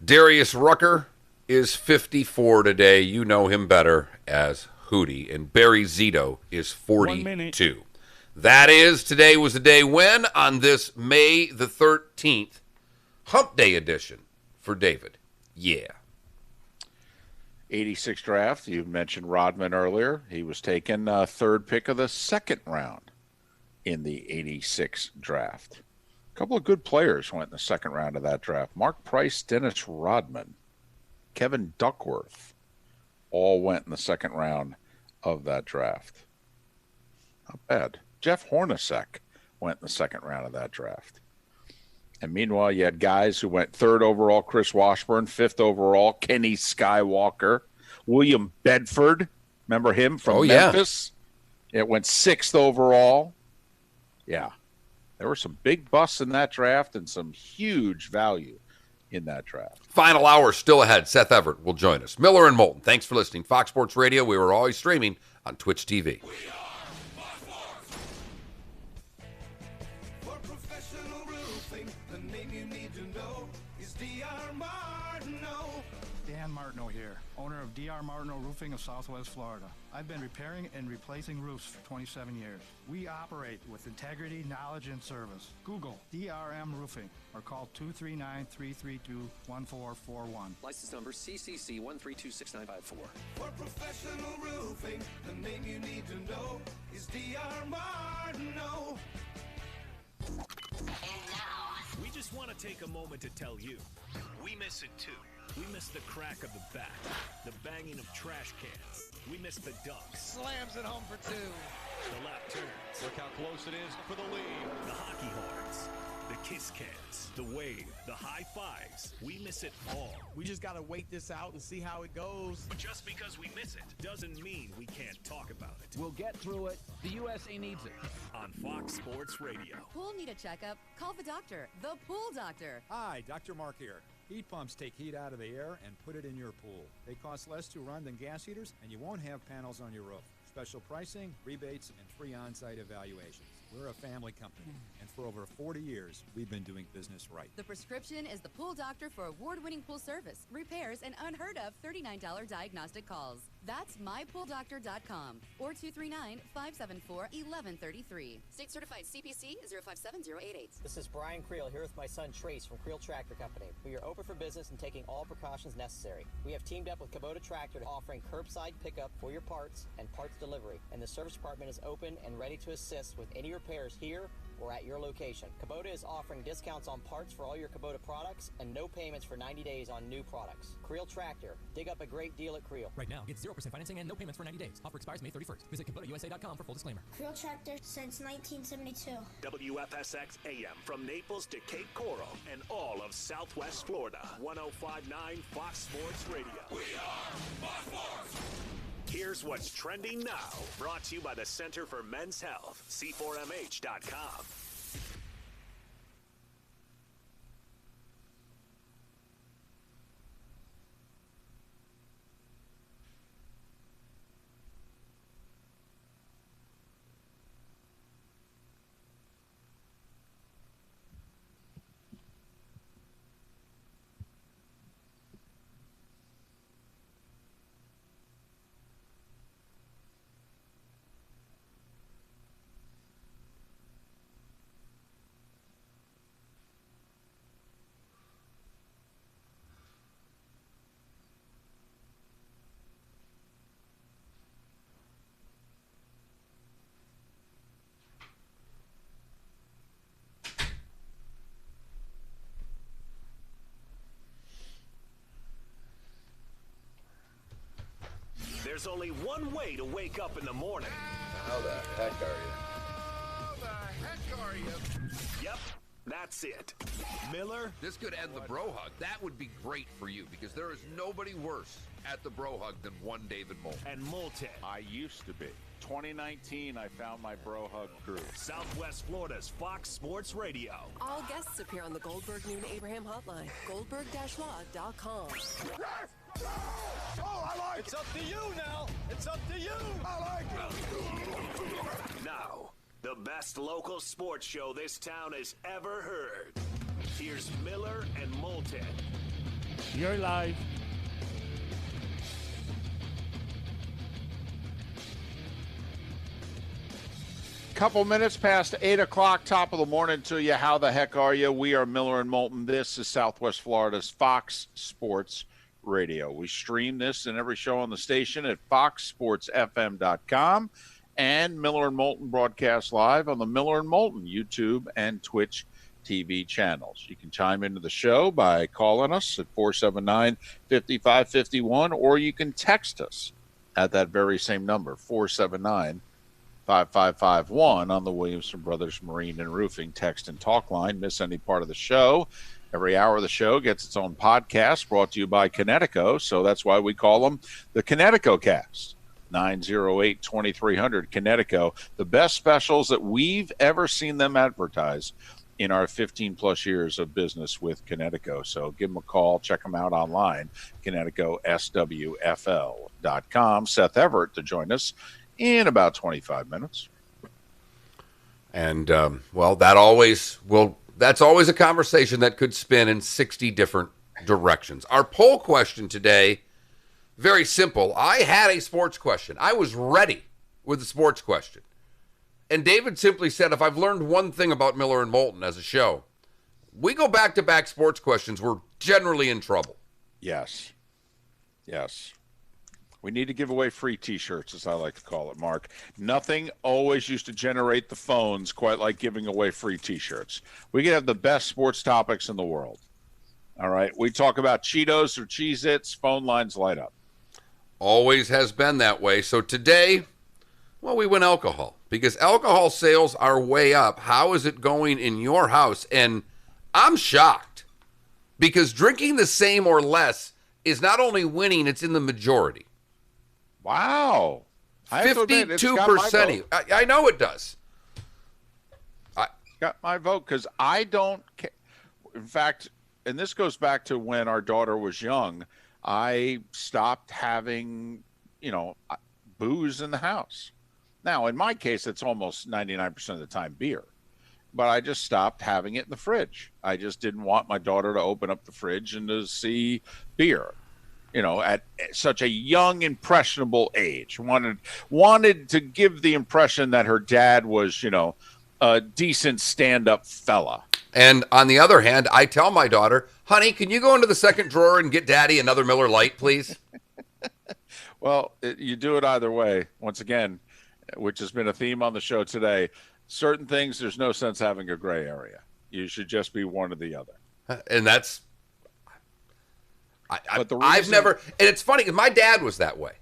Darius Rucker is 54 today. You know him better as Hootie. And Barry Zito is 42. Today was the day when, on this May the 13th, Hump Day edition for David. Yeah. 86 draft, you mentioned Rodman earlier. He was taken third pick of the second round in the 86 draft. A couple of good players went in the second round of that draft. Mark Price, Dennis Rodman, Kevin Duckworth, all went in the second round of that draft. Not bad. Jeff Hornacek went in the second round of that draft. And meanwhile, you had guys who went third overall, Chris Washburn, fifth overall, Kenny Skywalker, William Bedford. Remember him from Memphis? Yeah. It went sixth overall. Yeah. There were some big busts in that draft and some huge value in that draft. Final hour still ahead. Seth Everett will join us. Miller and Moulton, thanks for listening. Fox Sports Radio, we were always streaming on Twitch TV. D.R. Martineau Roofing of Southwest Florida. I've been repairing and replacing roofs for 27 years. We operate with integrity, knowledge, and service. Google DRM Roofing or call 239-332-1441. License number CCC 1326954. For professional roofing, the name you need to know is D.R. Martineau. And now, we just want to take a moment to tell you, we miss it too. We miss the crack of the bat, the banging of trash cans. We miss the dunks. Slams it home for two. The lap turns. Look how close it is for the lead. The hockey horns. The kiss cans. The wave. The high fives. We miss it all. We just got to wait this out and see how it goes. But just because we miss it doesn't mean we can't talk about it. We'll get through it. The USA needs it. On Fox Sports Radio. Pool need a checkup? Call the doctor. The Pool Doctor. Hi, Dr. Mark here. Heat pumps take heat out of the air and put it in your pool. They cost less to run than gas heaters, and you won't have panels on your roof. Special pricing, rebates, and free on-site evaluations. We're a family company, and for over 40 years, we've been doing business right. The prescription is the Pool Doctor for award-winning pool service, repairs, and unheard of $39 diagnostic calls. That's mypooldoctor.com or 239-574-1133. State certified CPC 057088. This is Brian Creel here with my son Trace from Creel Tractor Company. We are open for business and taking all precautions necessary. We have teamed up with Kubota Tractor offering curbside pickup for your parts and parts delivery, and the service department is open and ready to assist with any repairs here or at your location. Kubota is offering discounts on parts for all your Kubota products and no payments for 90 days on new products. Creel Tractor. Dig up a great deal at Creel. Right now, get 0% financing and no payments for 90 days. Offer expires May 31st. Visit KubotaUSA.com for full disclaimer. Creel Tractor since 1972. WFSX AM from Naples to Cape Coral and all of Southwest Florida. 105.9 Fox Sports Radio. We are Fox Sports. Here's what's trending now. Brought to you by the Center for Men's Health. C4MH.com. There's only one way to wake up in the morning. How the heck are you? How the heck are you? Yep, that's it. Miller. This could end the bro hug. That would be great for you because there is nobody worse at the bro hug than one David Moulton. And Moulton. I used to be. 2019, I found my bro hug crew. Southwest Florida's Fox Sports Radio. All guests appear on the Goldberg Noon Abraham hotline. Goldberg-law.com. Oh, I like It's up to you now. It's up to you. I like it. Now, the best local sports show this town has ever heard. Here's Miller and Moulton. You're live. Couple minutes past 8 o'clock, top of the morning to you. How the heck are you? We are Miller and Moulton. This is Southwest Florida's Fox Sports Radio. We stream this and every show on the station at foxsportsfm.com, and Miller and Moulton broadcast live on the Miller and Moulton YouTube and Twitch TV channels. You can chime into the show by calling us at 479-5551, or you can text us at that very same number, 479-5551 on the Williamson Brothers Marine and Roofing text and talk line. Miss any part of the show? Every hour of the show gets its own podcast brought to you by Connecticut, so that's why we call them the Connecticut Cast. 908-2300 Connecticut, the best specials that we've ever seen them advertise in our 15-plus years of business with Connecticut. So give them a call. Check them out online, ConnecticutSWFL.com. Seth Everett to join us in about 25 minutes. And, well, that's always a conversation that could spin in 60 different directions. Our poll question today, very simple. I had a sports question. I was ready with a sports question. And David simply said, if I've learned one thing about Miller and Moulton as a show, we go back-to-back sports questions, we're generally in trouble. Yes. Yes. We need to give away free T-shirts, as I like to call it, Mark. Nothing always used to generate the phones quite like giving away free T-shirts. We could have the best sports topics in the world. All right? We talk about Cheetos or Cheez-Its, phone lines light up. Always has been that way. So today, well, we went alcohol because alcohol sales are way up. How is it going in your house? And I'm shocked because drinking the same or less is not only winning, it's in the majority. Wow. 52%. I know it does. Got my vote because I don't care. In fact, and this goes back to when our daughter was young, I stopped having, booze in the house. Now, in my case, it's almost 99% of the time beer. But I just stopped having it in the fridge. I just didn't want my daughter to open up the fridge and to see beer. At such a young, impressionable age, wanted to give the impression that her dad was, a decent stand-up fella. And on the other hand, I tell my daughter, honey, can you go into the second drawer and get Daddy another Miller Lite, please? Well, you do it either way. Once again, which has been a theme on the show today, certain things, there's no sense having a gray area. You should just be one or the other. And that's... I've never, and it's funny because my dad was that way.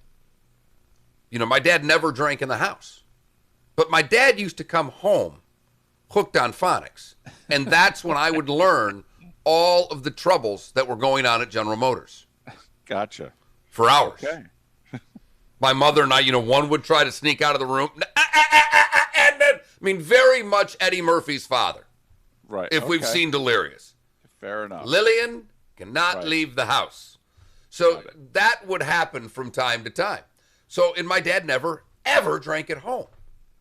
My dad never drank in the house, but my dad used to come home hooked on phonics, and that's when I would learn all of the troubles that were going on at General Motors. Gotcha. For hours. Okay. My mother and I, one would try to sneak out of the room, and then, very much Eddie Murphy's father. Right. If we've seen Delirious. Fair enough. Lillian cannot leave the house. So that would happen from time to time. And my dad never, ever drank at home.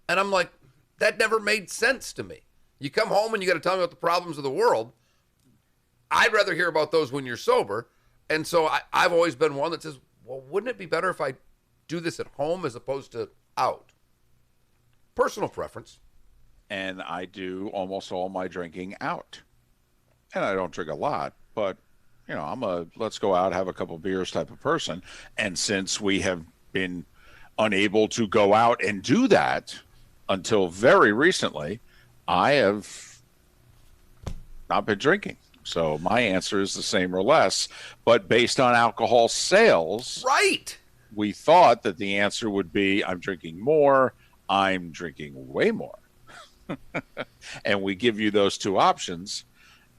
And I'm like, that never made sense to me. You come home and you got to tell me about the problems of the world. I'd rather hear about those when you're sober. And so I've always been one that says, well, wouldn't it be better if I do this at home as opposed to out? Personal preference. And I do almost all my drinking out. And I don't drink a lot, but I'm a let's go out, have a couple beers type of person. And since we have been unable to go out and do that until very recently, I have not been drinking. So my answer is the same or less, but based on alcohol sales, right? We thought that the answer would be I'm drinking more, I'm drinking way more. And we give you those two options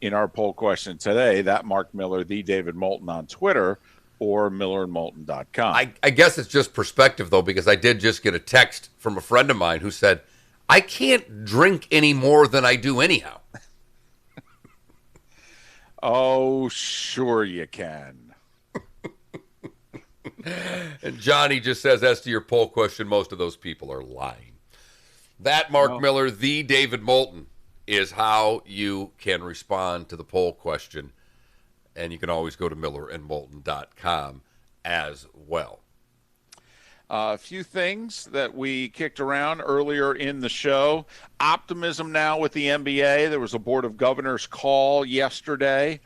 in our poll question today. That Mark Miller, the David Moulton on Twitter, or millerandmoulton.com. I guess it's just perspective, though, because I did just get a text from a friend of mine who said, I can't drink any more than I do anyhow. Oh, sure you can. And Johnny just says, as to your poll question, most of those people are lying. That Mark Miller, the David Moulton, is how you can respond to the poll question. And you can always go to millerandmoulton.com as well. A few things that we kicked around earlier in the show. Optimism now with the NBA. There was a Board of Governors call yesterday,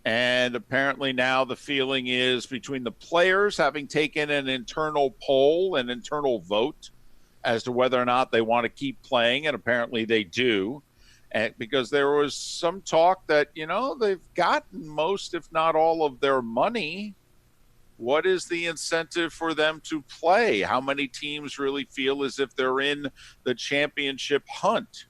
and apparently now the feeling is between the players having taken an internal poll, an internal vote, as to whether or not they want to keep playing, and apparently they do. And because there was some talk that, they've gotten most, if not all, of their money. What is the incentive for them to play? How many teams really feel as if they're in the championship hunt?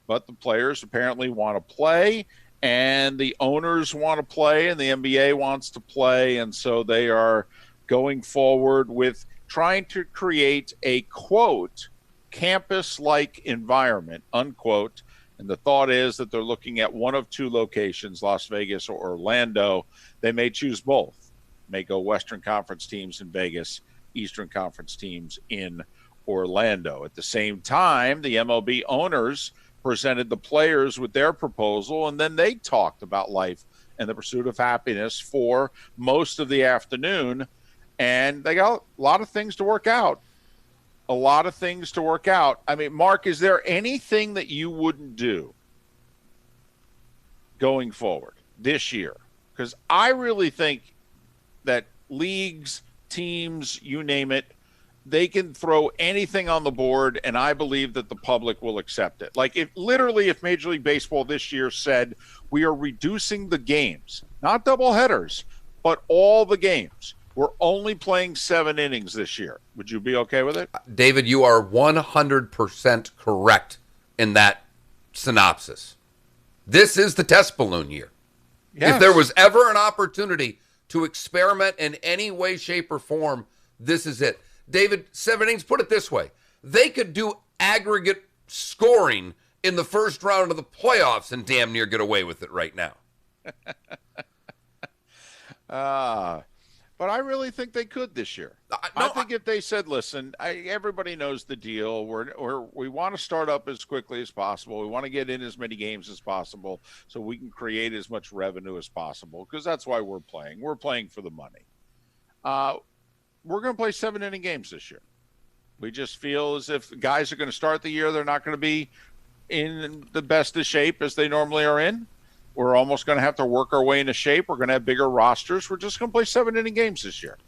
But the players apparently want to play, and the owners want to play, and the NBA wants to play. And so they are going forward with trying to create a, quote, campus-like environment, unquote. And the thought is that they're looking at one of two locations, Las Vegas or Orlando. They may choose both. May go Western Conference teams in Vegas, Eastern Conference teams in Orlando. At the same time, the MLB owners presented the players with their proposal, and then they talked about life and the pursuit of happiness for most of the afternoon. And they got a lot of things to work out. A lot of things to work out. I mean, Mark, is there anything that you wouldn't do going forward this year? Because I really think that leagues, teams, you name it, they can throw anything on the board, and I believe that the public will accept it. Like, if Major League Baseball this year said, we are reducing the games, not double headers, but all the games. We're only playing 7 innings this year. Would you be okay with it? David, you are 100% correct in that synopsis. This is the test balloon year. Yes. If there was ever an opportunity to experiment in any way, shape, or form, this is it. David, 7 innings, put it this way. They could do aggregate scoring in the first round of the playoffs and damn near get away with it right now. But I really think they could this year. I think if they said, "Listen, everybody knows the deal. We want to start up as quickly as possible. We want to get in as many games as possible, so we can create as much revenue as possible, because that's why we're playing. We're playing for the money. We're going to play 7-inning games this year. We just feel as if guys are going to start the year, they're not going to be in the best of shape as they normally are in. We're almost going to have to work our way into shape. We're going to have bigger rosters. We're just going to play 7-inning games this year."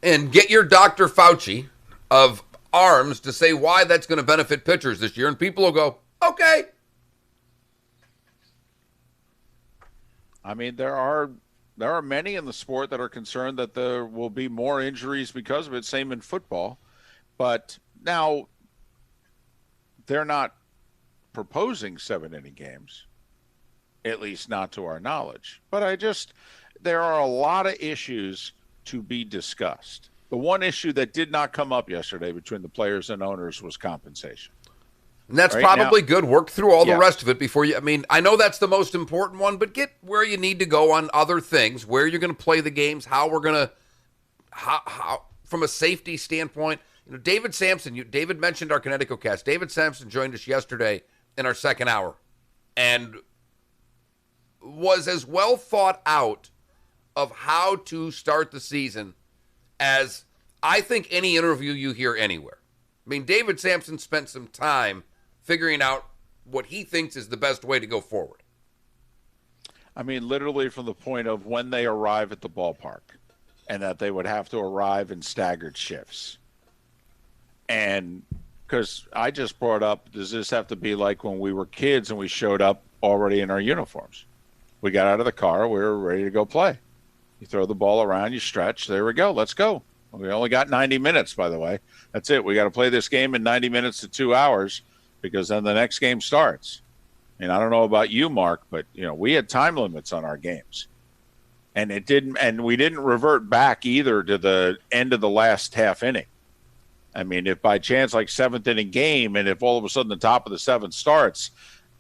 And get your Dr. Fauci of arms to say why that's going to benefit pitchers this year, and people will go, okay. I mean, there are many in the sport that are concerned that there will be more injuries because of it. Same in football. But now they're not proposing 7-inning games, at least not to our knowledge. But there are a lot of issues to be discussed. The one issue that did not come up yesterday between the players and owners was compensation. And that's Right probably now, good. Work through all the yeah. rest of it before you. I mean, I know that's the most important one, but get where you need to go on other things, where you're going to play the games, how we're going to, how from a safety standpoint. You know, David Sampson, David mentioned our Connecticut cast. David Sampson joined us yesterday in our second hour and was as well thought out of how to start the season as I think any interview you hear anywhere. I mean, David Sampson spent some time figuring out what he thinks is the best way to go forward. I mean, literally from the point of when they arrive at the ballpark and that they would have to arrive in staggered shifts. And because I just brought up, does this have to be like when we were kids and we showed up already in our uniforms? We got out of the car, we were ready to go play. You throw the ball around, you stretch, there we go, let's go. We only got 90 minutes, by the way. That's it. We got to play this game in 90 minutes to 2 hours because then the next game starts. And I don't know about you, Mark, but we had time limits on our games. And we didn't revert back either to the end of the last half inning. I mean, if by chance, like 7th inning game, and if all of a sudden the top of the 7th starts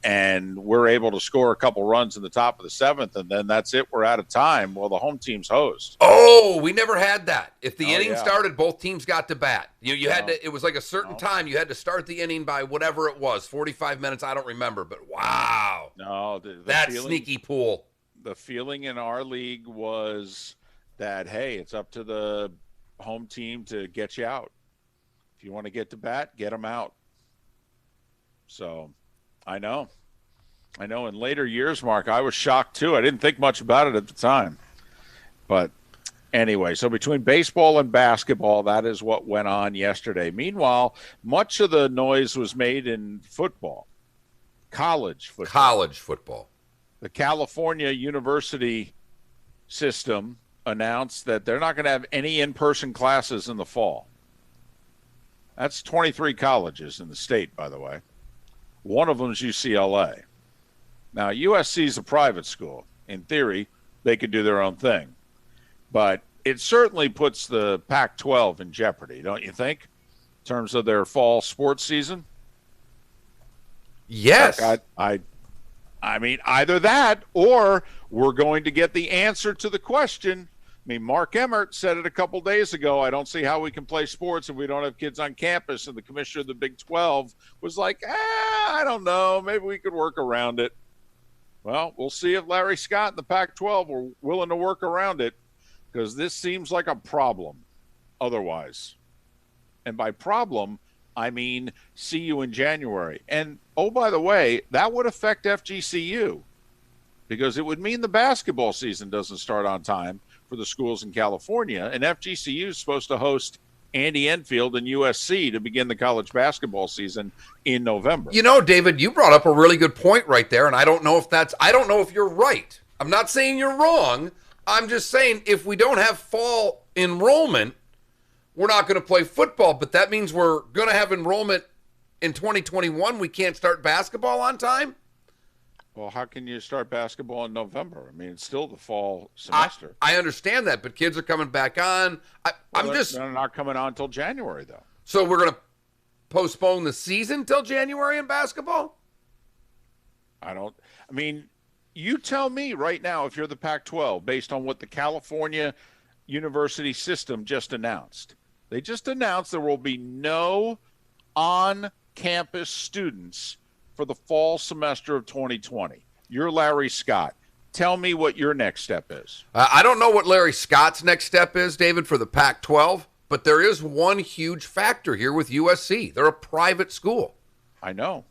and we're able to score a couple runs in the top of the 7th, and then that's it, we're out of time, well, the home team's hosed. Oh, we never had that. If the inning yeah. started, both teams got to bat. You had to. It was like a certain time. You had to start the inning by whatever it was, 45 minutes. I don't remember, but wow. No, that sneaky pool. The feeling in our league was that, hey, it's up to the home team to get you out. If you want to get to bat, get them out. So I know in later years, Mark, I was shocked too. I didn't think much about it at the time. But anyway, so between baseball and basketball, that is what went on yesterday. Meanwhile, much of the noise was made in football, college football. The California University system announced that they're not going to have any in-person classes in the fall. That's 23 colleges in the state, by the way. One of them is UCLA. Now, USC is a private school. In theory, they could do their own thing. But it certainly puts the Pac-12 in jeopardy, don't you think, in terms of their fall sports season? Yes. I mean, either that or we're going to get the answer to the question. I mean, Mark Emmert said it a couple days ago. I don't see how we can play sports if we don't have kids on campus. And the commissioner of the Big 12 was like, I don't know. Maybe we could work around it. Well, we'll see if Larry Scott and the Pac-12 were willing to work around it, because this seems like a problem otherwise. And by problem, I mean see you in January. And, oh, by the way, that would affect FGCU, because it would mean the basketball season doesn't start on time for the schools in California, and FGCU is supposed to host Andy Enfield and USC to begin the college basketball season in November. You know, David, you brought up a really good point right there, and I don't know if you're right. I'm not saying you're wrong. I'm just saying if we don't have fall enrollment, we're not going to play football, but that means we're going to have enrollment in 2021. We can't start basketball on time? Well, how can you start basketball in November? I mean, it's still the fall semester. I understand that, but kids are coming back on. They're not coming on until January, though. So we're going to postpone the season till January in basketball? You tell me right now if you're the Pac-12, based on what the California university system just announced? They just announced there will be no on-campus students for the fall semester of 2020. You're Larry Scott. Tell me what your next step is. I don't know what Larry Scott's next step is, David, for the Pac-12, but there is one huge factor here with USC. They're a private school. I know.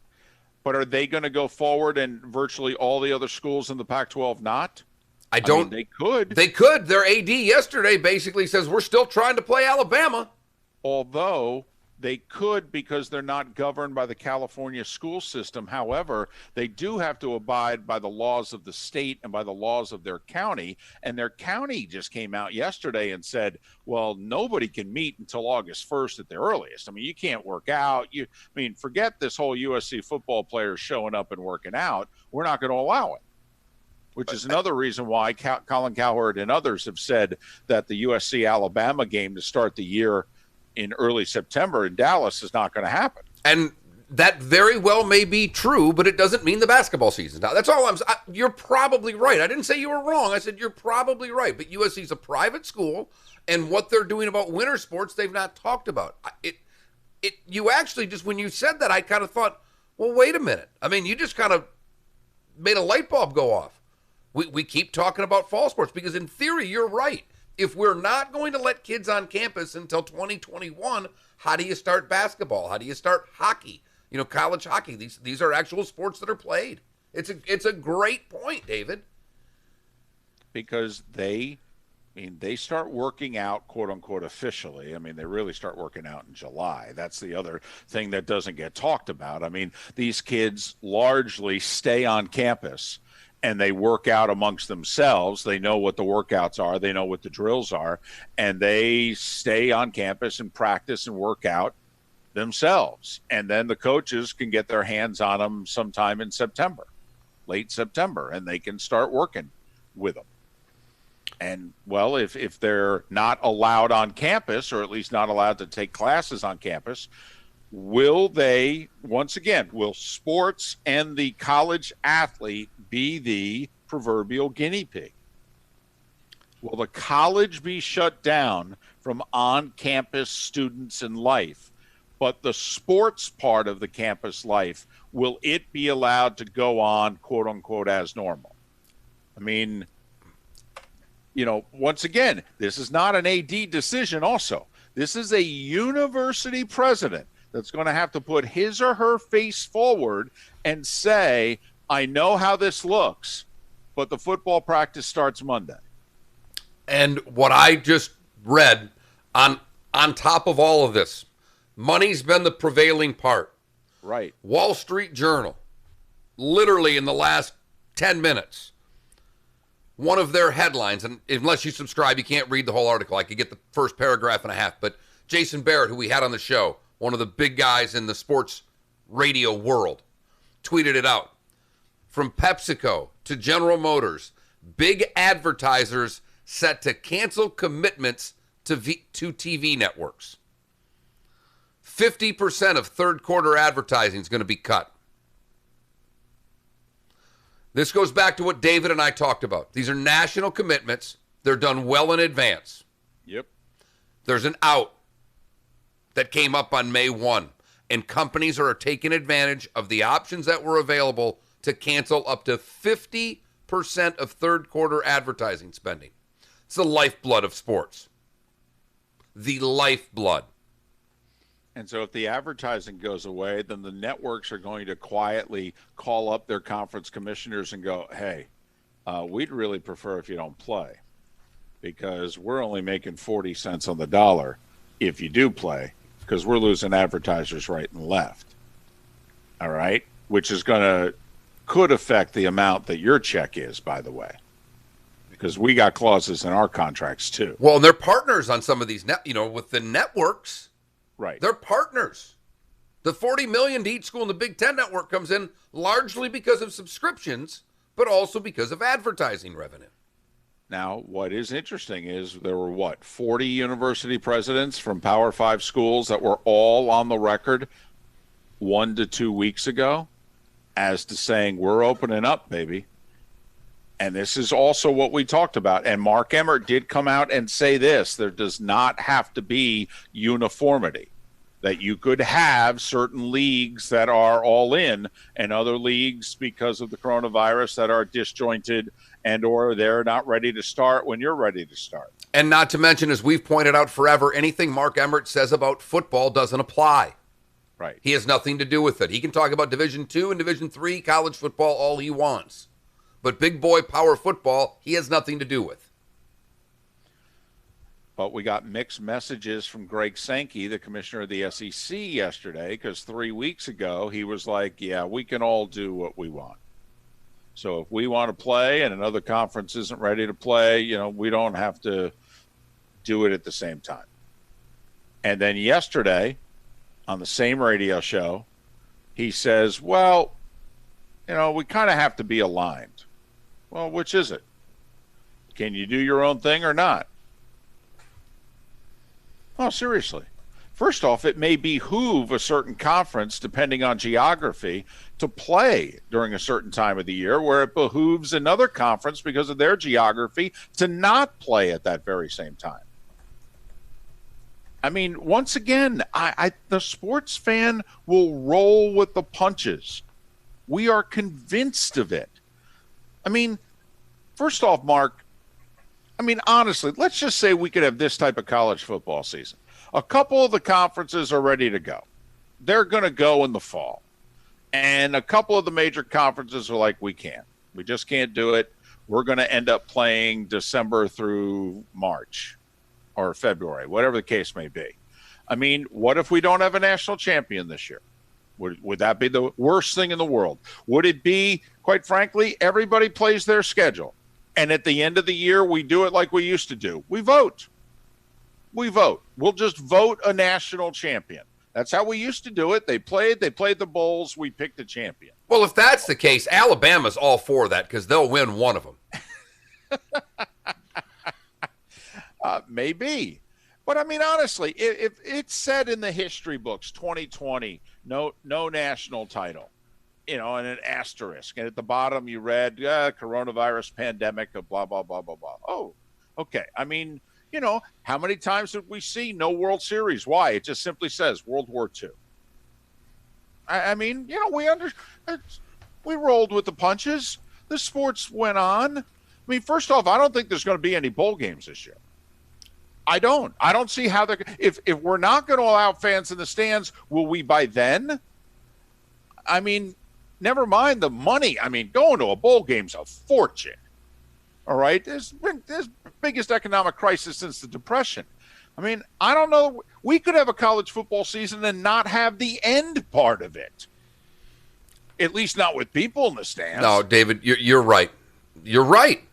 But are they going to go forward and virtually all the other schools in the Pac-12 not? I mean, they could. They could. Their AD yesterday basically says we're still trying to play Alabama. Although they could, because they're not governed by the California school system. However, they do have to abide by the laws of the state and by the laws of their county. And their county just came out yesterday and said, well, nobody can meet until August 1st at the earliest. I mean, you can't work out. Forget this whole USC football players showing up and working out. We're not going to allow it. Which is another reason why Colin Cowherd and others have said that the USC-Alabama game to start the year in early September in Dallas is not going to happen. And that very well may be true, but it doesn't mean the basketball season. Now, that's all you're probably right. I didn't say you were wrong. I said you're probably right. But USC's a private school, and what they're doing about winter sports, they've not talked about. You actually just, when you said that, I kind of thought, well, wait a minute. I mean, you just kind of made a light bulb go off. We keep talking about fall sports because in theory, you're right. If we're not going to let kids on campus until 2021, how do you start basketball? How do you start hockey? College hockey. These are actual sports that are played. It's a great point, David. Because they start working out, quote unquote, officially. I mean, they really start working out in July. That's the other thing that doesn't get talked about. I mean, these kids largely stay on campus and they work out amongst themselves. They know what the workouts are. They know what the drills are. And they stay on campus and practice and work out themselves. And then the coaches can get their hands on them sometime in September, late September, and they can start working with them. And, well, if they're not allowed on campus, or at least not allowed to take classes on campus, will sports and the college athlete be the proverbial guinea pig? Will the college be shut down from on-campus students and life, but the sports part of the campus life, will it be allowed to go on, quote unquote, as normal? I mean, once again, this is not an AD decision also. This is a university president that's going to have to put his or her face forward and say, I know how this looks, but the football practice starts Monday. And what I just read on top of all of this, money's been the prevailing part. Right. Wall Street Journal, literally in the last 10 minutes, one of their headlines, and unless you subscribe, you can't read the whole article. I could get the first paragraph and a half, but Jason Barrett, who we had on the show, one of the big guys in the sports radio world, tweeted it out. From PepsiCo to General Motors, big advertisers set to cancel commitments to TV networks. 50% of third quarter advertising is going to be cut. This goes back to what David and I talked about. These are national commitments. They're done well in advance. Yep. There's an out that came up on May 1, and companies are taking advantage of the options that were available to cancel up to 50% of third quarter advertising spending. It's the lifeblood of sports. The lifeblood. And so if the advertising goes away, then the networks are going to quietly call up their conference commissioners and go, hey, we'd really prefer if you don't play, because we're only making 40 cents on the dollar if you do play, because we're losing advertisers right and left. All right? Which is could affect the amount that your check is, by the way, because we got clauses in our contracts too. Well, and they're partners on some of these, with the networks. Right. They're partners. The $40 million to each school in the Big Ten network comes in largely because of subscriptions, but also because of advertising revenue. Now, what is interesting is there were, 40 university presidents from Power 5 schools that were all on the record 1 to 2 weeks ago as to saying, we're opening up, baby. And this is also what we talked about. And Mark Emmert did come out and say this: there does not have to be uniformity. That you could have certain leagues that are all in and other leagues because of the coronavirus that are disjointed and or they're not ready to start when you're ready to start. And not to mention, as we've pointed out forever, anything Mark Emmert says about football doesn't apply. Right. He has nothing to do with it. He can talk about Division II and Division III college football all he wants. But big boy power football, he has nothing to do with. But we got mixed messages from Greg Sankey, the commissioner of the SEC, yesterday, because 3 weeks ago he was like, yeah, we can all do what we want. So if we want to play and another conference isn't ready to play, we don't have to do it at the same time. And then yesterday on the same radio show, he says, well, we kind of have to be aligned. Well, which is it? Can you do your own thing or not? Oh, seriously. First off, it may behoove a certain conference, depending on geography, to play during a certain time of the year, where it behooves another conference, because of their geography, to not play at that very same time. I mean, once again, the sports fan will roll with the punches. We are convinced of it. I mean, first off, Mark, honestly, let's just say we could have this type of college football season. A couple of the conferences are ready to go. They're going to go in the fall. And a couple of the major conferences are like, we can't. We just can't do it. We're going to end up playing December through March or February, whatever the case may be. I mean, what if we don't have a national champion this year? Would that be the worst thing in the world? Would it be, quite frankly, everybody plays their schedule? And at the end of the year, we do it like we used to do. We vote. We'll just vote a national champion. That's how we used to do it. They played the bowls. We picked a champion. Well, if that's the case, Alabama's all for that because they'll win one of them. Maybe. But, honestly, if it's said in the history books, 2020, no national title, and an asterisk. And at the bottom you read, coronavirus pandemic, blah, blah, blah, blah, blah. Oh, okay. How many times did we see no World Series? Why? It just simply says World War II. We rolled with the punches. The sports went on. First off, I don't think there's going to be any bowl games this year. I don't see how they're – if we're not going to allow fans in the stands, will we by then? Never mind the money. Going to a bowl game's a fortune. All right? There's biggest economic crisis since the Depression. I don't know. We could have a college football season and not have the end part of it. At least not with people in the stands. No, David, you're right. You're right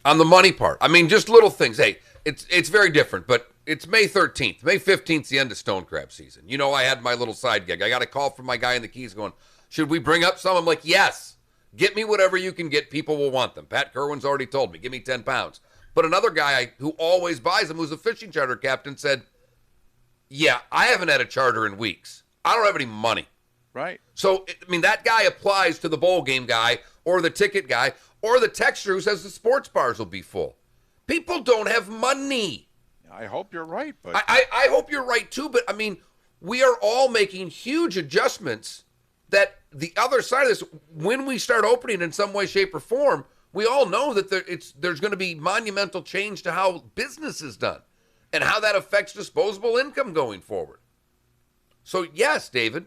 on the money part. Just little things. Hey, it's very different, but it's May 13th. May 15th is the end of stone crab season. I had my little side gig. I got a call from my guy in the Keys going, should we bring up some? I'm like, yes. Get me whatever you can get. People will want them. Pat Kerwin's already told me, give me 10 pounds. But another guy who always buys them, who's a fishing charter captain, said, yeah, I haven't had a charter in weeks. I don't have any money. Right. So, that guy applies to the bowl game guy or the ticket guy or the texter who says the sports bars will be full. People don't have money. I hope you're right. But I hope you're right, too. But, we are all making huge adjustments that the other side of this, when we start opening in some way, shape, or form, we all know that there's going to be monumental change to how business is done and how that affects disposable income going forward. So, yes, David,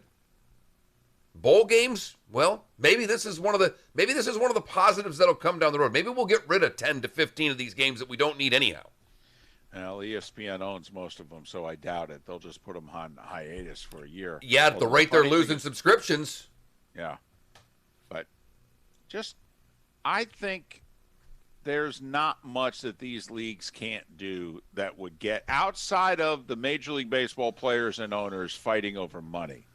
bowl games, well, maybe this is one of the positives that'll come down the road. Maybe we'll get rid of 10 to 15 of these games that we don't need anyhow. Well, ESPN owns most of them, so I doubt it. They'll just put them on hiatus for a year. Yeah, at the rate they're losing subscriptions. Yeah. But I think there's not much that these leagues can't do that would get outside of the Major League Baseball players and owners fighting over money.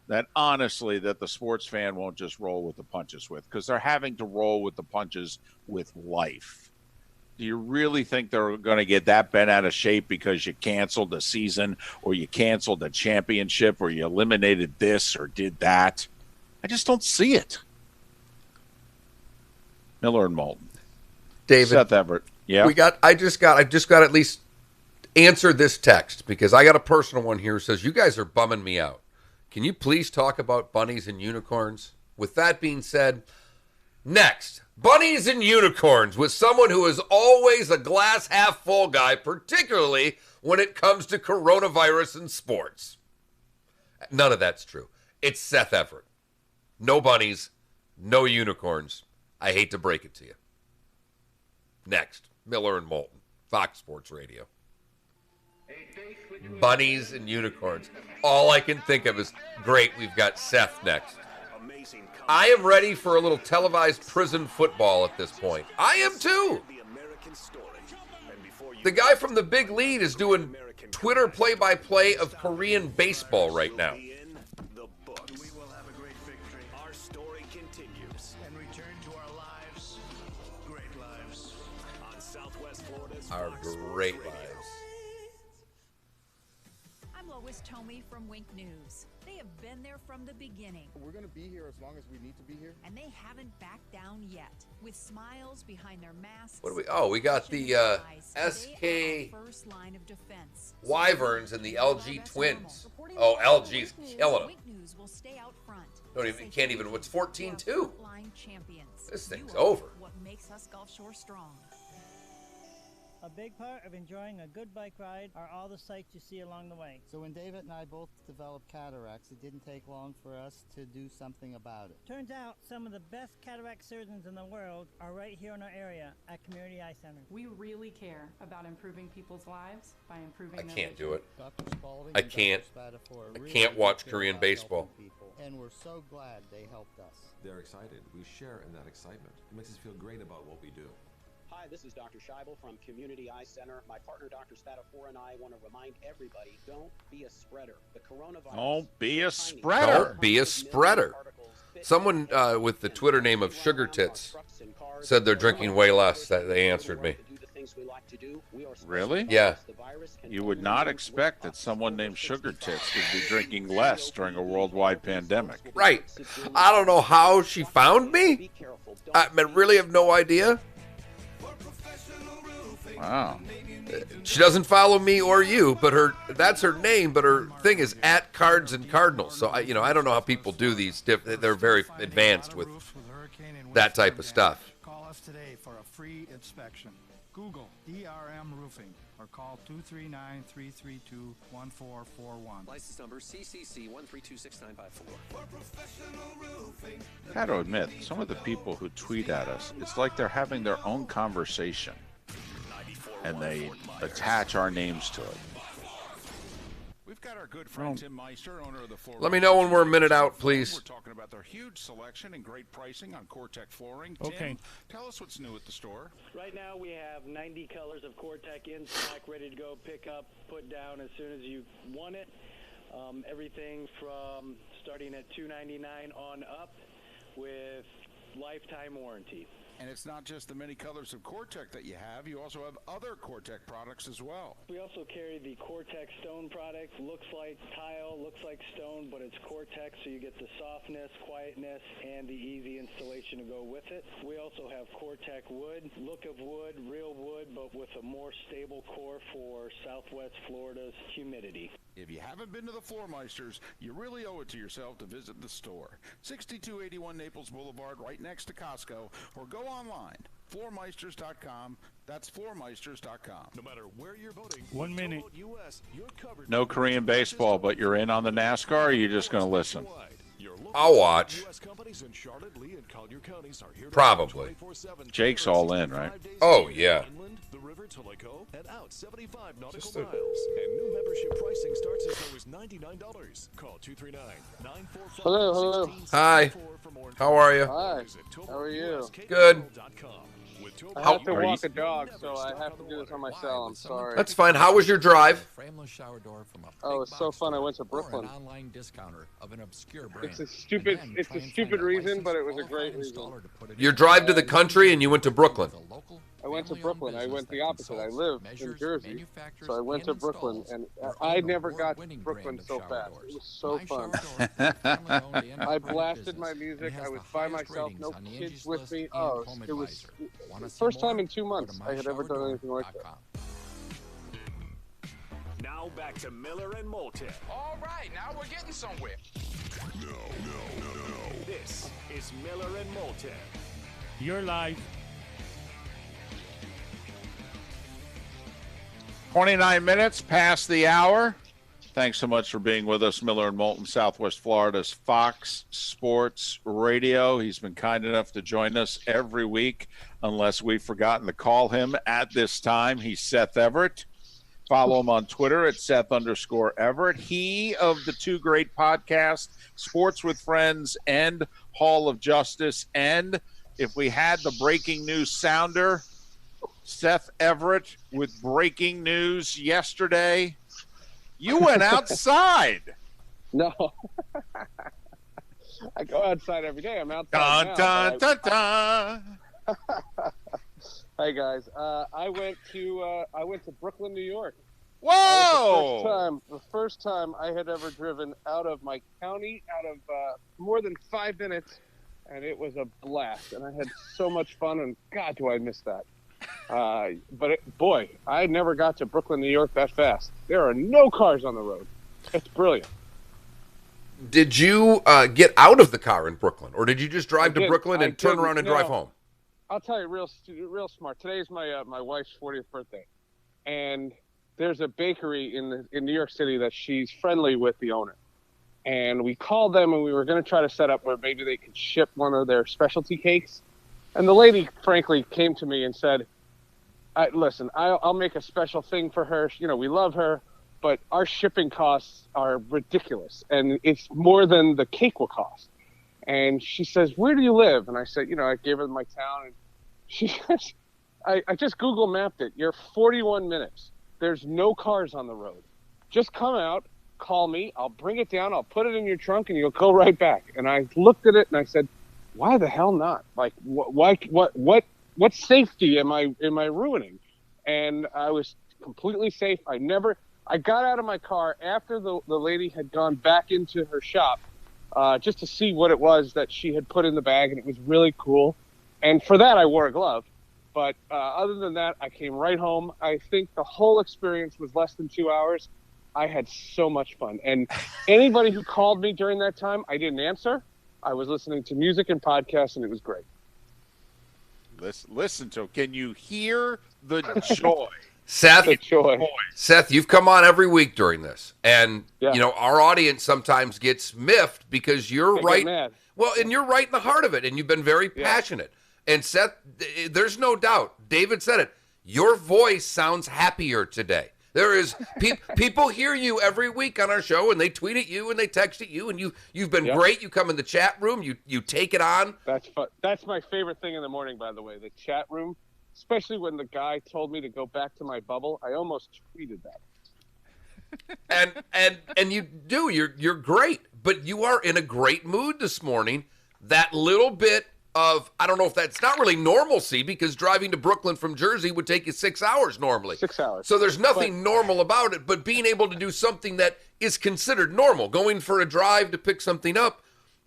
That honestly, that the sports fan won't just roll with the punches with, because they're having to roll with the punches with life. Do you really think they're going to get that bent out of shape because you canceled the season or you canceled the championship or you eliminated this or did that? I just don't see it. Miller and Moulton. David. Seth Everett. Yeah. I just got at least answer this text because I got a personal one here who says, you guys are bumming me out. Can you please talk about bunnies and unicorns? With that being said, next, bunnies and unicorns with someone who is always a glass half full guy, particularly when it comes to coronavirus and sports. None of that's true. It's Seth Everett. No bunnies, no unicorns. I hate to break it to you. Next, Miller and Moulton, Fox Sports Radio. Bunnies and unicorns. All I can think of is, great, we've got Seth next. I am ready for a little televised prison football at this point. I am too. The guy from the big lead is doing Twitter play-by-play of Korean baseball right now. Our story continues and return to our lives, great lives, on Southwest Florida's Our Fox great Sports Radio. lives. I'm Lois Tomey from Wink News. They have been there from the beginning. We're going to be here as long as we need to be here. And they haven't backed down yet. With smiles behind their masks. What do we? Oh, we got the SK first line of defense. Wyverns and the LG Twins. Oh, LG's killing them. Wink News will stay out front. Can't even. What's 14-2? Line champions. This thing's over. What makes us Gulf Shore strong. A big part of enjoying a good bike ride are all the sights you see along the way. So when David and I both developed cataracts, it didn't take long for us to do something about it. Turns out some of the best cataract surgeons in the world are right here in our area at Community Eye Center. We really care about improving people's lives by improving I their can't do it. Dr. Spalding I and can't. Dr. Spatafor I really can't watch care Korean about baseball. helping people, and we're so glad they helped us. They're excited. We share in that excitement. It makes us feel great about what we do. Hi, this is Dr. Scheibel from Community Eye Center. My partner, Dr. Spatafor, and I want to remind everybody, don't be a spreader. The coronavirus... Don't be a spreader. Don't be a spreader. Someone with the Twitter name of Sugar Tits said they're drinking way less. They answered me. Really? Yeah. You would not expect that someone named Sugar Tits would be drinking less during a worldwide pandemic. Right. I don't know how she found me. I really have no idea. Wow. She doesn't follow me or you, but that's her name, but her thing is at Cards and Cardinals. So I don't know how people do these. They're very advanced with that type of stuff. Call us today for a free inspection. Google DRM Roofing or call 239-332-1441. License number CCC 1326954. I gotta admit, some of the people who tweet at us, it's like they're having their own conversation. And they attach our names to it. We've got our good friend Tim Meister, owner of the floor. Let me know when we're a minute out, please. We're talking about their huge selection and great pricing on Core-Tec flooring. Okay. Tim, tell us what's new at the store. Right now we have 90 colors of Core-Tec in stock, ready to go pick up, put down as soon as you want it. Everything from starting at $299 on up with lifetime warranty. And it's not just the many colors of Core-Tec that you have. You also have other Core-Tec products as well. We also carry the Core-Tec stone product. Looks like tile, looks like stone, but it's Core-Tec, so you get the softness, quietness, and the easy installation to go with it. We also have Core-Tec wood. Look of wood, real wood, but with a more stable core for Southwest Florida's humidity. If you haven't been to the Floormeisters, you really owe it to yourself to visit the store. 6281 Naples Boulevard, right next to Costco, or go online, floormeisters.com. That's floormeisters.com. No matter where you're voting, 1 minute. US, you're covered. No Korean baseball, but you're in on the NASCAR, or are you just going to listen? I'll watch. US companies in Charlotte, Lee, and Collier counties are here to Probably. 24/7, Jake's all in, right? Oh, yeah. Inland, the river to Laco, and out 75 nautical miles. And new membership pricing starts as low as $99. Call 239-945-1664 Hello. Hi. for more How are you? Hi. How are you? Good. I have to walk a dog, so I have to do this on my cell. I'm sorry. That's fine. How was your drive? Frameless shower door from a Oh, it's so fun. I went to or Brooklyn. an online discounter of an obscure brand. It's a stupid reason, but it was a great reason. Your drive to the country and you went to Brooklyn. I went to Brooklyn. I went the opposite. I live in Jersey, so I went to Brooklyn, and I never got to Brooklyn so fast. It was so fun. I blasted my music. I was by myself, no kids with me. Oh, it was the first time in 2 months I had ever done anything like that. Now back to Miller and Moulton. All right, now we're getting somewhere. No. This is Miller and Moulton. You're live. 29 minutes past the hour. Thanks so much for being with us, Miller and Moulton, Southwest Florida's Fox Sports Radio. He's been kind enough to join us every week, unless we've forgotten to call him at this time. He's Seth Everett. Follow him on Twitter at Seth_Everett. He of the two great podcasts, Sports with Friends and Hall of Justice. And if we had the breaking news sounder, Seth Everett with breaking news yesterday. You went outside. No. I go outside every day. I'm outside now. Hey guys, I went to Brooklyn, New York. Whoa! The first time I had ever driven out of my county, out of more than 5 minutes, and it was a blast. And I had so much fun, and God, do I miss that. Boy, I never got to Brooklyn, New York that fast. There are no cars on the road. It's brilliant. Did you get out of the car in Brooklyn, or did you just drive to Brooklyn and turn around and drive home? I'll tell you, real smart. Today's my wife's 40th birthday, and there's a bakery in New York City that she's friendly with the owner. And we called them, and we were going to try to set up where maybe they could ship one of their specialty cakes. And the lady, frankly, came to me and said, listen, I'll make a special thing for her. You know, we love her, but our shipping costs are ridiculous, and it's more than the cake will cost. And she says, where do you live? And I said, I gave her my town. And she says, I just Google mapped it. You're 41 minutes. There's no cars on the road. Just come out, call me. I'll bring it down. I'll put it in your trunk, and you'll go right back. And I looked at it, and I said, why the hell not? Like, what safety am I ruining? And I was completely safe. I got out of my car after the lady had gone back into her shop just to see what it was that she had put in the bag, and it was really cool. And for that, I wore a glove. But other than that, I came right home. I think the whole experience was less than 2 hours. I had so much fun. And anybody who called me during that time, I didn't answer. I was listening to music and podcasts, and it was great. Listen to him. Can you hear the joy? Seth, you've come on every week during this, and our audience sometimes gets miffed because you're right. Well, and you're right in the heart of it, and you've been very passionate. And Seth, there's no doubt. David said it. Your voice sounds happier today. There is people hear you every week on our show, and they tweet at you and they text at you, and you've been great. You come in the chat room, you take it on. That's fun. That's my favorite thing in the morning, by the way, the chat room. Especially when the guy told me to go back to my bubble, I almost tweeted that. And you do. You're great, but you are in a great mood this morning. That little bit of, I don't know if that's not really normalcy, because driving to Brooklyn from Jersey would take you 6 hours normally. 6 hours. So there's nothing normal about it, but being able to do something that is considered normal, going for a drive to pick something up,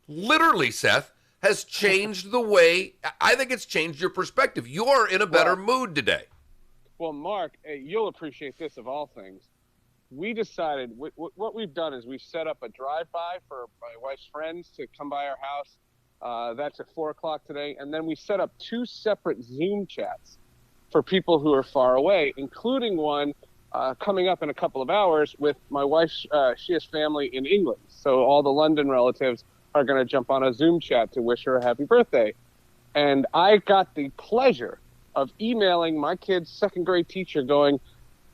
literally, Seth, has changed the way, I think it's changed your perspective. You're in a better mood today. Well, Mark, you'll appreciate this of all things. We decided, what we've done is we've set up a drive-by for my wife's friends to come by our house. That's at 4 o'clock today. And then we set up 2 separate Zoom chats for people who are far away, including one coming up in a couple of hours with my wife. She has family in England. So all the London relatives are going to jump on a Zoom chat to wish her a happy birthday. And I got the pleasure of emailing my kid's second grade teacher going,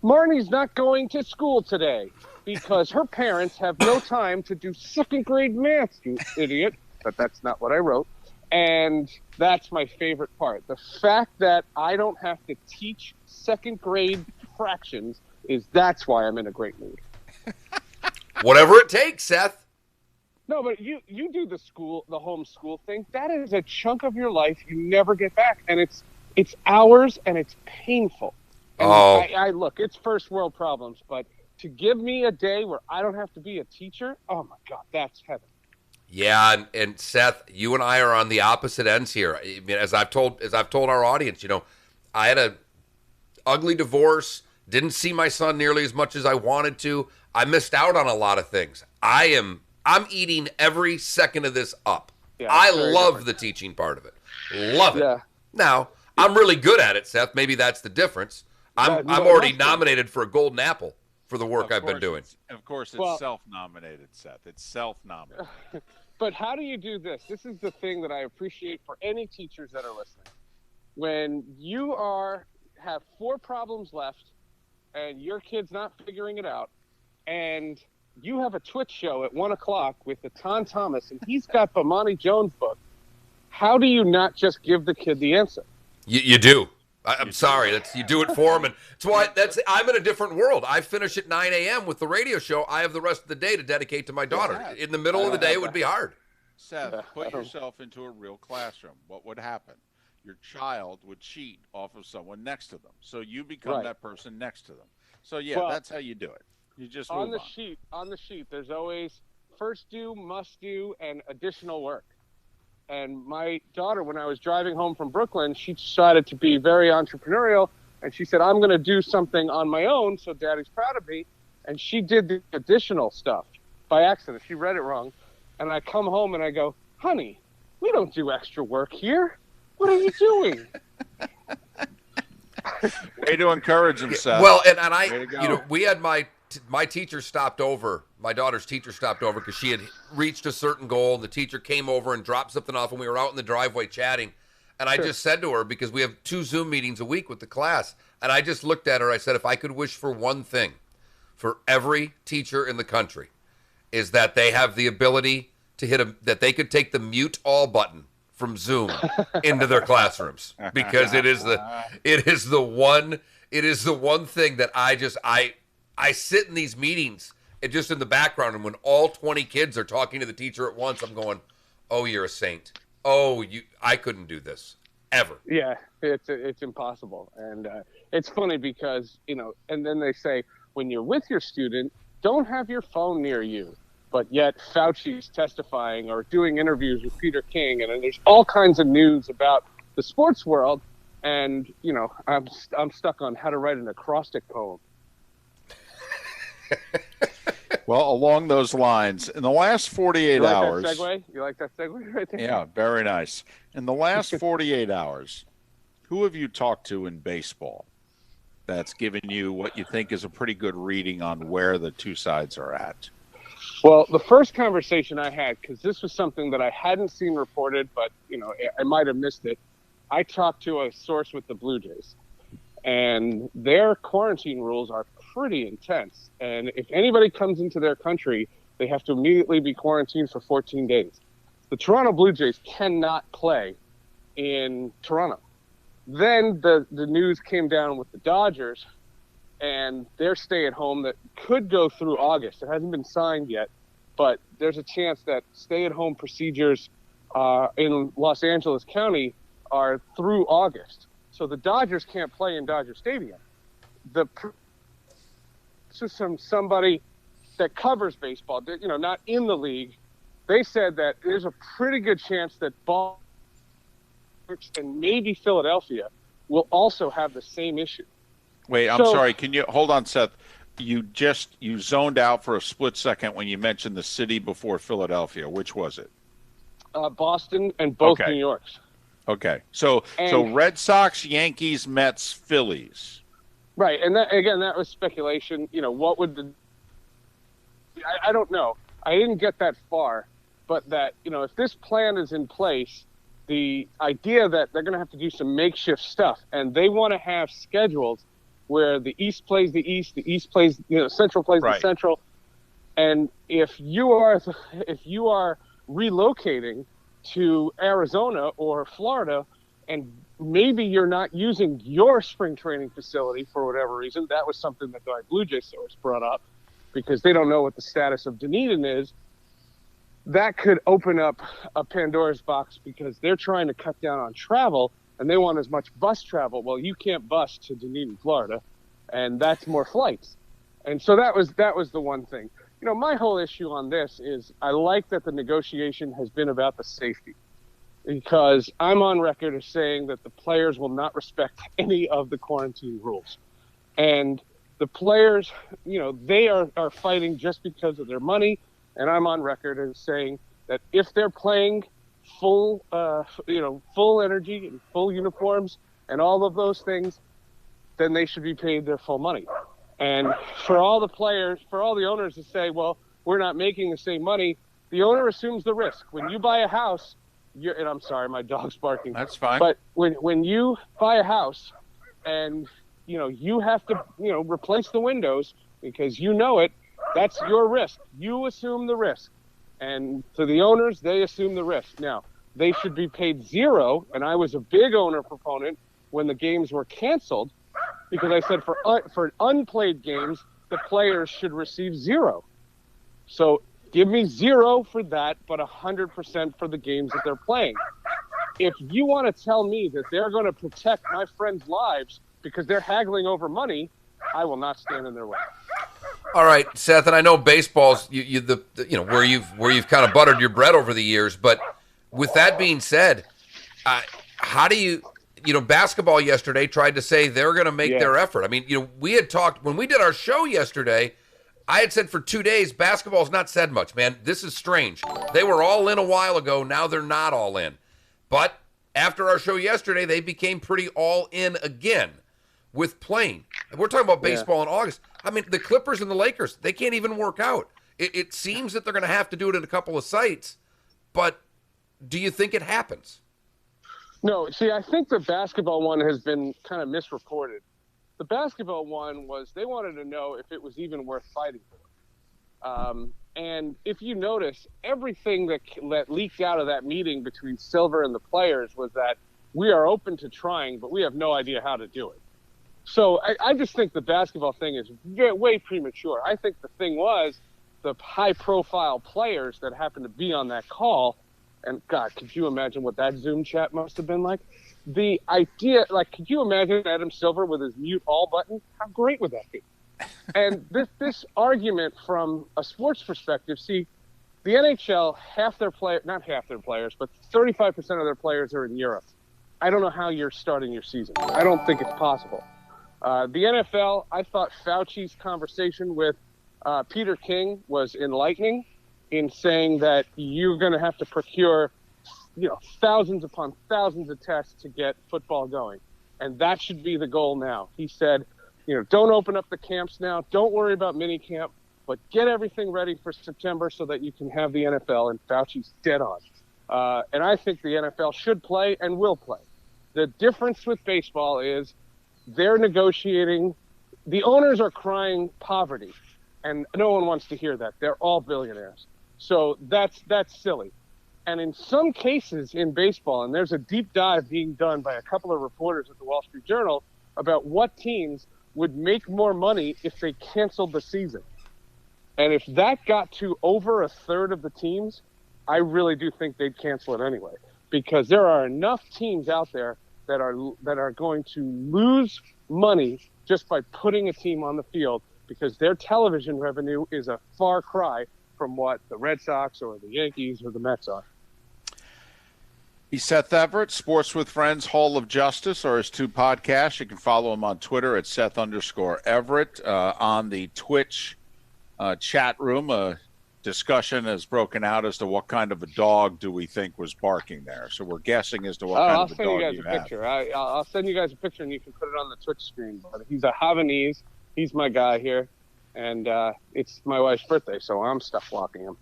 Marnie's not going to school today because her parents have no time to do second grade math, you idiot. But that's not what I wrote. And that's my favorite part. The fact that I don't have to teach second grade fractions that's why I'm in a great mood. Whatever it takes, Seth. No, but you do the home school thing. That is a chunk of your life you never get back. And It's hours and it's painful. And Oh. I look, it's first world problems, but to give me a day where I don't have to be a teacher, oh my God, that's heaven. Yeah, and Seth, you and I are on the opposite ends here. I mean, as I've told our audience, I had a ugly divorce, didn't see my son nearly as much as I wanted to. I missed out on a lot of things. I'm eating every second of this up. Yeah, I love different. the teaching part of it. Love it. Yeah. Now, I'm really good at it, Seth. Maybe that's the difference. I'm already nominated for a golden apple for the work I've been doing. Of course, it's self-nominated, Seth. It's self-nominated. But how do you do this? This is the thing that I appreciate for any teachers that are listening. When you have 4 problems left and your kid's not figuring it out, and you have a Twitch show at 1 o'clock with Ton Thomas, and he's got Bomani Jones' book, how do you not just give the kid the answer? You do. I'm sorry. You do it for him, and that's why I'm in a different world. I finish at 9 a.m. with the radio show. I have the rest of the day to dedicate to my daughter. In the middle of the day, it would be hard. Seth, put yourself into a real classroom. What would happen? Your child would cheat off of someone next to them, so you become that person next to them. So that's how you do it. You just on the sheet. There's always first due, must do, and additional work. And my daughter, when I was driving home from Brooklyn, she decided to be very entrepreneurial, and she said, I'm going to do something on my own, so Daddy's proud of me. And she did the additional stuff by accident. She read it wrong. And I come home and I go, honey, we don't do extra work here. What are you doing? Way to encourage him, Seth. Well, and we had my teacher stopped over. My daughter's teacher stopped over because she had reached a certain goal, and the teacher came over and dropped something off, and we were out in the driveway chatting. And I just said to her, because we have 2 Zoom meetings a week with the class, and I just looked at her. I said, if I could wish for one thing for every teacher in the country, is that they have the ability to that they could take the mute all button from Zoom into their classrooms, because it is the one thing that I sit in these meetings and just in the background, and when all 20 kids are talking to the teacher at once, I'm going, oh, you're a saint. Oh, I couldn't do this ever. Yeah, it's impossible. And it's funny because, and then they say, when you're with your student, don't have your phone near you. But yet Fauci's testifying or doing interviews with Peter King, and there's all kinds of news about the sports world. And, I'm stuck on how to write an acrostic poem. Well, along those lines, in the last 48 hours... You like that segue right there? Yeah, very nice. In the last 48 hours, who have you talked to in baseball that's given you what you think is a pretty good reading on where the two sides are at? Well, the first conversation I had, because this was something that I hadn't seen reported, but, I might have missed it. I talked to a source with the Blue Jays, and their quarantine rules are pretty intense. And if anybody comes into their country, they have to immediately be quarantined for 14 days. The Toronto Blue Jays cannot play in Toronto. Then the news came down with the Dodgers and their stay at home that could go through August. It hasn't been signed yet, but there's a chance that stay at home procedures in Los Angeles County are through August. So the Dodgers can't play in Dodger Stadium. This is from somebody that covers baseball, not in the league. They said that there's a pretty good chance that Boston and maybe Philadelphia will also have the same issue. Wait, I'm sorry. Can you hold on, Seth? You zoned out for a split second when you mentioned the city before Philadelphia. Which was it? Boston and both New Yorks. Okay. So Red Sox, Yankees, Mets, Phillies. Right. And that was speculation. What would I don't know. I didn't get that far, but that, if this plan is in place, the idea that they're going to have to do some makeshift stuff, and they want to have schedules where the East plays the East plays, Central plays the Central. And if you are relocating to Arizona or Florida, and maybe you're not using your spring training facility for whatever reason, that was something that the Blue Jay source brought up, because they don't know what the status of Dunedin is. That could open up a Pandora's box, because they're trying to cut down on travel and they want as much bus travel. Well, you can't bus to Dunedin, Florida, and that's more flights. And so that was the one thing. You know, my whole issue on this is I like that the negotiation has been about the safety, because I'm on record as saying that the players will not respect any of the quarantine rules. And the players, you know, they are fighting just because of their money. And I'm on record as saying that if they're playing full energy and full uniforms and all of those things, then they should be paid their full money. And for all the players, for all the owners to say, well, we're not making the same money, the owner assumes the risk. When you buy a house, and I'm sorry, my dog's barking. That's fine. But when you buy a house and, you know, you have to, you know, replace the windows because you know it, that's your risk. You assume the risk. And to the owners, they assume the risk. Now, they should be paid zero, and I was a big owner proponent when the games were canceled, because I said for unplayed games, the players should receive zero. So give me zero for that, but 100% for the games that they're playing. If you want to tell me that they're going to protect my friends' lives because they're haggling over money, I will not stand in their way. All right, Seth, and I know baseball's where you've kind of buttered your bread over the years, but with that being said, how do you basketball yesterday tried to say they're going to make their effort. I mean, we had talked when we did our show yesterday. I had said for 2 days, basketball's not said much, man. This is strange. They were all in a while ago. Now they're not all in. But after our show yesterday, they became pretty all in again with playing. And we're talking about baseball in August. I mean, the Clippers and the Lakers, they can't even work out. It seems that they're going to have to do it at a couple of sites. But do you think it happens? No, see, I think the basketball one has been kind of misreported. The basketball one was they wanted to know if it was even worth fighting for. And if you notice, everything that leaked out of that meeting between Silver and the players was that we are open to trying, but we have no idea how to do it. So I just think the basketball thing is way premature. I think the thing was the high-profile players that happened to be on that call. And, God, could you imagine what that Zoom chat must have been like? The idea, could you imagine Adam Silver with his mute all button? How great would that be? And this argument from a sports perspective, see, the NHL, not half their players, but 35% of their players are in Europe. I don't know how you're starting your season. I don't think it's possible. The NFL, I thought Fauci's conversation with Peter King was enlightening in saying that you're going to have to procure, thousands upon thousands of tests to get football going. And that should be the goal now. He said, don't open up the camps now. Don't worry about mini camp, but get everything ready for September so that you can have the NFL. And Fauci's dead on. And I think the NFL should play and will play. The difference with baseball is they're negotiating. The owners are crying poverty, and no one wants to hear that. They're all billionaires. So that's silly. And in some cases in baseball, and there's a deep dive being done by a couple of reporters at the Wall Street Journal about what teams would make more money if they canceled the season. And if that got to over a third of the teams, I really do think they'd cancel it anyway, because there are enough teams out there that are going to lose money just by putting a team on the field, because their television revenue is a far cry from what the Red Sox or the Yankees or the Mets are. He's Seth Everett, Sports with Friends, Hall of Justice, or his 2 podcasts. You can follow him on Twitter at Seth_Everett. On the Twitch chat room, a discussion has broken out as to what kind of a dog do we think was barking there. So we're guessing as to what kind of a dog you have. I'll send you guys a picture. I'll send you guys a picture, and you can put it on the Twitch screen. But he's a Havanese. He's my guy here. And it's my wife's birthday, so I'm stuff walking him.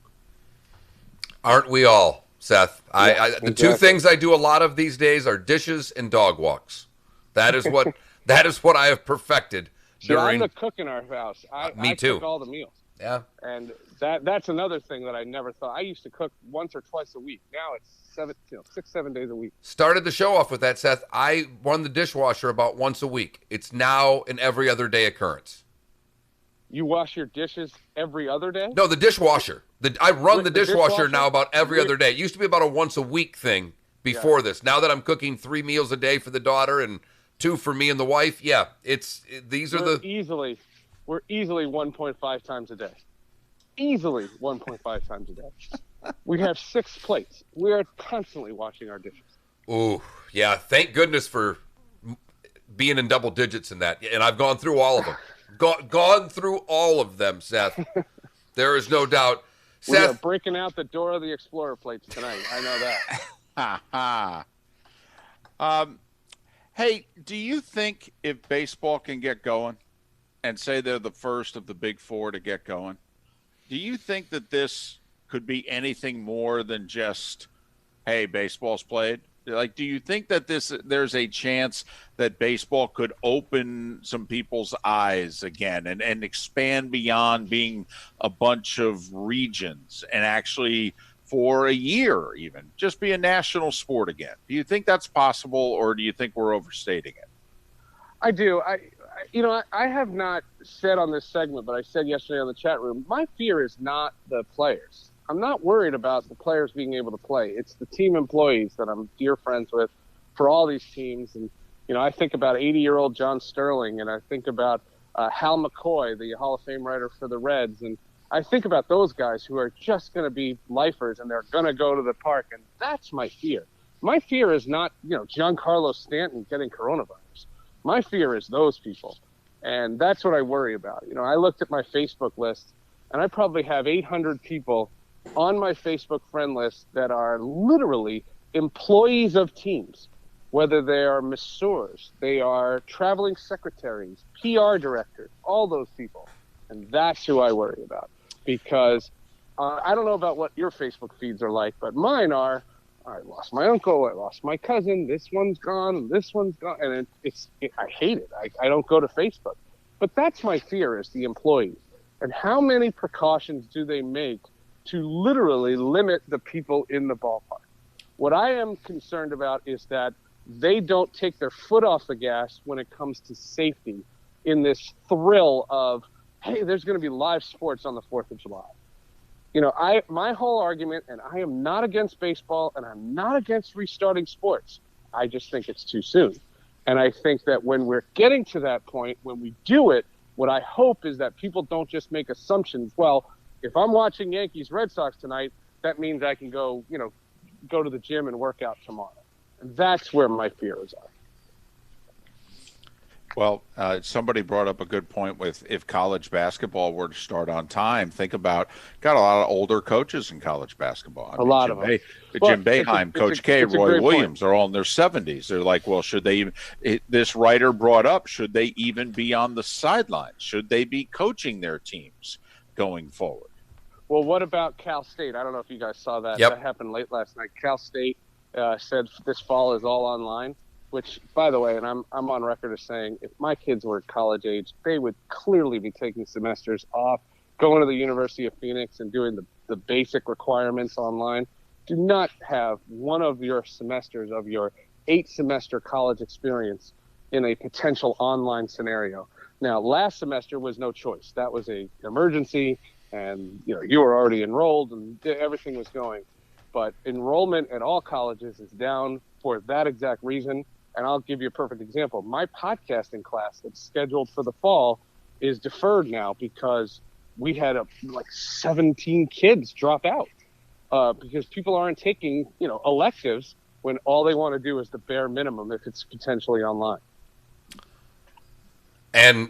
Aren't we all, Seth? Yeah, the exactly. 2 things I do a lot of these days are dishes and dog walks. That is what I have perfected. I'm the cook in our house. Me too. I cook all the meals. Yeah. And that's another thing that I never thought. I used to cook once or twice a week. Now it's 6-7 days a week. Started the show off with that, Seth. I run the dishwasher about once a week. It's now an every other day occurrence. You wash your dishes every other day? No, the dishwasher. I run the dishwasher now about every other day. It used to be about a once a week thing, before this. Now that I'm cooking 3 meals a day for the daughter and 2 for me and the wife, We're easily 1.5 times a day. Easily 1.5 times a day. We have 6 plates. We are constantly washing our dishes. Ooh, yeah. Thank goodness for being in double digits in that. And I've gone through all of them. Gone through all of them, Seth. There is no doubt. We are Seth, breaking out the Dora the Explorer plates tonight. I know that. Hey, do you think if baseball can get going, and say they're the first of the big 4 to get going, do you think that this could be anything more than just, hey, baseball's played? Like, do you think that there's a chance that baseball could open some people's eyes again and expand beyond being a bunch of regions and actually for a year even just be a national sport again? Do you think that's possible, or do you think we're overstating it? I do. I have not said on this segment, but I said yesterday on the chat room, my fear is not the players. I'm not worried about the players being able to play. It's the team employees that I'm dear friends with for all these teams. And, I think about 80-year-old John Sterling, and I think about Hal McCoy, the Hall of Fame writer for the Reds. And I think about those guys who are just going to be lifers, and they're going to go to the park. And that's my fear. My fear is not, Giancarlo Stanton getting coronavirus. My fear is those people. And that's what I worry about. I looked at my Facebook list, and I probably have 800 people on my Facebook friend list that are literally employees of teams, whether they are masseurs, they are traveling secretaries, PR directors, all those people. And that's who I worry about, because I don't know about what your Facebook feeds are like, but mine are, I lost my uncle, I lost my cousin, this one's gone, and this one's gone, and I hate it. I don't go to Facebook. But that's my fear, is the employees. And how many precautions do they make to literally limit the people in the ballpark? What I am concerned about is that they don't take their foot off the gas when it comes to safety in this thrill of, hey, there's going to be live sports on the 4th of July. My whole argument, and I am not against baseball, and I'm not against restarting sports. I just think it's too soon. And I think that when we're getting to that point, when we do it, what I hope is that people don't just make assumptions. Well, if I'm watching Yankees Red Sox tonight, that means I can go to the gym and work out tomorrow. And that's where my fears are. Well, somebody brought up a good point with if college basketball were to start on time. Think about, got a lot of older coaches in college basketball. A lot of them. Jim Boeheim, Coach K, Roy Williams are all in their 70s. They're like, well, should they even – this writer brought up, should they even be on the sidelines? Should they be coaching their teams going forward? Well, what about Cal State? I don't know if you guys saw that. Yep. That happened late last night. Cal State said this fall is all online. Which, by the way, and I'm on record as saying, if my kids were college age, they would clearly be taking semesters off, going to the University of Phoenix and doing the basic requirements online. Do not have one of your semesters of your 8-semester college experience in a potential online scenario. Now, last semester was no choice. That was an emergency, and you were already enrolled, and everything was going. But enrollment at all colleges is down for that exact reason. And I'll give you a perfect example. My podcasting class that's scheduled for the fall is deferred now because we had 17 kids drop out because people aren't taking, electives when all they want to do is the bare minimum if it's potentially online. And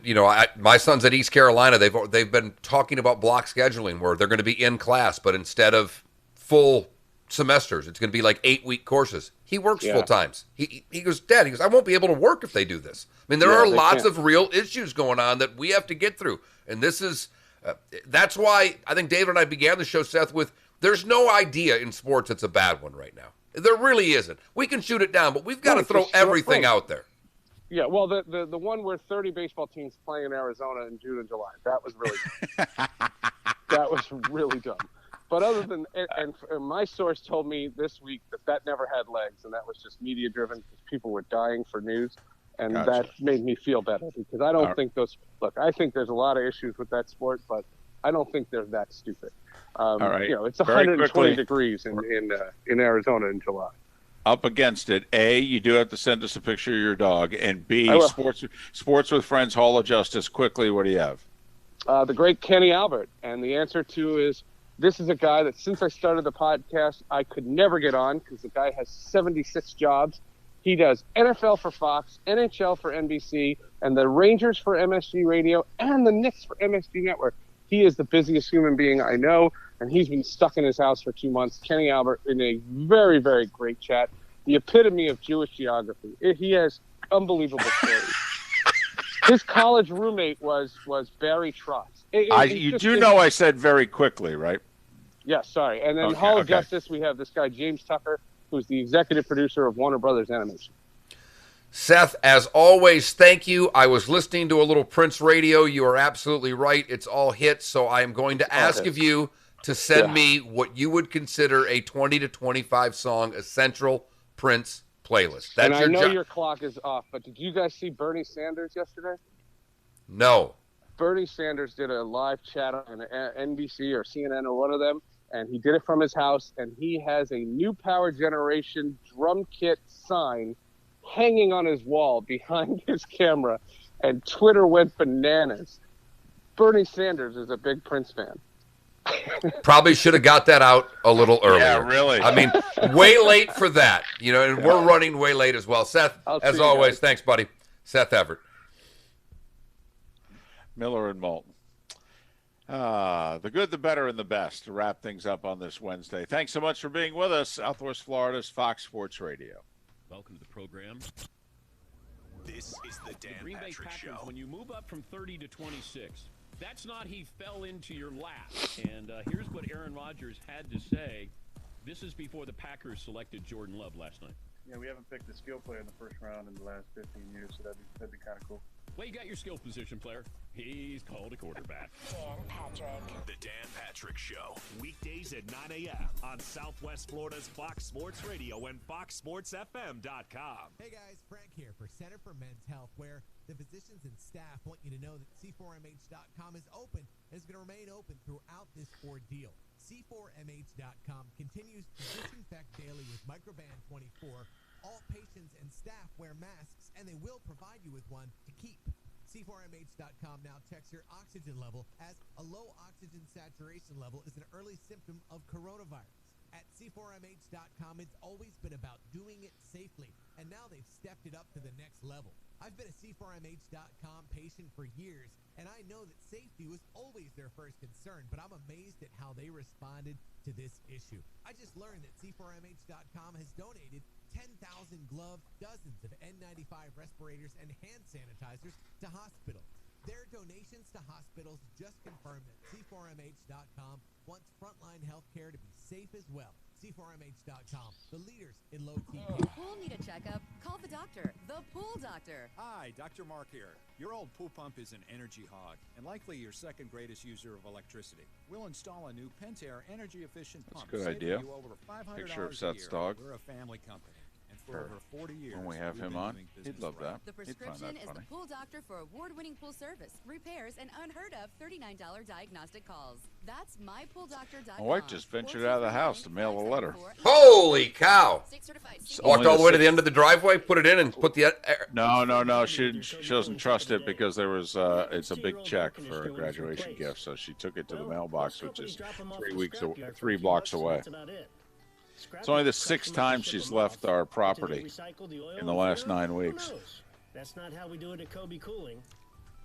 my son's at East Carolina. They've been talking about block scheduling where they're going to be in class, but instead of full semesters, it's going to be like 8-week courses. He works full times. He goes, Dad, I won't be able to work if they do this. I mean, there are lots of real issues going on that we have to get through. And this is, that's why I think David and I began the show, Seth, with there's no idea in sports that's a bad one right now. There really isn't. We can shoot it down, but we've got to throw everything out there. Yeah, well, the one where 30 baseball teams play in Arizona in June and July, that was really that was really dumb. But other than, and my source told me this week that never had legs, and that was just media driven because people were dying for news, and that made me feel better because I don't think I think there's a lot of issues with that sport, but I don't think they're that stupid. All right. It's 120 degrees in Arizona in July. up against it. A, you do have to send us a picture of your dog, and B, I will. Sports with Friends Hall of Justice. Quickly, what do you have? The great Kenny Albert. And the answer to is, this is a guy that since I started the podcast, I could never get on because the guy has 76 jobs. He does NFL for Fox, NHL for NBC, and the Rangers for MSG Radio, and the Knicks for MSG Network. He is the busiest human being I know, and he's been stuck in his house for 2 months. Kenny Albert in a very, very great chat. The epitome of Jewish geography. He has unbelievable stories. His college roommate was Barry Truss. You do know I said very quickly, right? Yeah, sorry. And then Hall of Justice, we have this guy, James Tucker, who's the executive producer of Warner Brothers Animation. Seth, as always, thank you. I was listening to a little Prince radio. You are absolutely right. It's all hits. So I am going to ask of you to send me what you would consider a 20 to 25 song essential Prince playlist. That's and I know your clock is off, but did you guys see Bernie Sanders yesterday? No. Bernie Sanders did a live chat on NBC or CNN or one of them, and he did it from his house, and he has a New Power Generation drum kit sign hanging on his wall behind his camera, and Twitter went bananas. Bernie Sanders is a big Prince fan. Probably should have got that out a little earlier. Yeah, really. I mean, way late for that, and we're running way late as well. Seth, as always, thanks, buddy. Seth Everett. Miller and Moulton. The good, the better, and the best to wrap things up on this Wednesday. Thanks so much for being with us. Southwest Florida's Fox Sports Radio. Welcome to the program. This is the Dan Green Bay Patrick Packers, Show. when you move up from 30 to 26, that's not he fell into your lap. And here's what Aaron Rodgers had to say. This is before the Packers selected Jordan Love last night. Yeah, we haven't picked a skill player in the first round in the last 15 years, so that'd be kind of cool. Well, you got your skill position player. He's called a quarterback. Dan Patrick. The Dan Patrick Show. Weekdays at 9 a.m. on Southwest Florida's Fox Sports Radio and FoxSportsFM.com. Hey guys, Frank here for Center for Men's Health, where the physicians and staff want you to know that C4MH.com is open and is going to remain open throughout this ordeal. C4MH.com continues to disinfect daily with Microban 24. All patients and staff wear masks, and they will provide you with one to keep. C4MH.com now checks your oxygen level, as a low oxygen saturation level is an early symptom of coronavirus. At C4MH.com, it's always been about doing it safely, and now they've stepped it up to the next level. I've been a C4MH.com patient for years, and I know that safety was always their first concern, but I'm amazed at how they responded to this issue. I just learned that C4MH.com has donated 10,000 gloves, dozens of N95 respirators, and hand sanitizers to hospitals. Their donations to hospitals just confirm that C4MH.com wants frontline healthcare to be safe as well. C4MH.com, the leaders in low TP. Pool need a checkup? Call the doctor, the Pool Doctor. Hi, Dr. Mark here. Your old pool pump is an energy hog and likely your second greatest user of electricity. We'll install a new Pentair energy-efficient pump. That's a good idea. You over $500 Picture of a Seth's year. dog. We're a family company. And for over 40 years, When we have we've him been on, doing he'd business love right. that. The prescription is the Pool Doctor for award-winning pool service, repairs, and unheard of $39 diagnostic calls. That's mypooldoctor.com. My wife just ventured out of the house to mail a letter. Holy cow! Walked all the way to the end of the drive. driveway, put it in, and put the... No. She doesn't trust it because there was it's a big check for a graduation gift, so she took it to the mailbox, which is 3 blocks away. It's only the 6th time she's left our property in the last 9 weeks. That's not how we do it at Kobe Cooling.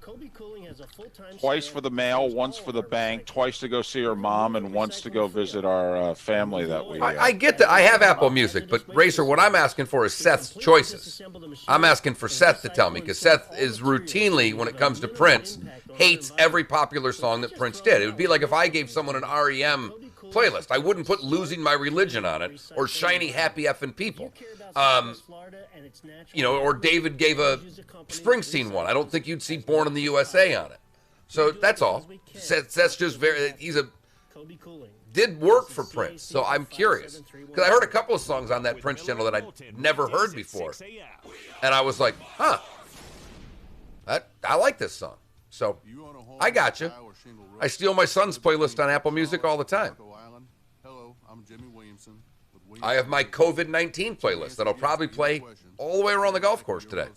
Kobe Cooling has a full-time Twice for the mail, once for the bank, twice to go see her mom, and once to go visit our family that we... I get that. I have Apple Music, but Racer, what I'm asking for is Seth's choices. I'm asking for Seth to tell me, because Seth is routinely, when it comes to Prince, hates every popular song that Prince did. It would be like if I gave someone an REM playlist. I wouldn't put Losing My Religion on it, or Shiny Happy Effin' People. Or David gave a Springsteen one. I don't think you'd see Born in the USA on it. So that's all. That's just did work for Prince, so I'm curious. Because I heard a couple of songs on that Prince channel that I'd never heard before. And I was like, huh, I like this song. So I got you. I steal my son's playlist on Apple Music all the time. Hello, I'm Jimmy Williamson with I have my COVID-19 playlist that I'll probably play all the way around the golf course today.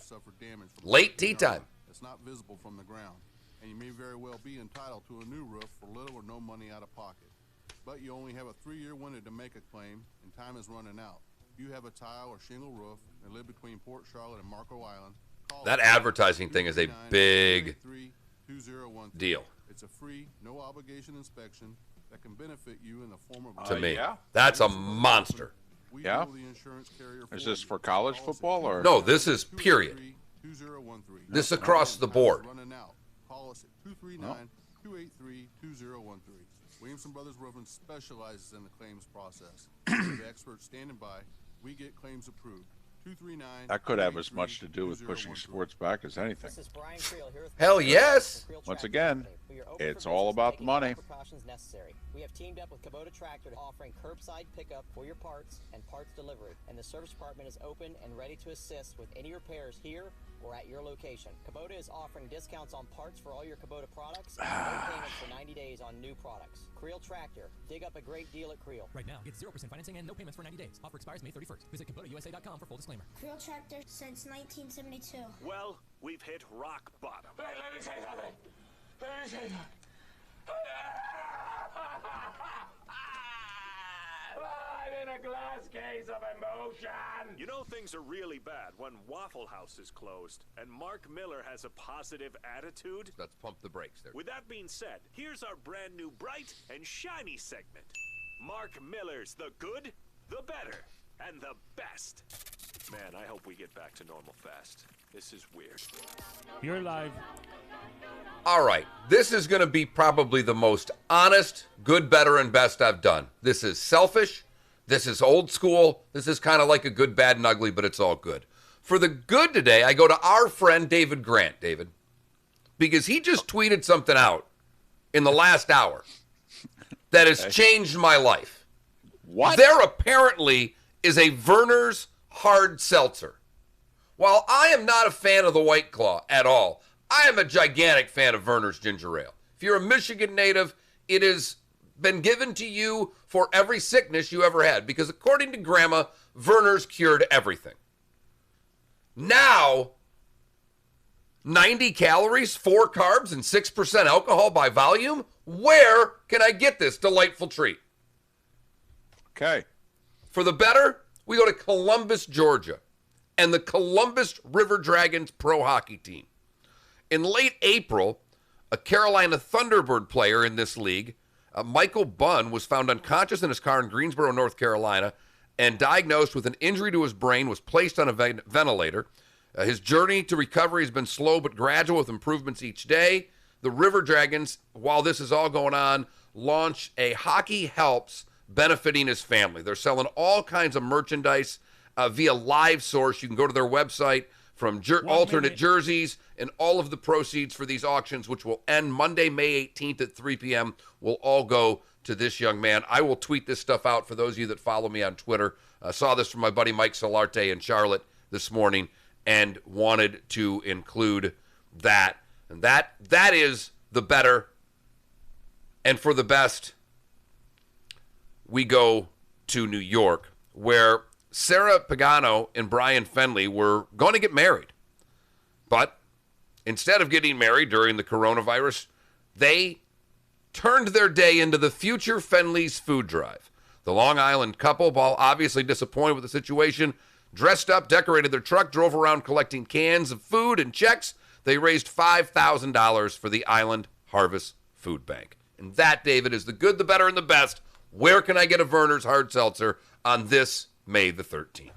Late tee time. It's not visible from the ground, and you may very well be entitled to a new roof for little or no money out of pocket. But you only have a 3-year window to make a claim, and time is running out. If you have a tile or shingle roof and live between Port Charlotte and Marco Island, call That advertising thing is a big deal. It's a free, no obligation inspection that can benefit you in the form of To me, yeah. that's a monster. Yeah. Is this for college football or? No, this is period. This is across the board. Call us at 239-283-2013. Williamson Brothers Roofing specializes in the claims process. The experts standing by, we get claims approved. 239. That could have as much to do with pushing sports back as anything. Hell yes. Once again, it's all about the money. Precautions necessary. We have teamed up with Kubota Tractor offering curbside pickup for your parts and parts delivery. And the service department is open and ready to assist with any repairs here or at your location. Kubota is offering discounts on parts for all your Kubota products and no payments for 90 days on new products. Creel Tractor. Dig up a great deal at Creel. Right now, get 0% financing and no payments for 90 days. Offer expires May 31st. Visit KubotaUSA.com for full disclaimer. Creel Tractor since 1972. Well, we've hit rock bottom. Let me say something. Let me say something. I'm in a glass case of emotion. You know things are really bad when Waffle House is closed and Mark Miller has a positive attitude. Let's pump the brakes there. With that being said, here's our brand new bright and shiny segment. Mark Miller's the good, the better, and the best. Man, I hope we get back to normal fast. This is weird. You're live. All right. This is going to be probably the most honest, good, better, and best I've done. This is selfish. This is old school. This is kind of like a good, bad, and ugly, but it's all good. For the good today, I go to our friend David Grant, David, because he just tweeted something out in the last hour that has changed my life. What? There apparently is a Werner's hard seltzer. While I am not a fan of the White Claw at all, I am a gigantic fan of Werner's Ginger Ale. If you're a Michigan native, it has been given to you for every sickness you ever had, because according to Grandma, Werner's cured everything. Now, 90 calories, 4 carbs, and 6% alcohol by volume? Where can I get this delightful treat? Okay. For the better, we go to Columbus, Georgia, and the Columbus River Dragons pro hockey team. In late April, a Carolina Thunderbird player in this league, Michael Bunn, was found unconscious in his car in Greensboro, North Carolina, and diagnosed with an injury to his brain, was placed on a ventilator. His journey to recovery has been slow but gradual, with improvements each day. The River Dragons, while this is all going on, launched a Hockey Helps benefiting his family. They're selling all kinds of merchandise via Live Source. You can go to their website, from alternate jerseys, and all of the proceeds for these auctions, which will end Monday, May 18th at 3 p.m., will all go to this young man. I will tweet this stuff out for those of you that follow me on Twitter. I saw this from my buddy Mike Solarte in Charlotte this morning and wanted to include that. And that is the better. And for the best, we go to New York, where Sarah Pagano and Brian Fenley were going to get married. But instead of getting married during the coronavirus, they turned their day into the future Fenley's food drive. The Long Island couple, while obviously disappointed with the situation, dressed up, decorated their truck, drove around collecting cans of food and checks. They raised $5,000 for the Island Harvest Food Bank. And that, David, is the good, the better, and the best. Where can I get a Werner's Hard Seltzer on this May the 13th?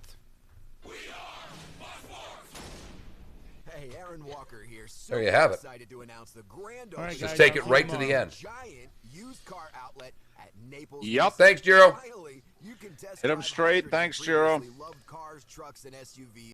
Hey, Aaron Walker here. There you have it. Excited to announce the grand All right, just take it right to the end. Giant used car outlet at Naples. Yep. Thanks, Jiro. Finally, you can test Hit him straight. Thanks, Jiro. loved cars, trucks, and SUVs.